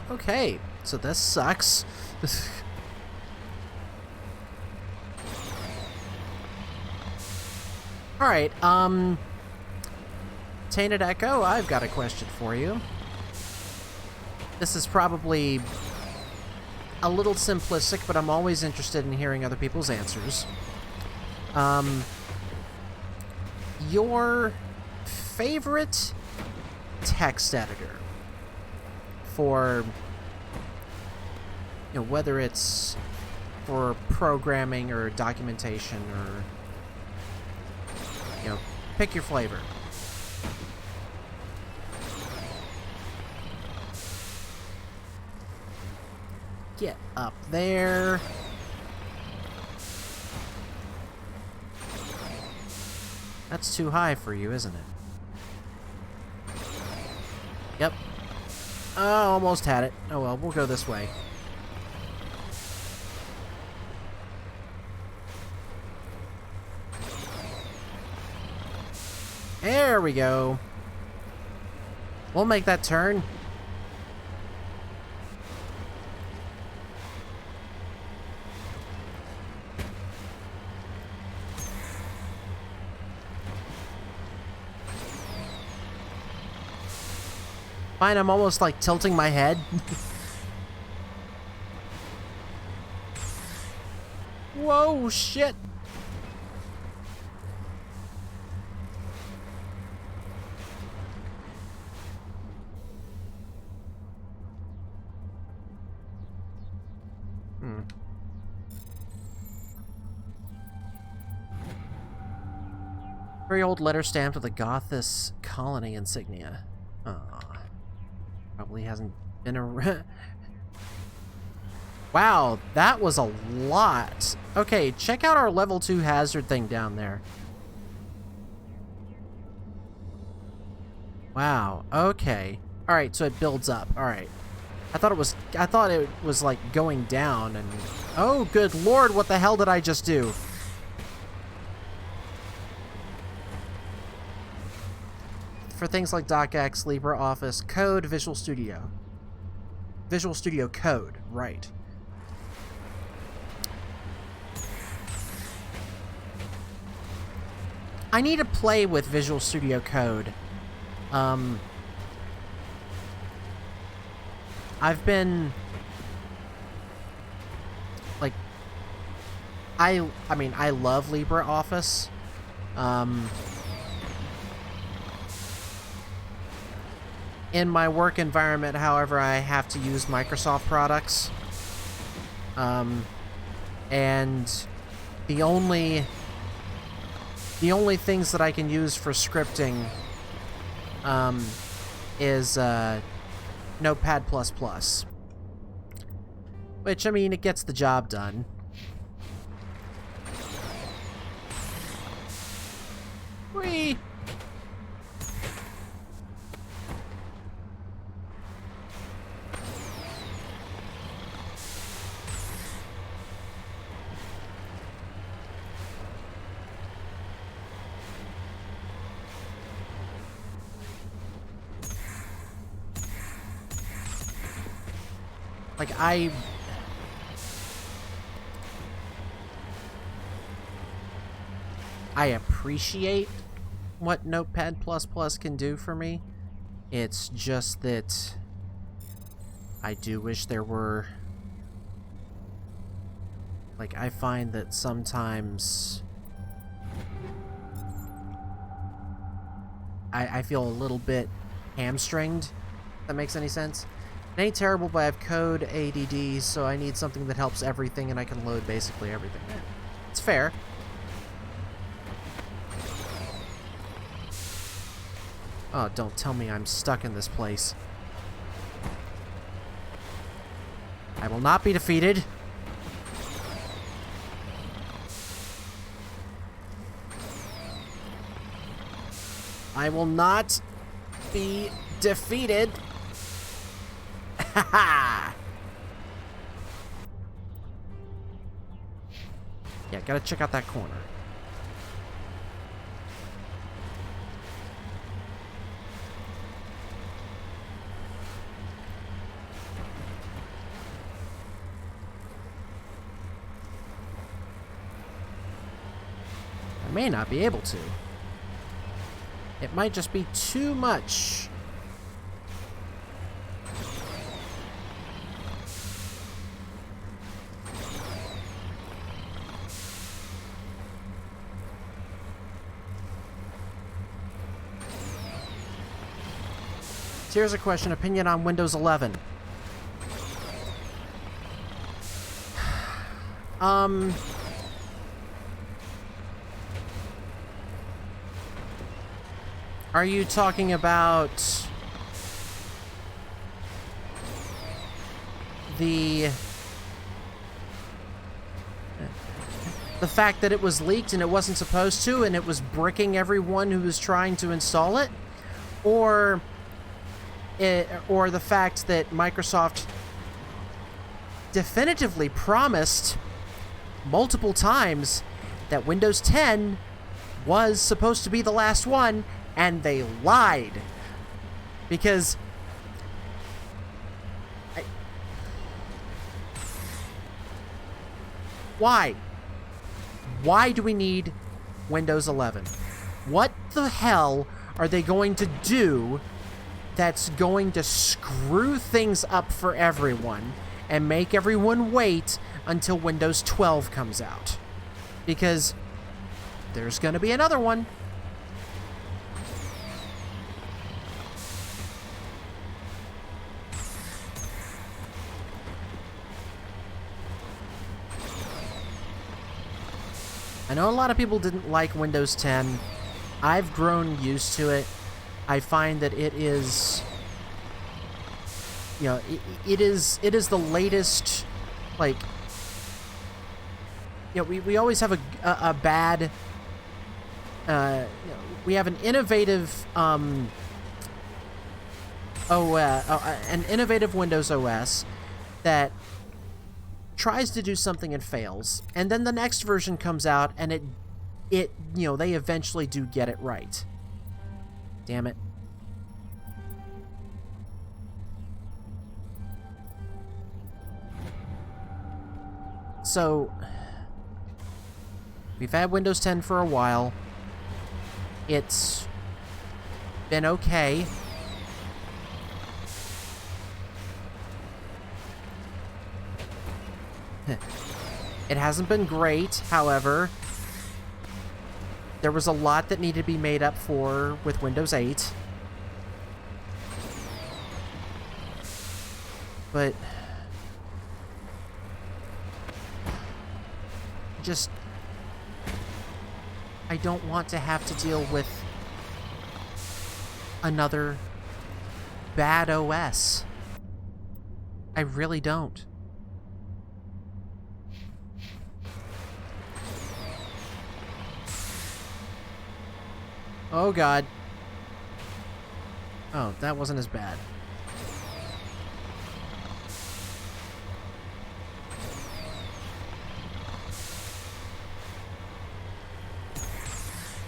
Okay, so this sucks. Alright, Tainted Echo, I've got a question for you. This is probably a little simplistic, but I'm always interested in hearing other people's answers. Your favorite text editor for, you know, whether it's for programming or documentation or, you know, pick your flavor. Get up there. That's too high for you, isn't it? Yep. Oh, almost had it. Oh well, we'll go this way. There we go. We'll make that turn. Fine, I'm almost like tilting my head. Whoa, shit. Very old letter stamped with the Gothis colony insignia. Aw. Probably hasn't been around. Wow, that was a lot. Okay, check out our level 2 hazard thing down there. Wow, okay. Alright, so it builds up. Alright. I thought it was like going down and... Oh, good lord, what the hell did I just do? For things like DocX, LibreOffice, Code, Visual Studio. Visual Studio Code, right. I need to play with Visual Studio Code. I've been... like... I mean, I love in my work environment, however, I have to use Microsoft products. And the only things that I can use for scripting is Notepad++. Which, I mean, it gets the job done. Whee! Like, I appreciate what Notepad++ can do for me. It's just that I do wish there were... Like, I find that sometimes I feel a little bit hamstringed, if that makes any sense. It ain't terrible, but I have code ADD, so I need something that helps everything, and I can load basically everything. Yeah, it's fair. Oh, don't tell me I'm stuck in this place. I will not be defeated. I will not be defeated. Haha! Yeah, gotta check out that corner. I may not be able to. It might just be too much. So here's a question, opinion on Windows 11. Are you talking about the fact that it was leaked and it wasn't supposed to, and it was bricking everyone who was trying to install it? Or the fact that Microsoft definitively promised multiple times that Windows 10 was supposed to be the last one, and they lied. Because why? Why do we need Windows 11? What the hell are they going to do that's going to screw things up for everyone and make everyone wait until Windows 12 comes out? Because there's going to be another one. I know a lot of people didn't like Windows 10. I've grown used to it. I find that it is, you know, it is the latest, like, you know, we always have a bad, you know, we have an innovative, an innovative Windows OS that tries to do something and fails, and then the next version comes out and it you know, they eventually do get it right. Damn it. So we've had Windows 10 for a while. It's been okay. It hasn't been great, however. There was a lot that needed to be made up for with Windows 8. But just, I don't want to have to deal with another bad OS. I really don't. Oh god. Oh, that wasn't as bad.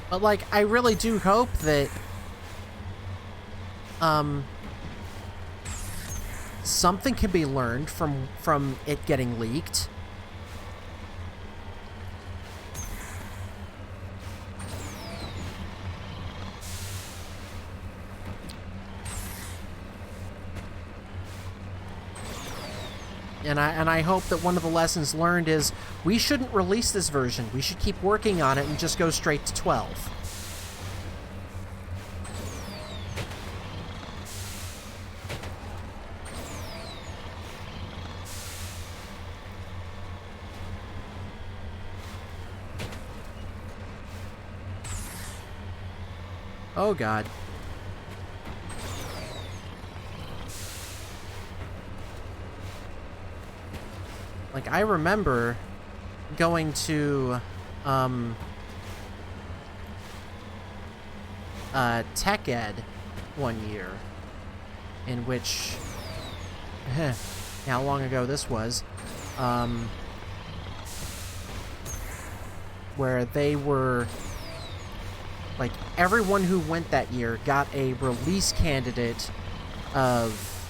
But, like, I really do hope that, something can be learned from it getting leaked. And I hope that one of the lessons learned is we shouldn't release this version. We should keep working on it and just go straight to 12. Oh god. Like, I remember going to, Tech Ed one year, in which, how long ago this was, where they were, like, everyone who went that year got a release candidate of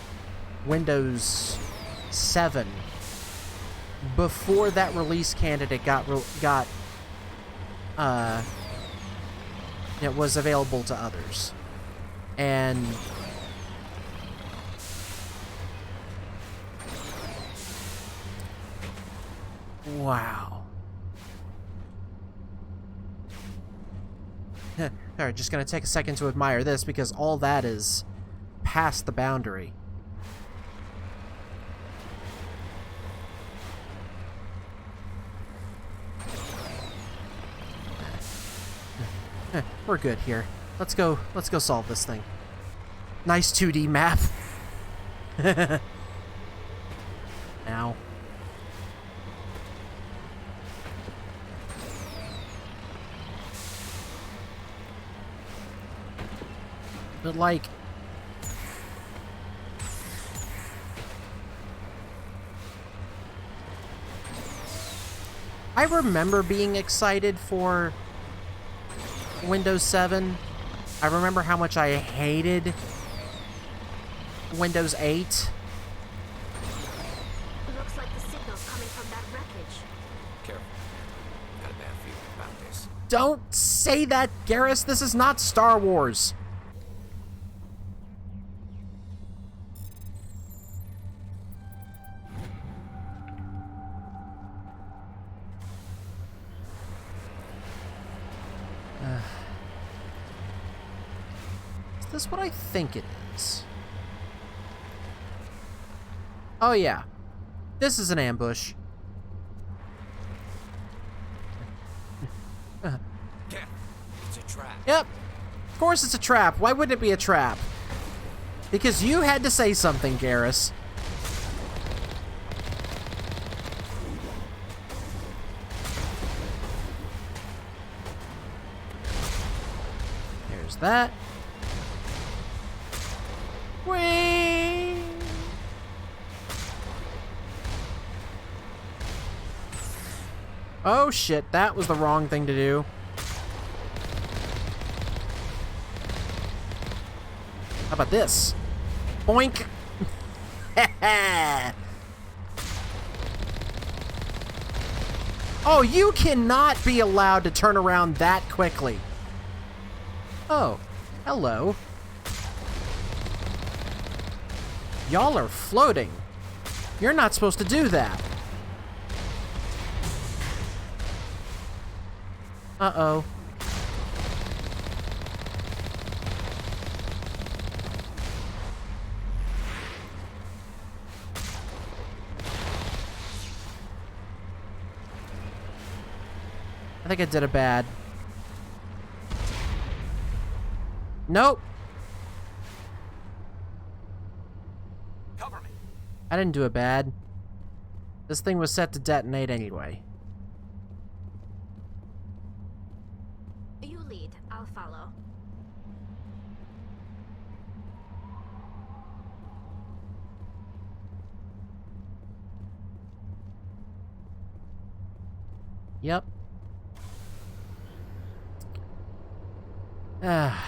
Windows 7 before that release candidate it was available to others. And wow. Alright, just gonna take a second to admire this because all that is past the boundary. We're good here. Let's go solve this thing. Nice 2D map. Ow. But like, I remember being excited for Windows 7. I remember how much I hated Windows 8. Looks like the signal's coming from that wreckage. Careful. Got a bad feeling about this. Don't say that, Garrus. This is not Star Wars. Is this what I think it is? Oh yeah. This is an ambush. It's a trap. Yep. Of course it's a trap. Why wouldn't it be a trap? Because you had to say something, Garrus. There's that. Whee! Oh shit, that was the wrong thing to do. How about this? Boink! Oh, you cannot be allowed to turn around that quickly. Oh, hello. Y'all are floating. You're not supposed to do that. Uh-oh. I think I did a bad. Nope. Cover me. I didn't do it bad. This thing was set to detonate anyway. You lead. I'll follow. Yep. Ah.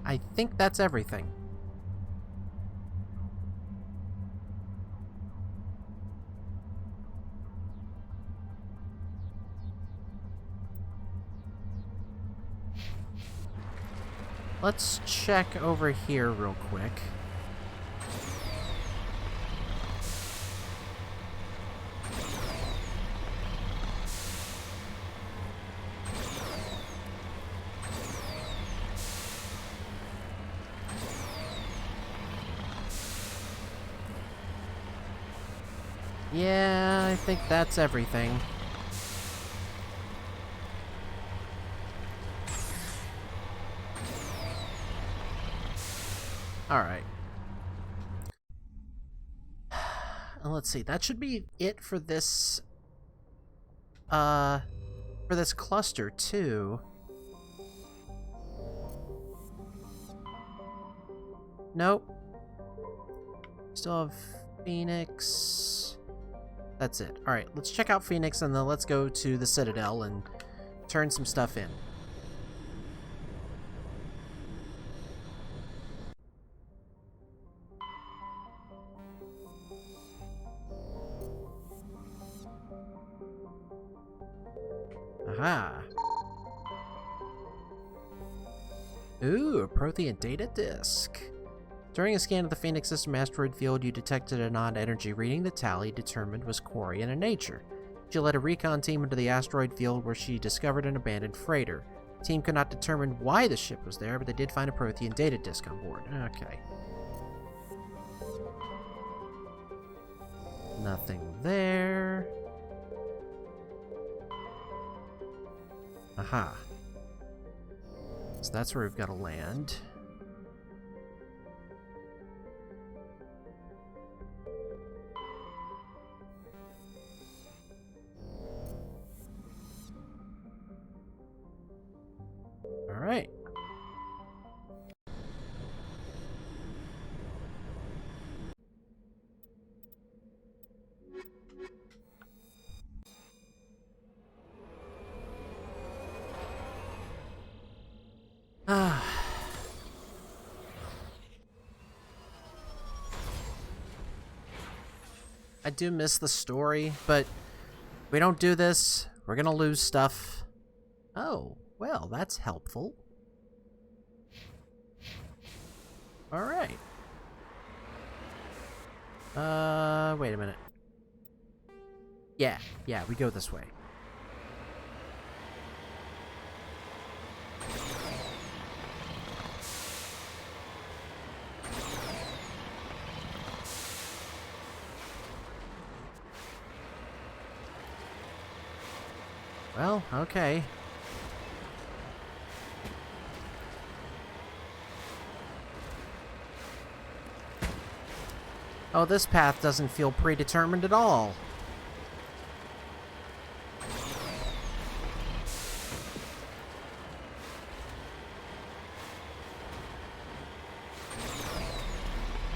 I think that's everything. Let's check over here real quick. Yeah, I think that's everything. Alright. Let's see, that should be it for this, cluster, too. Nope. Still have Phoenix. That's it. Alright, let's check out Phoenix, and then let's go to the Citadel and turn some stuff in. Aha. Ooh, a Prothean data disk. During a scan of the Phoenix System asteroid field, you detected a non-energy reading the tally determined was Quarian in nature. She led a recon team into the asteroid field where she discovered an abandoned freighter. The team could not determine why the ship was there, but they did find a Prothean data disk on board. Okay. Nothing there. Aha. So that's where we've got to land. All right. I do miss the story, but if we don't do this, we're gonna lose stuff. Oh, well, that's helpful. Alright. Wait a minute. Yeah, we go this way. Well, okay. Oh, this path doesn't feel predetermined at all.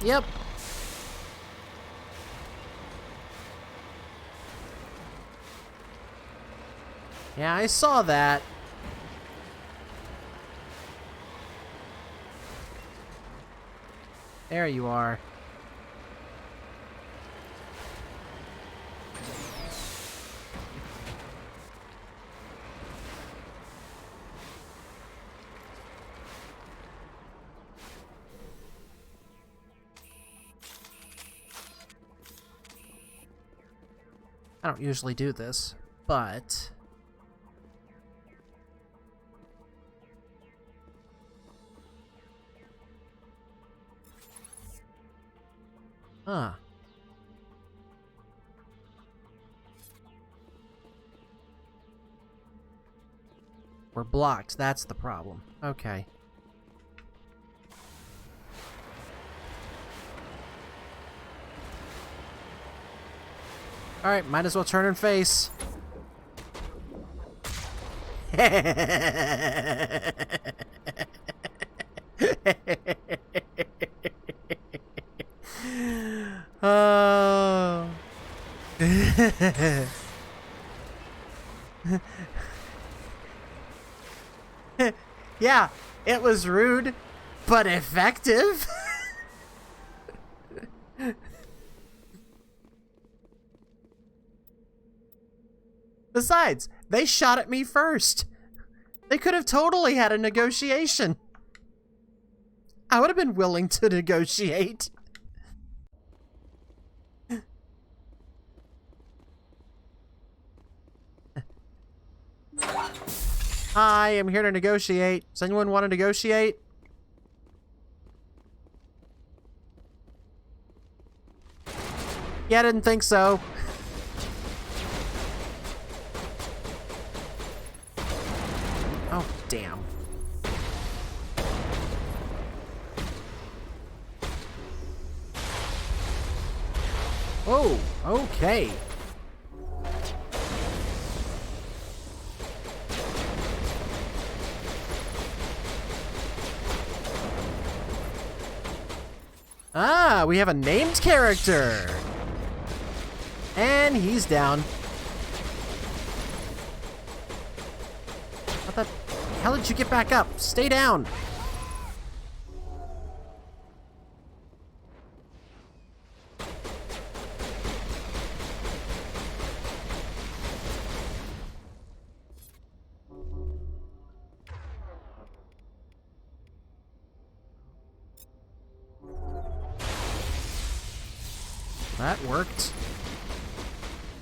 Yep. Yeah, I saw that. There you are. I don't usually do this, but... Huh. We're blocked, that's the problem. Okay. Alright, might as well turn and face. Oh. Yeah, it was rude, but effective. Besides, they shot at me first. They could have totally had a negotiation. I would have been willing to negotiate. Hi, I'm here to negotiate. Does anyone want to negotiate? Yeah, I didn't think so. Oh, damn. Oh, okay. Ah, we have a named character. And he's down. What the hell did you get back up? Stay down. That worked.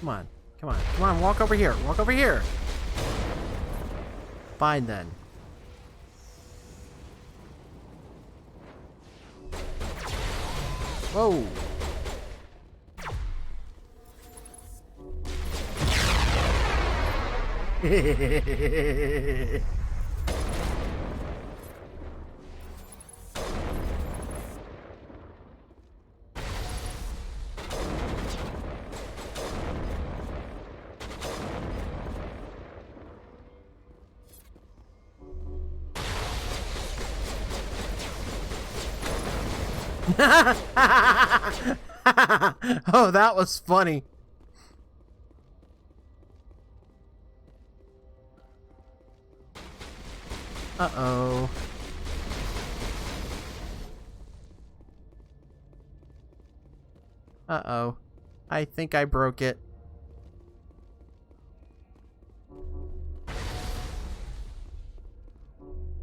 Come on, come on, come on, walk over here, walk over here. Fine then. Whoa. Oh, that was funny. Uh-oh. Uh-oh. I think I broke it.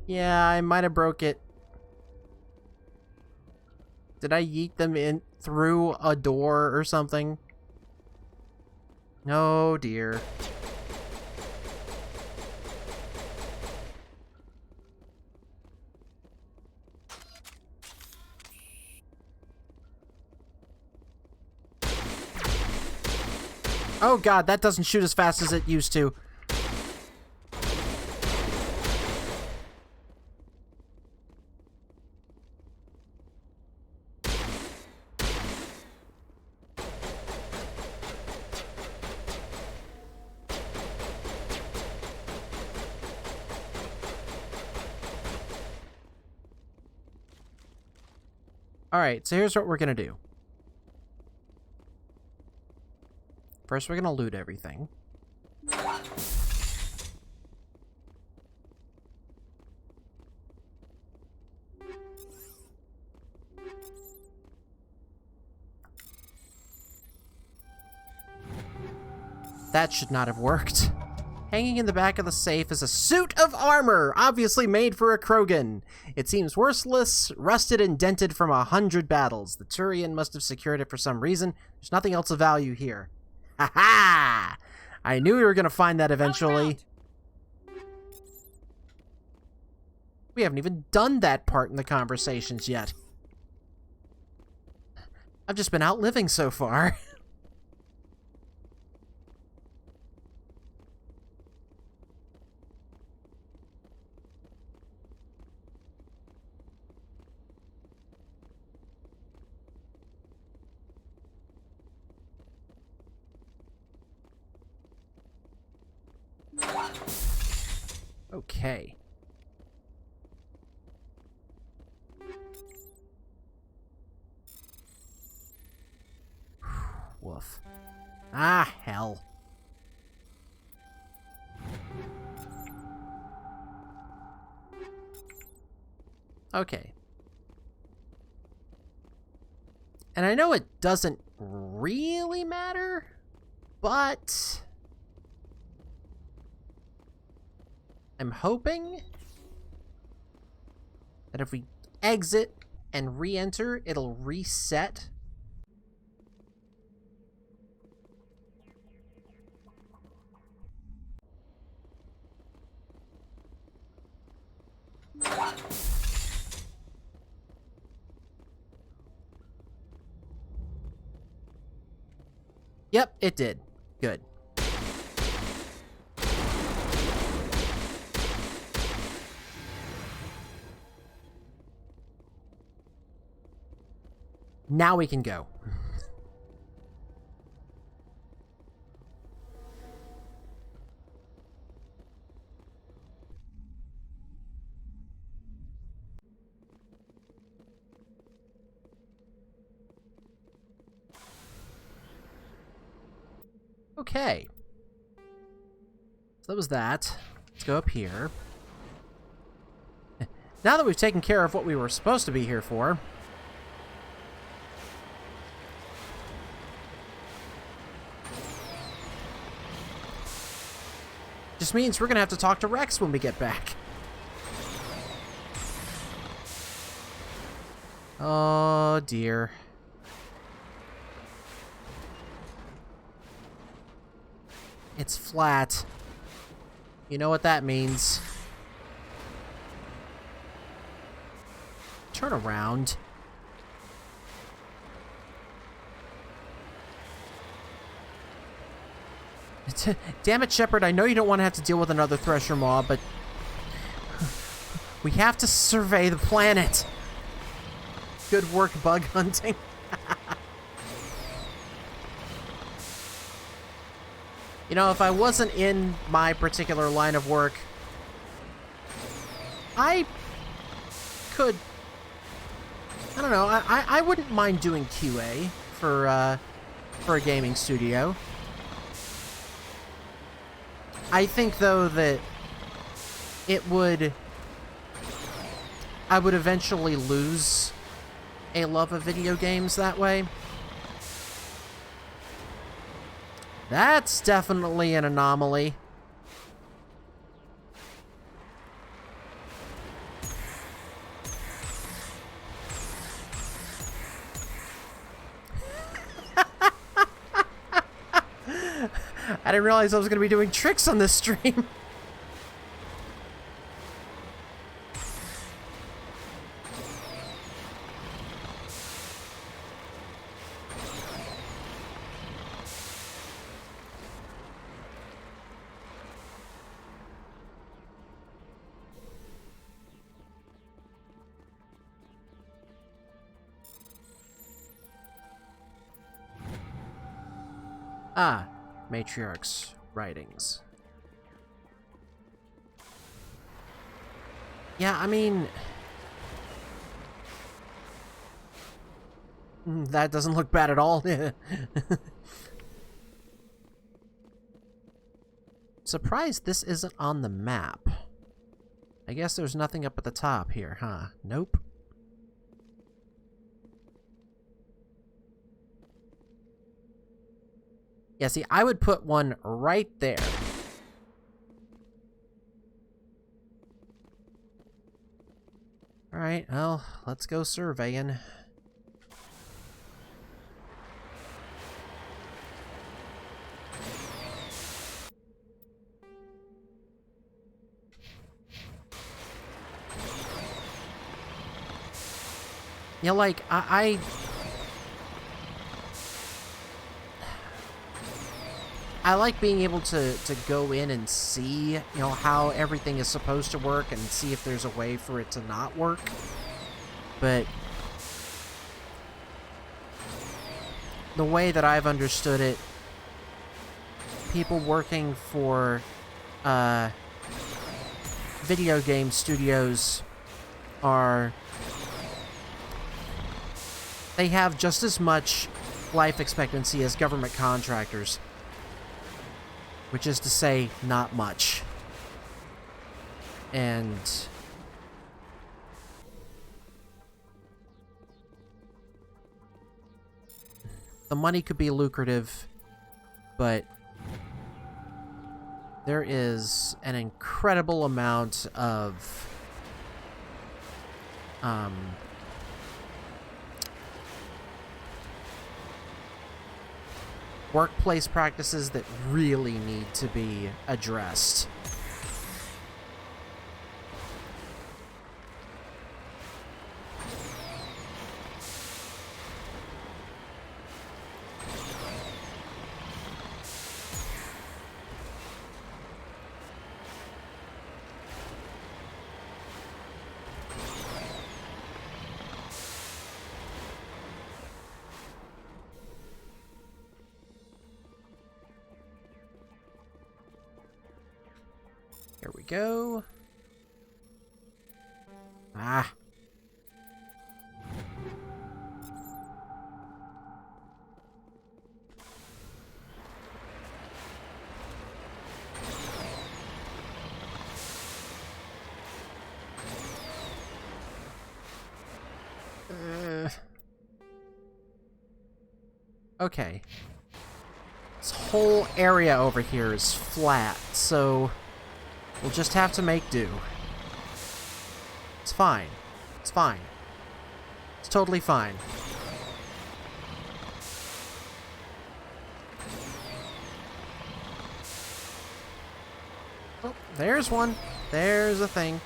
Yeah, I might have broke it. Did I yeet them in through a door or something? Oh dear. Oh god, that doesn't shoot as fast as it used to. Alright, so here's what we're gonna do. First, we're gonna loot everything. That should not have worked. Hanging in the back of the safe is a suit of armor, obviously made for a Krogan. It seems worthless, rusted and dented from 100 battles. The Turian must have secured it for some reason. There's nothing else of value here. Ha ha! I knew we were gonna find that eventually. We haven't even done that part in the conversations yet. I've just been out living so far. Okay. Woof. Ah, hell. Okay. And I know it doesn't really matter, but I'm hoping that if we exit and re-enter, it'll reset. Yep, it did. Good. Now we can go. Okay. So that was that. Let's go up here. Now that we've taken care of what we were supposed to be here for, just means we're gonna have to talk to Rex when we get back. Oh dear. It's flat. You know what that means. Turn around. Damn it, Shepard, I know you don't want to have to deal with another Thresher Maw, but we have to survey the planet. Good work, bug hunting. You know, if I wasn't in my particular line of work, I could... I don't know, I wouldn't mind doing QA for a gaming studio. I think, though, that I would eventually lose a love of video games that way. That's definitely an anomaly. I didn't realize I was going to be doing tricks on this stream. Ah, Matriarch's writings. Yeah, I mean... that doesn't look bad at all. Surprised this isn't on the map. I guess there's nothing up at the top here, huh? Nope. Yeah, see, I would put one right there. Alright, well, let's go surveying. You know, like, I like being able to go in and see, you know, how everything is supposed to work and see if there's a way for it to not work. But the way that I've understood it, people working for video game studios they have just as much life expectancy as government contractors. Which is to say, not much. And the money could be lucrative, but there is an incredible amount of workplace practices that really need to be addressed. Here we go. Ah. Okay. This whole area over here is flat, so we'll just have to make do. It's fine. It's fine. It's totally fine. Oh, there's one. There's a thing.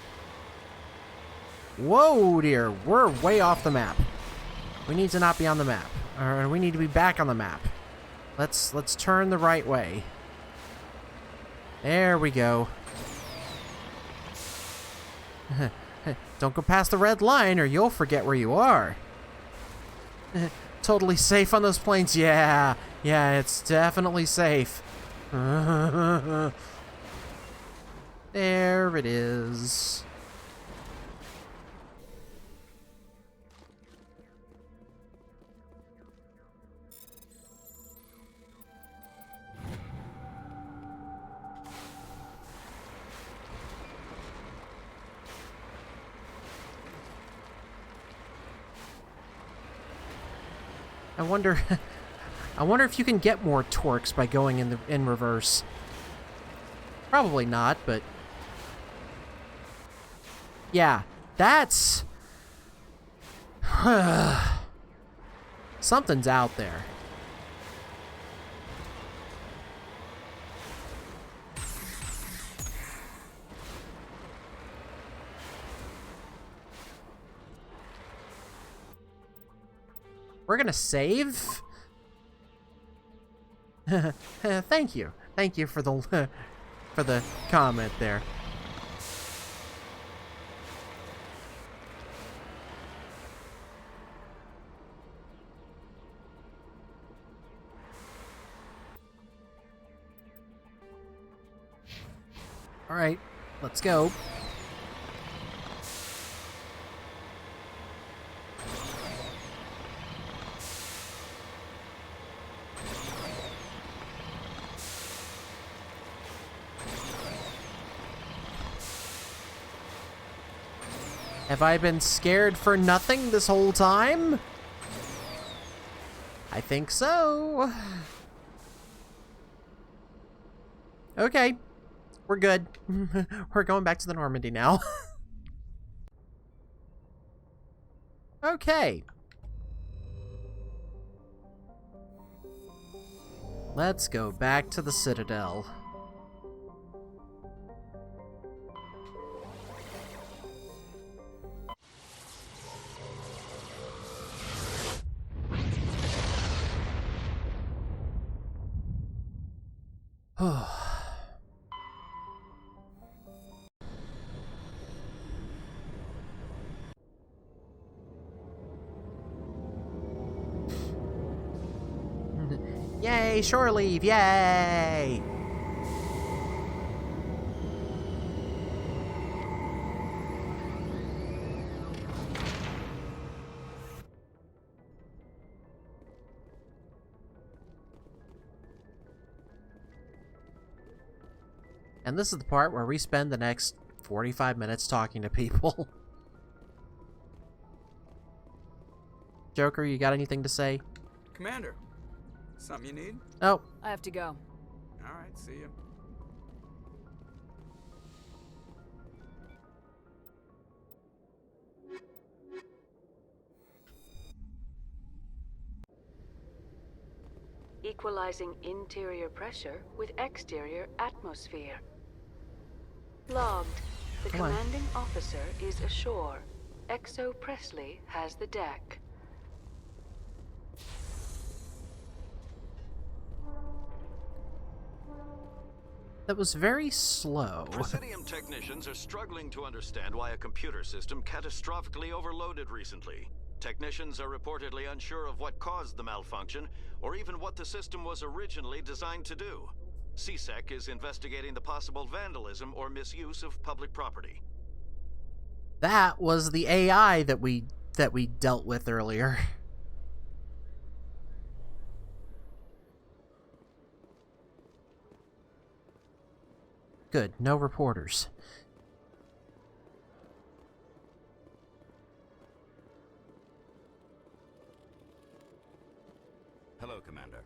Whoa, dear. We're way off the map. We need to not be on the map. Or we need to be back on the map. Let's turn the right way. There we go. Don't go past the red line or you'll forget where you are. Totally safe on those planes? Yeah, it's definitely safe. There it is. I wonder if you can get more torques by going in reverse. Probably not, but yeah, that's something's out there. We're gonna save? Thank you. Thank you for the comment there. All right, let's go. Have I been scared for nothing this whole time? I think so. Okay. We're good. We're going back to the Normandy now. Okay. Let's go back to the Citadel. Yay, shore leave, yay! And this is the part where we spend the next 45 minutes talking to people. Joker, you got anything to say? Commander, something you need? Oh. I have to go. All right, see you. Equalizing interior pressure with exterior atmosphere. Logged. The Come on. commanding officer is ashore. Exo Presley has the deck. That was very slow. Presidium technicians are struggling to understand why a computer system catastrophically overloaded recently. Technicians are reportedly unsure of what caused the malfunction, or even what the system was originally designed to do. CSEC is investigating the possible vandalism or misuse of public property. That was the AI that we dealt with earlier. Good, no reporters. Hello, Commander.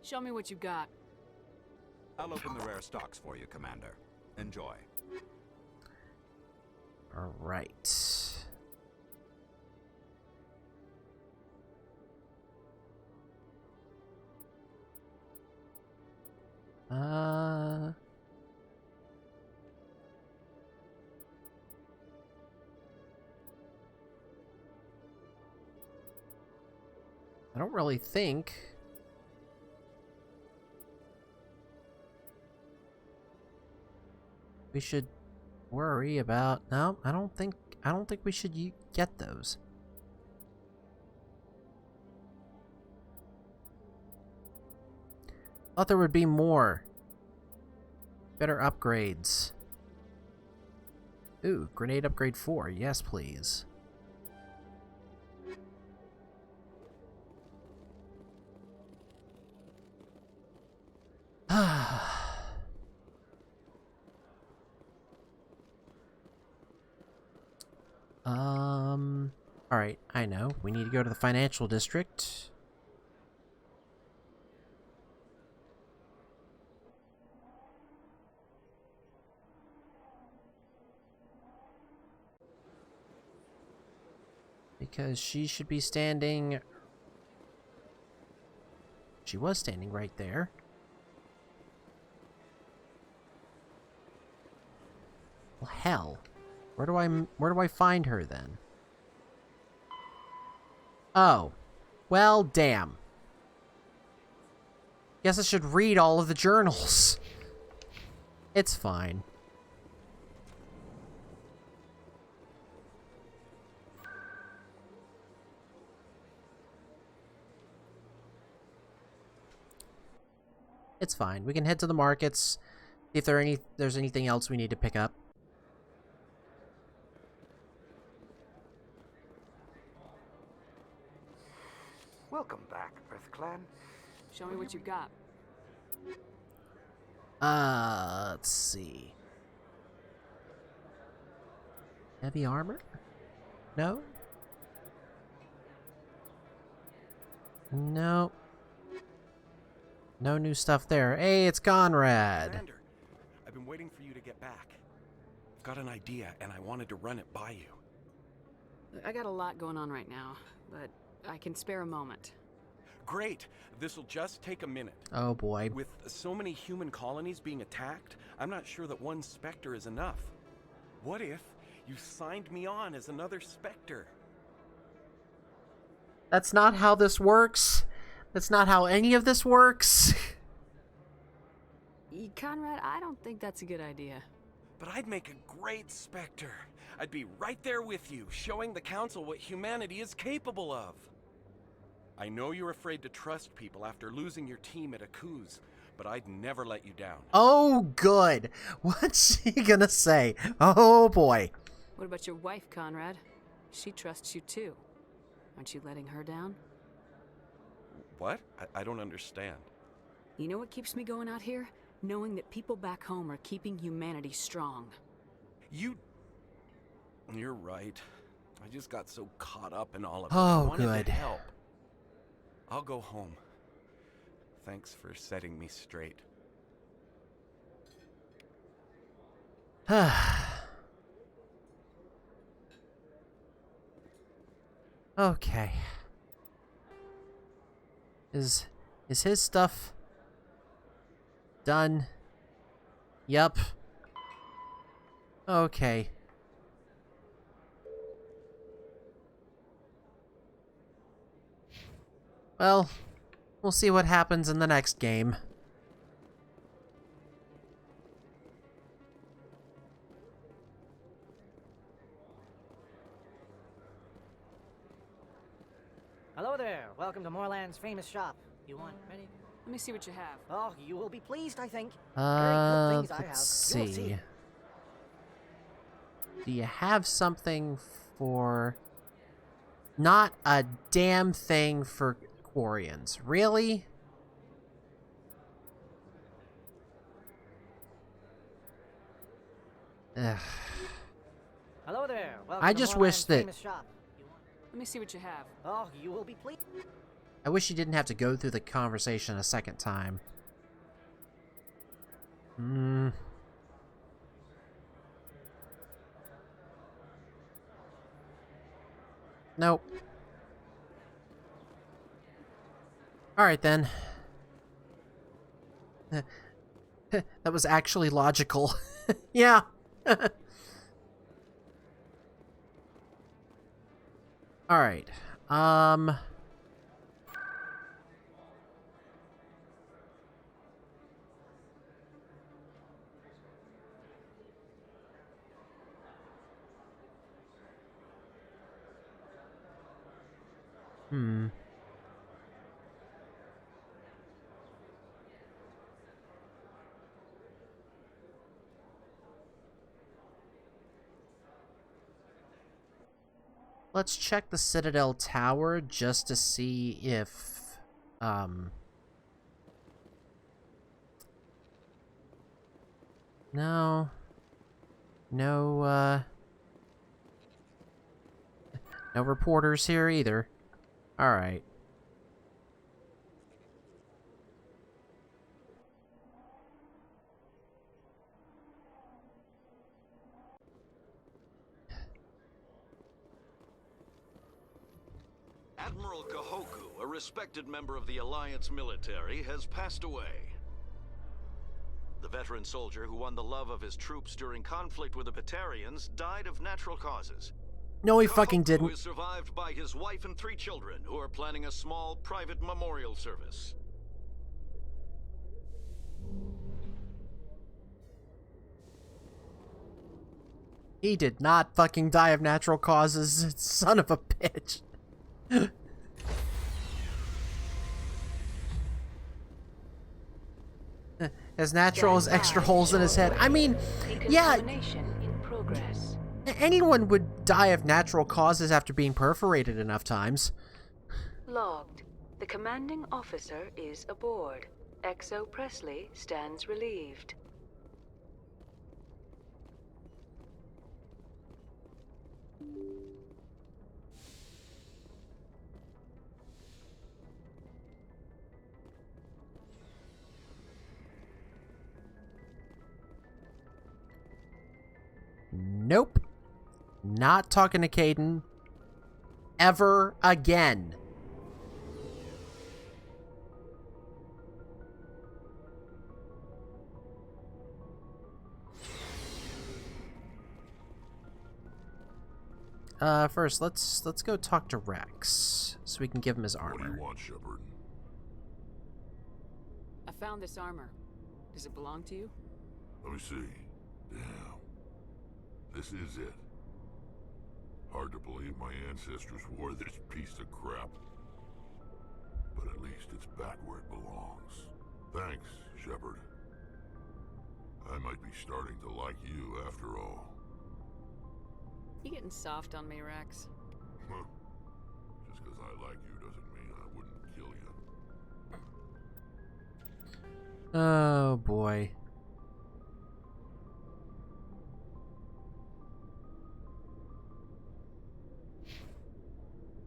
Show me what you got. I'll open the rare stocks for you, Commander. Enjoy. All right. I don't really think we should worry about. No, I don't think we should get those. Thought there would be more better upgrades. Ooh, grenade upgrade 4. Yes, please. Alright, I know. We need to go to the financial district. Because she should be standing... She was standing right there. Well, hell. Where do I find her then? Oh. Well, damn. Guess I should read all of the journals. It's fine. It's fine. We can head to the markets, see if there's anything else we need to pick up. Welcome back, Earth Clan. Show me what you got. Let's see. Heavy armor? No? No. No new stuff there. Hey, it's Conrad. Commander, I've been waiting for you to get back. I've got an idea, and I wanted to run it by you. I got a lot going on right now, but I can spare a moment. Great. This'll just take a minute. Oh boy. With so many human colonies being attacked, I'm not sure that one Spectre is enough. What if you signed me on as another Spectre? That's not how this works. That's not how any of this works. Conrad, I don't think that's a good idea. But I'd make a great Spectre. I'd be right there with you, showing the Council what humanity is capable of. I know you're afraid to trust people after losing your team at Akuz, but I'd never let you down. Oh, good. What's she gonna say? Oh, boy. What about your wife, Conrad? She trusts you too. Aren't you letting her down? What? I don't understand. You know what keeps me going out here? Knowing that people back home are keeping humanity strong. You're right. I just got so caught up in all of it. Oh, I wanted good. to help. I'll go home. Thanks for setting me straight. Okay. Is his stuff done? Yep. Okay. Well, we'll see what happens in the next game. Hello there. Welcome to Moorland's famous shop. You want many? Let me see what you have. Oh, you will be pleased, I think. Very good things I have. Let's You will see. Do you have something for... Not a damn thing for Quarians. Really? Ugh. Hello there. Welcome I to just Moorland's wish that... famous shop. Let me see what you have. Oh, you will be pleased. I wish you didn't have to go through the conversation a second time. Nope. Alright then. That was actually logical. Yeah. Alright. Let's check the Citadel Tower just to see if, No. No reporters here either. Alright. Admiral Kahoku, a respected member of the Alliance military, has passed away. The veteran soldier who won the love of his troops during conflict with the Batarians died of natural causes. No, he fucking didn't. Kahoku is survived by his wife and 3 children, who are planning a small private memorial service. He did not fucking die of natural causes, son of a bitch. As natural as extra holes in his head. I mean, yeah, anyone would die of natural causes after being perforated enough times. Logged. The commanding officer is aboard. Exo Presley stands relieved. Nope. Not talking to Caden ever again. First, let's go talk to Rex so we can give him his armor. What do you want, Shepard? I found this armor. Does it belong to you? Let me see. Damn. This is it. Hard to believe my ancestors wore this piece of crap. But at least it's back where it belongs. Thanks, Shepard. I might be starting to like you after all. You getting soft on me, Rex? Huh. Just because I like you doesn't mean I wouldn't kill you. Oh boy.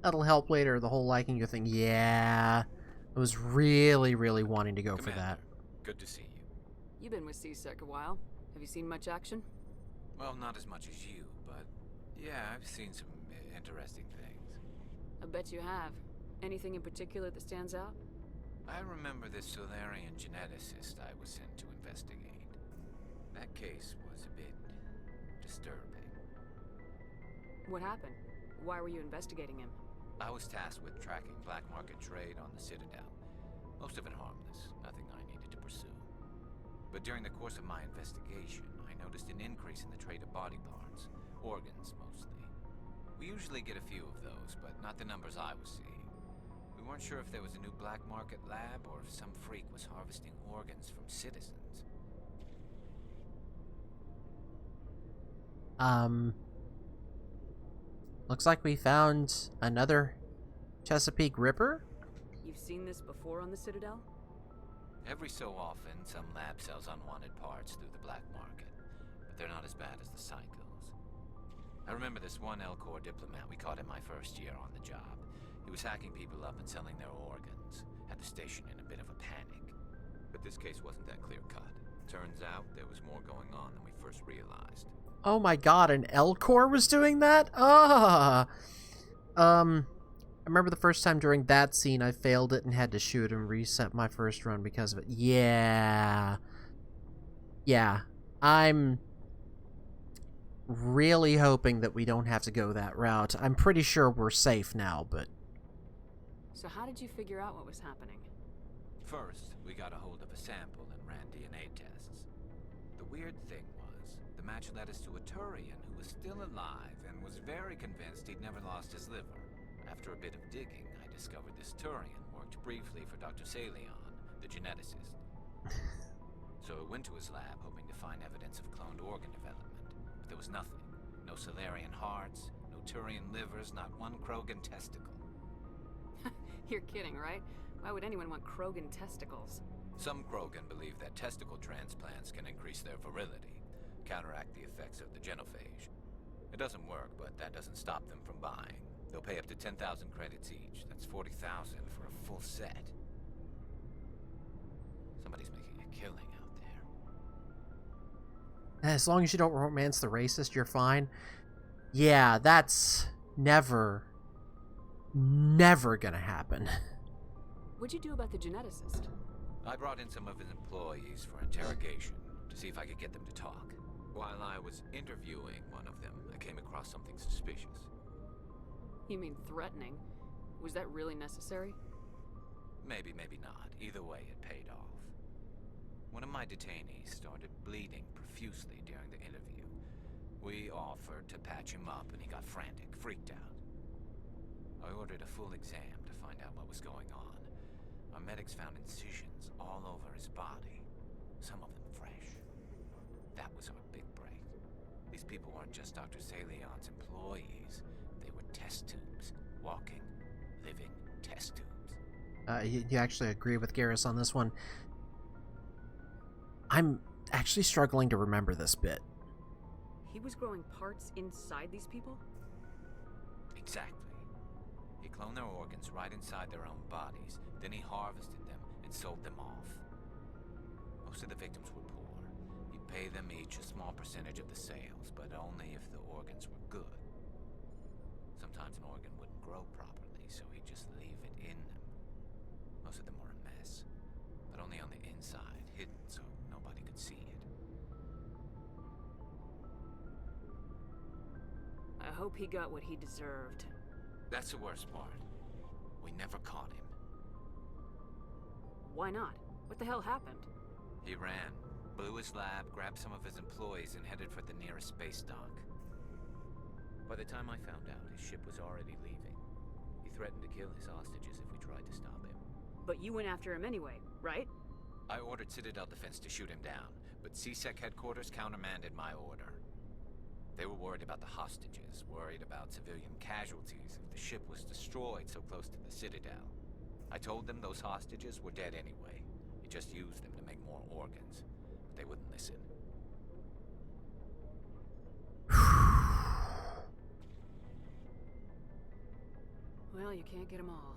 That'll help later, the whole liking you thing. Yeah. I was really, really wanting to go for that. Good to see you. You've been with CSEC a while. Have you seen much action? Well, not as much as you, but yeah, I've seen some interesting things. I bet you have. Anything in particular that stands out? I remember this Solarian geneticist I was sent to investigate. That case was a bit disturbing. What happened? Why were you investigating him? I was tasked with tracking black market trade on the Citadel. Most of it harmless, nothing I needed to pursue. But during the course of my investigation, I noticed an increase in the trade of body parts, organs mostly. We usually get a few of those, but not the numbers I was seeing. We weren't sure if there was a new black market lab or if some freak was harvesting organs from citizens. Looks like we found another Chesapeake Ripper? You've seen this before on the Citadel? Every so often, some lab sells unwanted parts through the black market, but they're not as bad as the cycles. I remember this one Elcor diplomat we caught in my first year on the job. He was hacking people up and selling their organs. Had the station in a bit of a panic. But this case wasn't that clear-cut. Turns out there was more going on than we first realized. Oh my god, an Elcor was doing that? I remember the first time during that scene I failed it and had to shoot and reset my first run because of it. Yeah. Yeah. I'm really hoping that we don't have to go that route. I'm pretty sure we're safe now, but... So how did you figure out what was happening? First, we got a hold of a sample and ran DNA tests. The weird thing was, the match led us to a Turian who was still alive and was very convinced he'd never lost his liver. After a bit of digging, I discovered this Turian worked briefly for Dr. Salion, the geneticist. So I went to his lab hoping to find evidence of cloned organ development, but there was nothing. No Solarian hearts, no Turian livers, not one Krogan testicle. You're kidding, right? Why would anyone want Krogan testicles? Some Krogan believe that testicle transplants can increase their virility, counteract the effects of the genophage. It doesn't work, but that doesn't stop them from buying. They'll pay up to 10,000 credits each. That's 40,000 for a full set. Somebody's making a killing out there. As long as you don't romance the racist, you're fine. Yeah, that's never gonna happen. What'd you do about the geneticist? I brought in some of his employees for interrogation to see if I could get them to talk. While I was interviewing one of them, I came across something suspicious. You mean threatening? Was that really necessary? Maybe, maybe not. Either way, it paid off. One of my detainees started bleeding profusely during the interview. We offered to patch him up and he got frantic, freaked out. I ordered a full exam to find out what was going on. Our medics found incisions all over his body, some of them fresh. That was our big break. These people weren't just Dr. Salion's employees. They were test tubes. Walking, living test tubes. You actually agree with Garrus on this one. I'm actually struggling to remember this bit. He was growing parts inside these people? Exactly. He cloned their organs right inside their own bodies. Then he harvested them and sold them off. Most of the victims were poor. He'd pay them each a small percentage of the sales, but only if the organs were good. Sometimes an organ wouldn't grow properly, so he'd just leave it in them. Most of them were a mess, but only on the inside, hidden so nobody could see it. I hope he got what he deserved. That's the worst part. We never caught him. Why not? What the hell happened? He ran, blew his lab, grabbed some of his employees, and headed for the nearest space dock. By the time I found out, his ship was already leaving. He threatened to kill his hostages if we tried to stop him. But you went after him anyway, right? I ordered Citadel Defense to shoot him down, but CSEC headquarters countermanded my order. They were worried about the hostages, worried about civilian casualties if the ship was destroyed so close to the Citadel. I told them those hostages were dead anyway. We just used them to make more organs. But they wouldn't listen. Well, you can't get them all.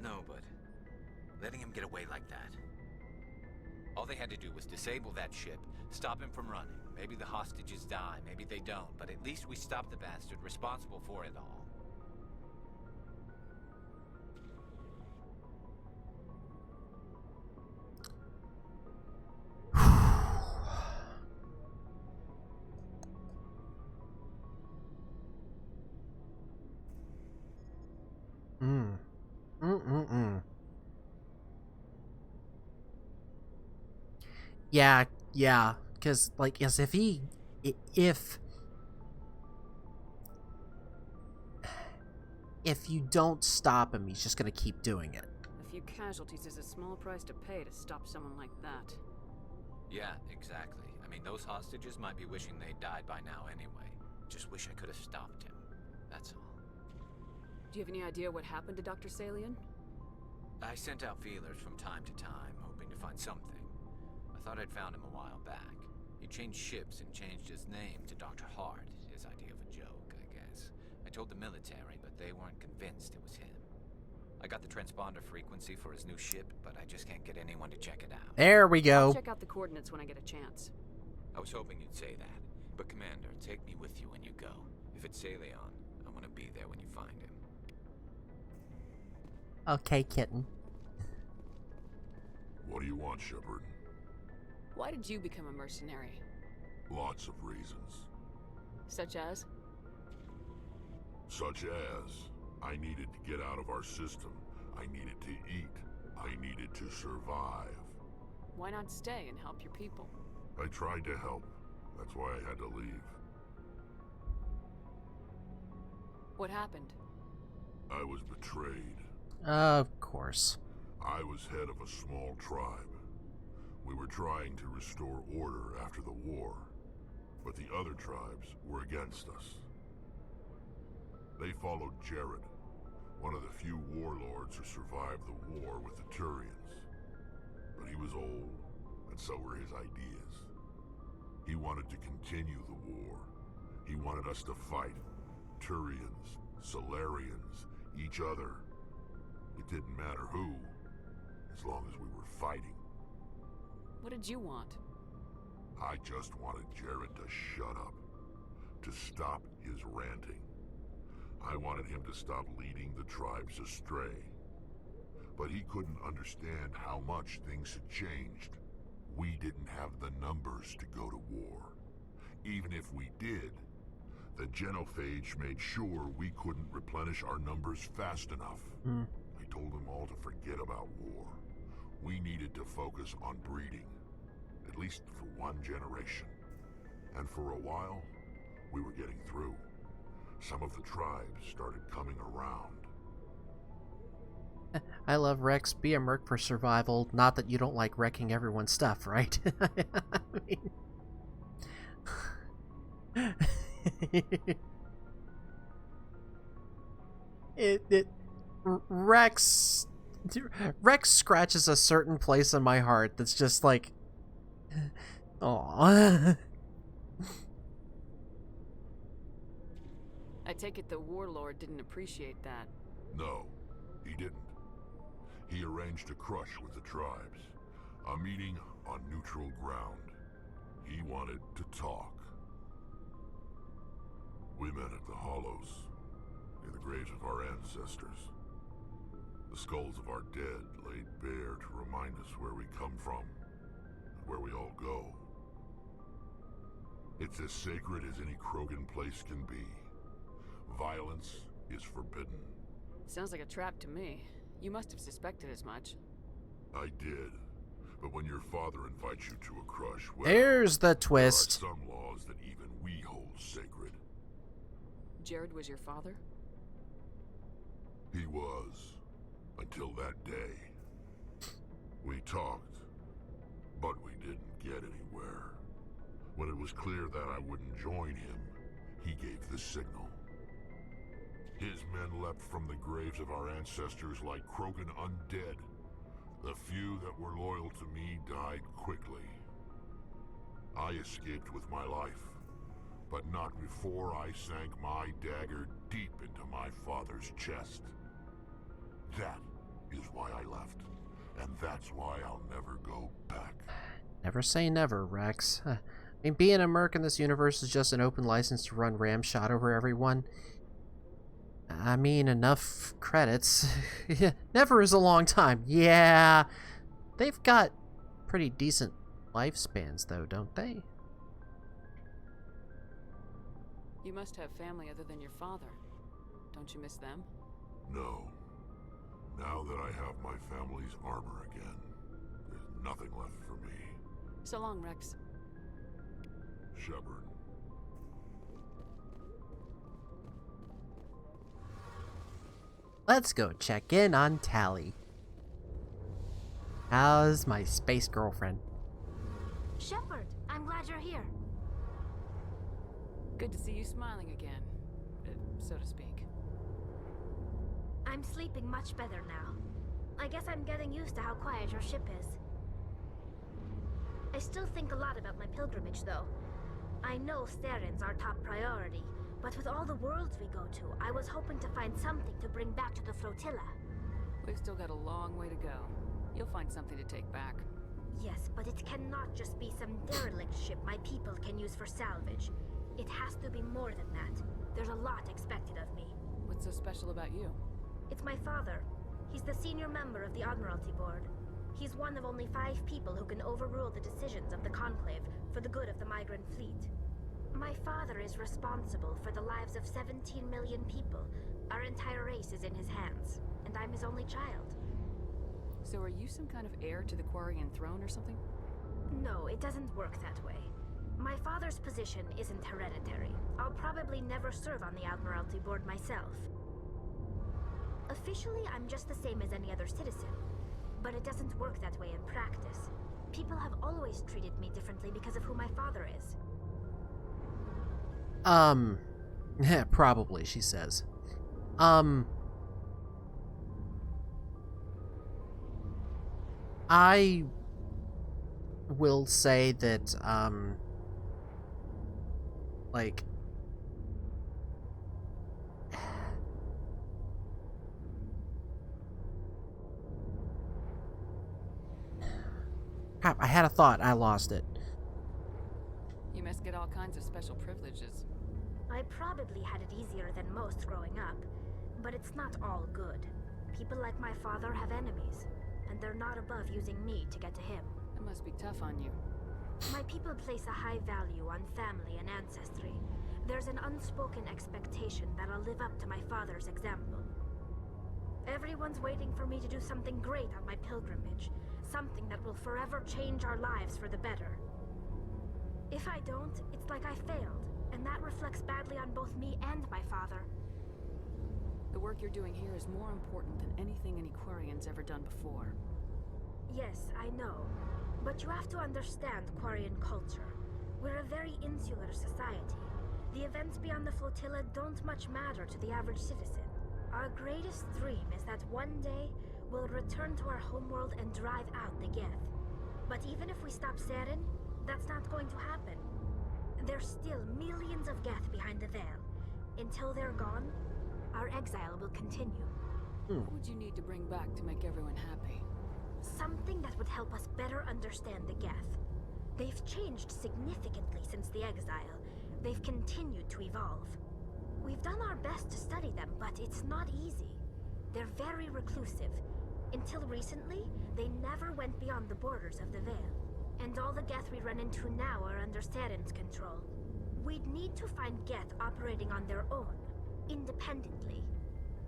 No, but letting him get away like that. All they had to do was disable that ship, stop him from running. Maybe the hostages die, maybe they don't, but at least we stopped the bastard responsible for it all. Yeah, because, like, yes, if you don't stop him, he's just gonna keep doing it. A few casualties is a small price to pay to stop someone like that. Yeah, exactly. I mean, those hostages might be wishing they'd died by now anyway. Just wish I could have stopped him. That's all. Do you have any idea what happened to Dr. Salian? I sent out feelers from time to time, hoping to find something. I thought I'd found him a while back. He changed ships and changed his name to Dr. Hart, his idea of a joke, I guess. I told the military, but they weren't convinced it was him. I got the transponder frequency for his new ship, but I just can't get anyone to check it out. There we go. I'll check out the coordinates when I get a chance. I was hoping you'd say that. But Commander, take me with you when you go. If it's Salion, I want to be there when you find him. Okay, kitten. What do you want, Shepard? Why did you become a mercenary? Lots of reasons. Such as? Such as, I needed to get out of our system. I needed to eat. I needed to survive. Why not stay and help your people? I tried to help. That's why I had to leave. What happened? I was betrayed. Of course. I was head of a small tribe. We were trying to restore order after the war, but the other tribes were against us. They followed Jared, one of the few warlords who survived the war with the Turians. But he was old, and so were his ideas. He wanted to continue the war. He wanted us to fight. Turians, Solarians, each other. It didn't matter who, as long as we were fighting. What did you want? I just wanted Jared to shut up, to stop his ranting. I wanted him to stop leading the tribes astray. But he couldn't understand how much things had changed. We didn't have the numbers to go to war. Even if we did, the genophage made sure we couldn't replenish our numbers fast enough. I told them all to forget about war. We needed to focus on breeding, at least for one generation. And for a while, we were getting through. Some of the tribes started coming around. I love Rex. Be a merc for survival. Not that you don't like wrecking everyone's stuff, right? I mean, Rex scratches a certain place in my heart that's just like, aww. I take it the warlord didn't appreciate that. No, he didn't. He arranged a crush with the tribes. A meeting on neutral ground. He wanted to talk. We met at the Hollows, near the graves of our ancestors. The skulls of our dead laid bare to remind us where we come from, and where we all go. It's as sacred as any Krogan place can be. Violence is forbidden. Sounds like a trap to me. You must have suspected as much. I did, But when your father invites you to a crush, well, there's the twist. There are some laws that even we hold sacred. Jared was your father? He was. Until that day. We talked, but we didn't get anywhere. When it was clear that I wouldn't join him, he gave the signal. His men leapt from the graves of our ancestors like Krogan undead. The few that were loyal to me died quickly. I escaped with my life, but not before I sank my dagger deep into my father's chest. That is why I left, and that's why I'll never go back. Never say never, Rex. I mean, being a merc in this universe is just an open license to run ramshot over everyone. I mean, enough credits. Never is a long time. Yeah, they've got pretty decent lifespans, though, don't they? You must have family other than your father. Don't you miss them? No. Now that I have my family's armor again, there's nothing left for me. So long, Rex. Shepard. Let's go check in on Tally. How's my space girlfriend? Shepard, I'm glad you're here. Good to see you smiling again, so to speak. I'm sleeping much better now. I guess I'm getting used to how quiet your ship is. I still think a lot about my pilgrimage, though. I know Saren's our top priority, but with all the worlds we go to, I was hoping to find something to bring back to the flotilla. We've still got a long way to go. You'll find something to take back. Yes, but it cannot just be some derelict ship my people can use for salvage. It has to be more than that. There's a lot expected of me. What's so special about you? It's my father. He's the senior member of the Admiralty Board. He's one of only 5 people who can overrule the decisions of the Conclave for the good of the migrant fleet. My father is responsible for the lives of 17 million people. Our entire race is in his hands, and I'm his only child. So are you some kind of heir to the Quarian throne or something? No, it doesn't work that way. My father's position isn't hereditary. I'll probably never serve on the Admiralty Board myself. Officially, I'm just the same as any other citizen. But it doesn't work that way in practice. People have always treated me differently because of who my father is. Yeah, probably, she says. I will say that, like, crap, I had a thought, I lost it. You must get all kinds of special privileges. I probably had it easier than most growing up, but it's not all good. People like my father have enemies, and they're not above using me to get to him. It must be tough on you. My people place a high value on family and ancestry. There's an unspoken expectation that I'll live up to my father's example. Everyone's waiting for me to do something great on my pilgrimage, something that will forever change our lives for the better. If I don't, it's like I failed, and that reflects badly on both me and my father. The work you're doing here is more important than anything any Quarian's ever done before. Yes, I know. But you have to understand Quarian culture. We're a very insular society. The events beyond the flotilla don't much matter to the average citizen. Our greatest dream is that one day we'll return to our homeworld and drive out the Geth. But even if we stop Saren, that's not going to happen. There's still millions of Geth behind the veil. Until they're gone, our exile will continue. What would you need to bring back to make everyone happy? Something that would help us better understand the Geth. They've changed significantly since the exile. They've continued to evolve. We've done our best to study them, but it's not easy. They're very reclusive. Until recently, they never went beyond the borders of the Veil. And all the Geth we run into now are under Saren's control. We'd need to find Geth operating on their own, independently.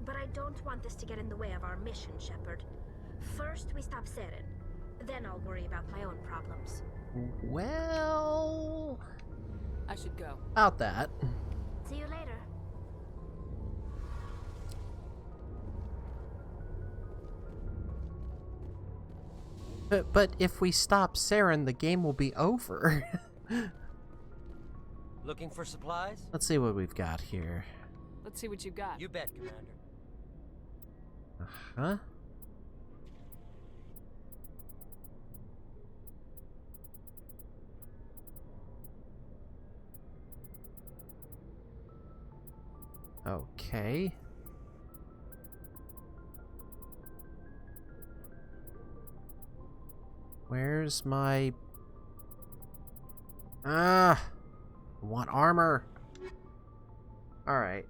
But I don't want this to get in the way of our mission, Shepard. First, we stop Saren. Then I'll worry about my own problems. Well... I should go. About that. See you later. But if we stop Saren, the game will be over. Looking for supplies? Let's see what we've got here. Let's see what you got. You bet, Commander. Huh? Okay. Where's my... I want armor. Alright.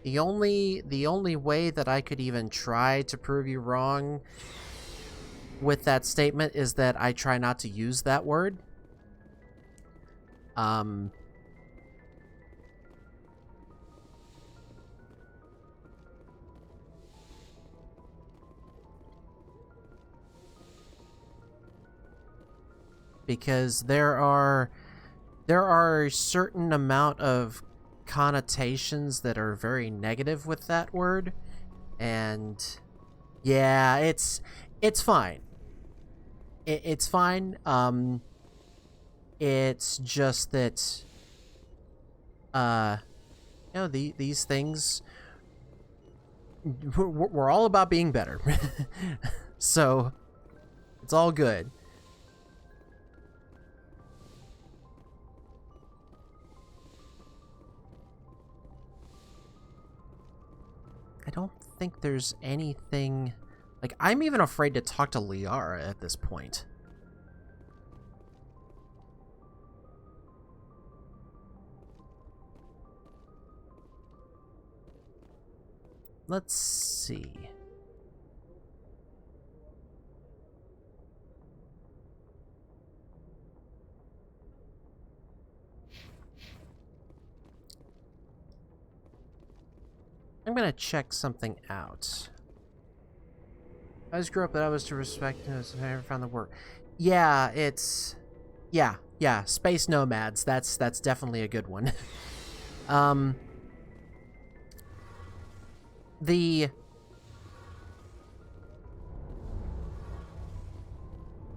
The only way that I could even try to prove you wrong with that statement is that I try not to use that word. Because there are a certain amount of connotations that are very negative with that word, and yeah, it's fine. It's fine. It's just that you know, these things, we're all about being better. So it's all good. I don't think there's anything... Like, I'm even afraid to talk to Liara at this point. Let's see. I'm gonna check something out. I just grew up that I was to respect as I never found the work. Yeah, it's... Yeah, space nomads. That's definitely a good one. The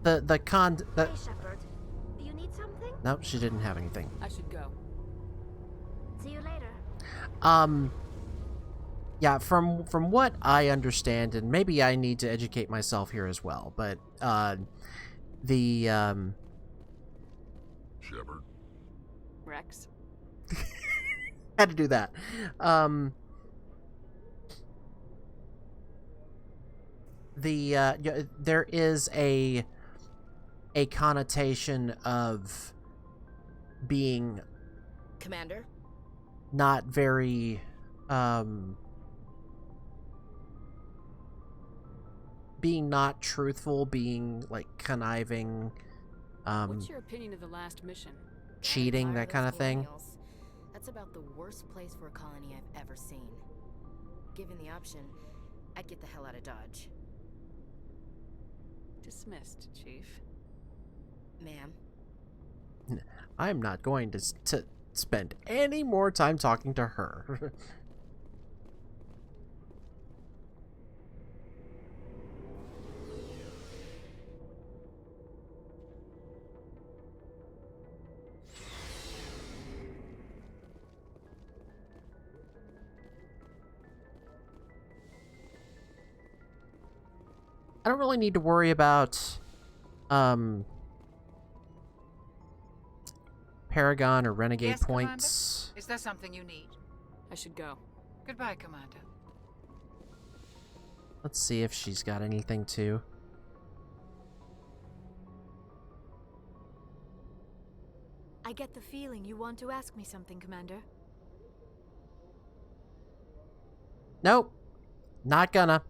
Hey, Shepard. You need something? Nope, she didn't have anything. I should go. See you later. Yeah, from what I understand, and maybe I need to educate myself here as well, but the Shepard. Rex. had to do that. There is a connotation of being Commander? not very being not truthful, being like conniving, What's your opinion of the last mission? cheating, that kind of thing. Colonials. That's about the worst place for a colony I've ever seen. Given the option, I'd get the hell out of Dodge. Dismissed, Chief. Ma'am? I'm not going to spend any more time talking to her. I don't really need to worry about Paragon or Renegade Yes, points. Commander? Is there something you need? I should go. Goodbye, Commander. Let's see if she's got anything too. I get the feeling you want to ask me something, Commander. Nope. Not gonna.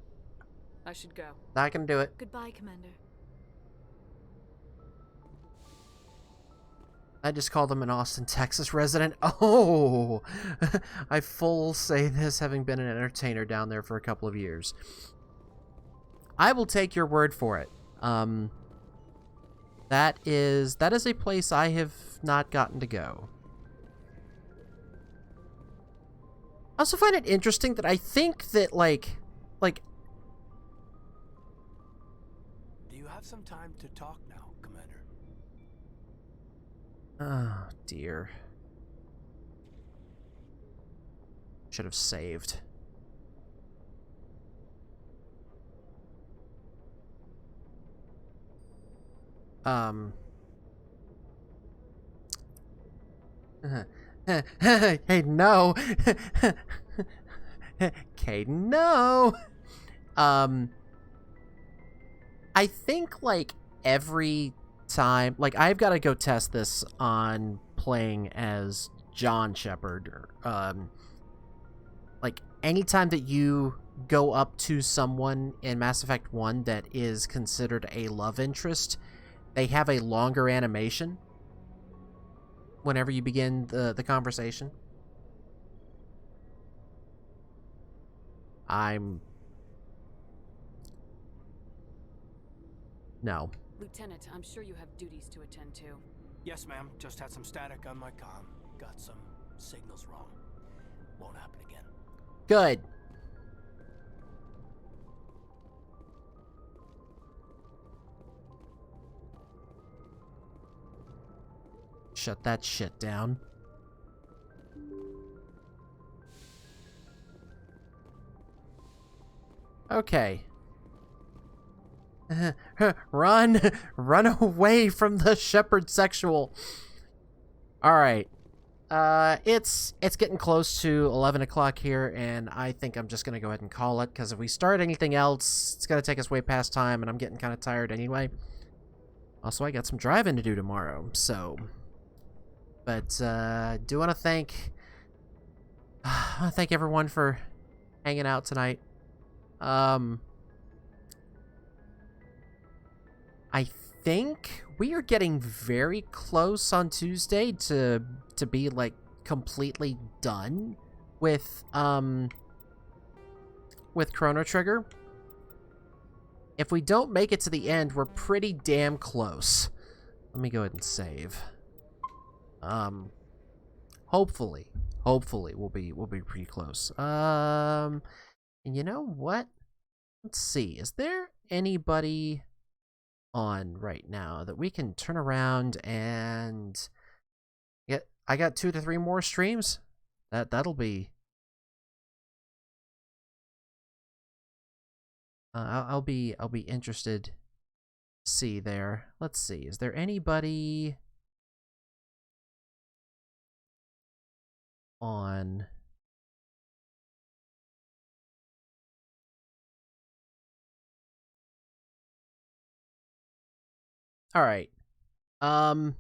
I should go. Not gonna do it. Goodbye, Commander. I just called him an Austin, Texas resident. Oh! I full say this having been an entertainer down there for a couple of years. I will take your word for it. That is a place I have not gotten to go. I also find it interesting that I think that, like... Do you have some time to talk now, Commander? Oh, dear. Should have saved. Hey, no. Okay, no. I think, like, every time, like, I've got to go test this on playing as John Shepard. Like, anytime that you go up to someone in Mass Effect 1 that is considered a love interest, they have a longer animation whenever you begin the conversation. No. Lieutenant, I'm sure you have duties to attend to. Yes, ma'am. Just had some static on my comm. Got some signals wrong. Won't happen again. Good. Shut that shit down. Okay. Run! Run away from the Shepard sexual. Alright. It's getting close to 11 o'clock here, and I think I'm just going to go ahead and call it, because if we start anything else, it's going to take us way past time, and I'm getting kind of tired anyway. Also, I got some driving to do tomorrow, so... But, do want to thank everyone for hanging out tonight. I think we are getting very close on Tuesday to be, like, completely done with Chrono Trigger. If we don't make it to the end, we're pretty damn close. Let me go ahead and save. Hopefully we'll be pretty close. And you know what? Let's see. Is there anybody on right now that we can turn around and get? I got 2 to 3 more streams. That'll be. I'll be interested to see there. Let's see. Is there anybody on? All right. I have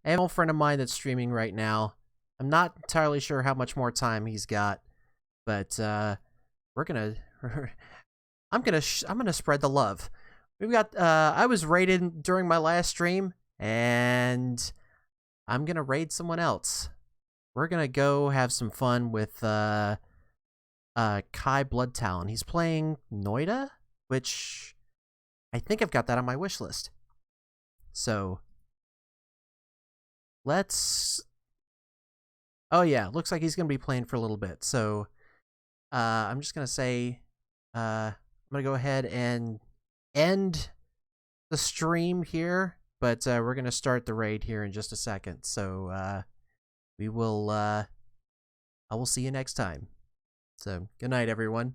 an old friend of mine that's streaming right now. I'm not entirely sure how much more time he's got, but we're gonna. I'm gonna spread the love. We've got. I was raided during my last stream, and I'm gonna raid someone else. We're gonna go have some fun with Kai Bloodtalon. He's playing Noida, which I think I've got that on my wish list. So let's. Oh yeah, looks like he's gonna be playing for a little bit. So I'm just gonna say I'm gonna go ahead and end the stream here, but we're gonna start the raid here in just a second. So we will. I will see you next time. So good night, everyone.